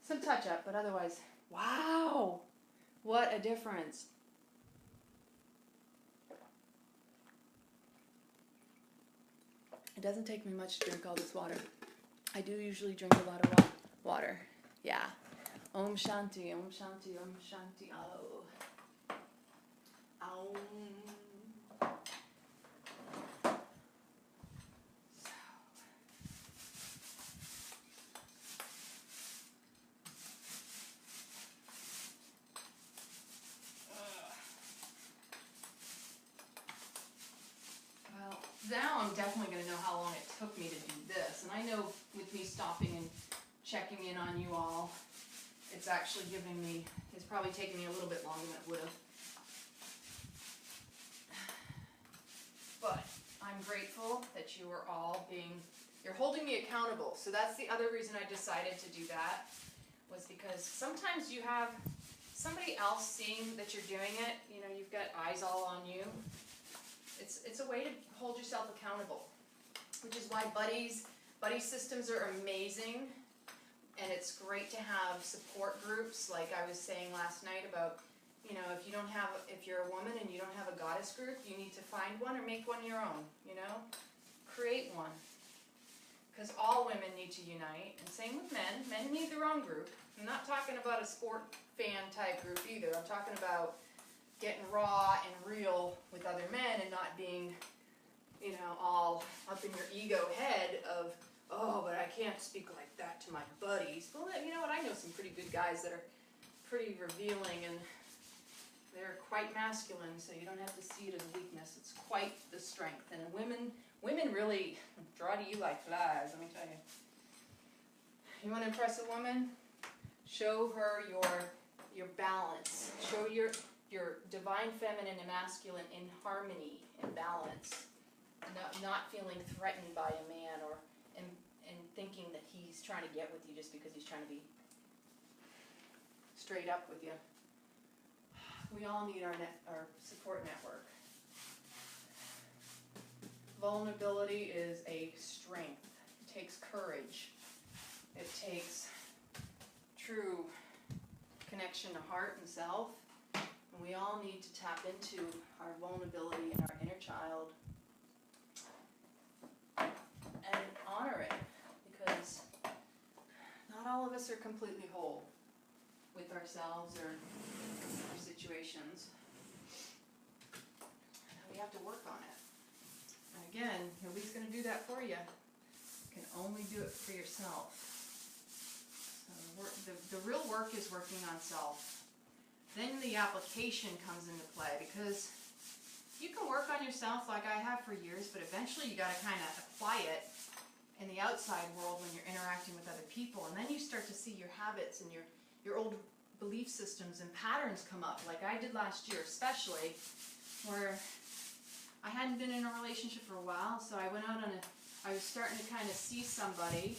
Some touch-up, but otherwise, wow. What a difference. It doesn't take me much to drink all this water. I do usually drink a lot of water. Yeah. Om Shanti, Om Shanti, Om Shanti. Oh. Om. Now I'm definitely going to know how long it took me to do this. And I know with me stopping and checking in on you all, it's actually it's probably taking me a little bit longer than it would have. But I'm grateful that you are all you're holding me accountable. So that's the other reason I decided to do that, was because sometimes you have somebody else seeing that you're doing it. You know, you've got eyes all on you. It's a way to hold yourself accountable, which is why buddy systems are amazing, and it's great to have support groups, like I was saying last night about, you know, if you're a woman and you don't have a goddess group, you need to find one or make one your own, you know, create one, because all women need to unite, and same with men need their own group. I'm not talking about a sport fan type group either. I'm talking about getting raw and real with other men and not being, you know, all up in your ego head of, oh, but I can't speak like that to my buddies. Well, you know what? I know some pretty good guys that are pretty revealing, and they're quite masculine, so you don't have to see it as a weakness. It's quite the strength. And women really draw to you like flies, let me tell you. You want to impress a woman? Show her your balance. Show your divine feminine and masculine in harmony and balance. Not feeling threatened by a man and thinking that he's trying to get with you just because he's trying to be straight up with you. We all need our support network. vulnerability is a strength. It takes courage. It takes true connection to heart and self. And we all need to tap into our vulnerability and our inner child and honor it, because not all of us are completely whole with ourselves or our situations. We have to work on it. And again, nobody's going to do that for you. You can only do it for yourself. So the real work is working on self. Then the application comes into play, because you can work on yourself like I have for years, but eventually you got to kind of apply it in the outside world when you're interacting with other people. And then you start to see your habits and your old belief systems and patterns come up, like I did last year especially, where I hadn't been in a relationship for a while, so I went out on I was starting to kind of see somebody,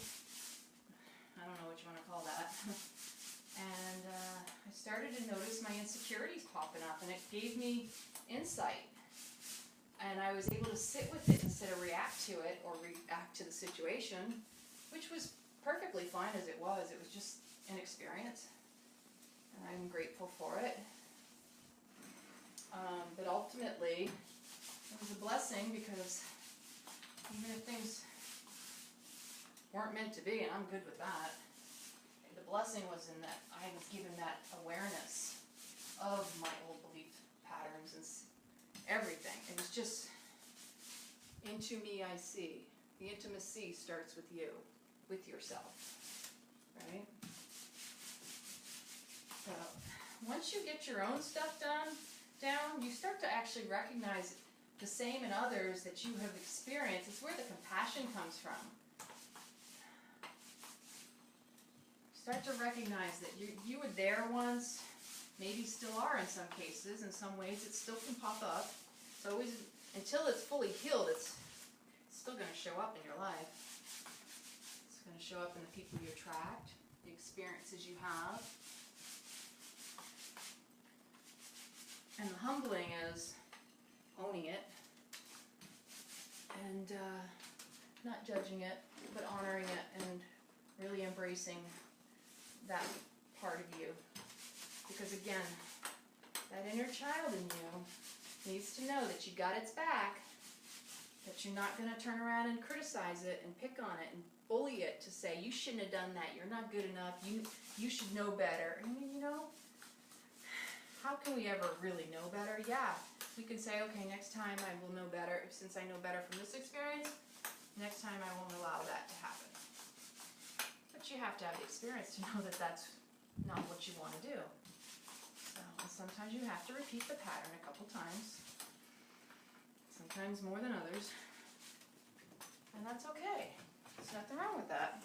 I don't know what you want to call that, and I started to notice my insecurities popping up, and it gave me insight. And I was able to sit with it instead of react to it or react to the situation, which was perfectly fine as it was. It was just an experience, and I'm grateful for it. But ultimately, it was a blessing, because even if things weren't meant to be, and I'm good with that, the blessing was in that I was given that awareness of my old belief patterns and everything. It was just, into me I see. The intimacy starts with you, with yourself, right? So once you get your own stuff down, you start to actually recognize the same in others that you have experienced. It's where the compassion comes from. Start to recognize that you were there once, maybe still are in some cases. In some ways it still can pop up. It's always, until it's fully healed, it's still going to show up in your life. It's going to show up in the people you attract, the experiences you have. And the humbling is owning it and not judging it, but honoring it and really embracing that part of you. Because again, that inner child in you needs to know that you got its back, that you're not going to turn around and criticize it and pick on it and bully it to say, you shouldn't have done that, you're not good enough, you should know better. I mean, you know, how can we ever really know better? Yeah, we can say, okay, next time I will know better. Since I know better from this experience, next time I won't allow that to happen. But you have to have the experience to know that that's not what you want to do. So, and sometimes you have to repeat the pattern a couple times, sometimes more than others, and that's okay. There's nothing wrong with that,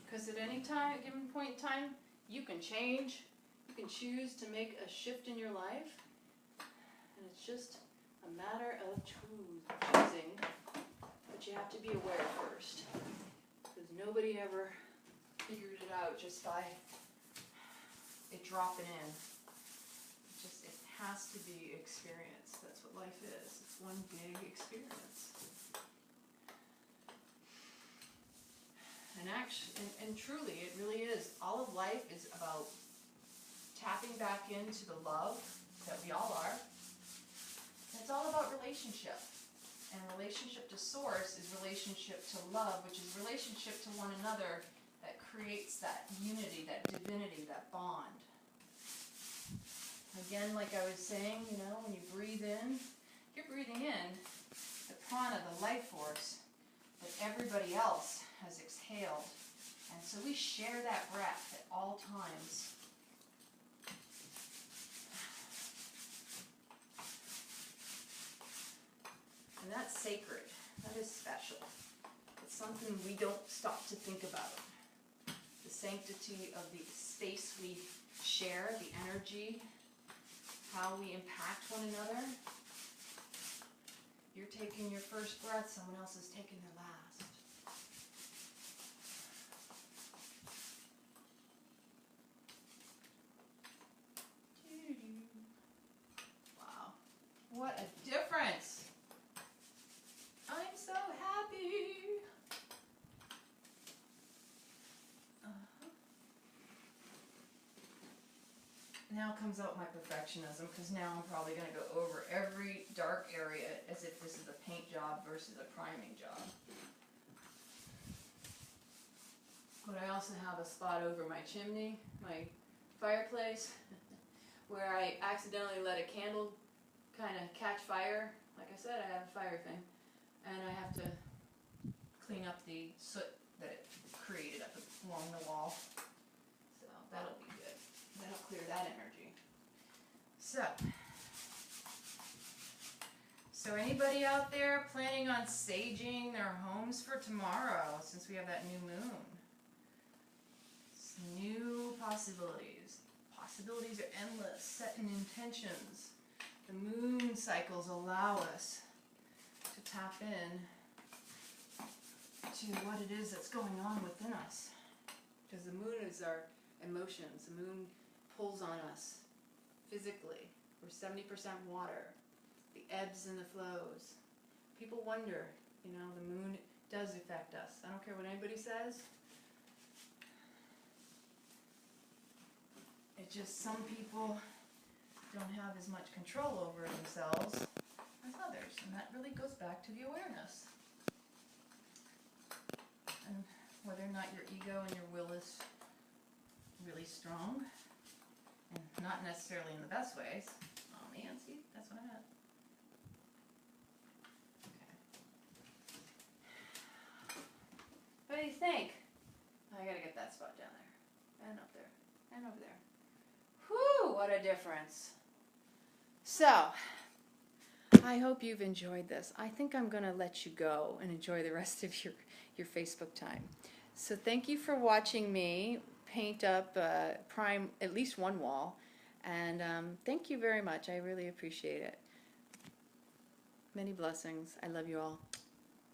because at any time, given point in time, you can change. You can choose to make a shift in your life, and it's just a matter of choosing, but you have to be aware first, because nobody ever figured it out just by it dropping in. It has to be experience. That's what life is. It's one big experience. And truly, it really is. All of life is about tapping back into the love that we all are. And it's all about relationship. And relationship to source is relationship to love, which is relationship to one another that creates that unity, that divinity, that bond. Again, like I was saying, you know, when you breathe in, you're breathing in the prana, the life force that everybody else has exhaled. And so we share that breath at all times. And that's sacred. That is special. It's something we don't stop to think about. The sanctity of the space we share, the energy, how we impact one another. You're taking your first breath, someone else is taking their last. Wow. What a difference! I'm so now comes out my perfectionism, because now I'm probably going to go over every dark area as if this is a paint job versus a priming job. But I also have a spot over my chimney, my fireplace, where I accidentally let a candle kind of catch fire. Like I said, I have a fire thing, and I have to clean up the soot that it created up along the wall. So that'll be good. That'll clear that energy. So anybody out there planning on saging their homes for tomorrow, since we have that new moon? It's new possibilities. Possibilities are endless, set in intentions. The moon cycles allow us to tap in to what it is that's going on within us. Because the moon is our emotions. The moon pulls on us physically. We're 70% water. The ebbs and the flows. People wonder, you know, the moon does affect us. I don't care what anybody says. It's just some people don't have as much control over themselves as others. And that really goes back to the awareness. And whether or not your ego and your will is really strong, and not necessarily in the best ways. Oh man, see, that's what I had. Okay. What do you think? I gotta get that spot down there, and up there, and over there. Whew, what a difference. So, I hope you've enjoyed this. I think I'm gonna let you go and enjoy the rest of your Facebook time. So thank you for watching me paint up, prime at least one wall, and thank you very much. I really appreciate it. Many blessings. I love you all.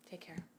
Take care.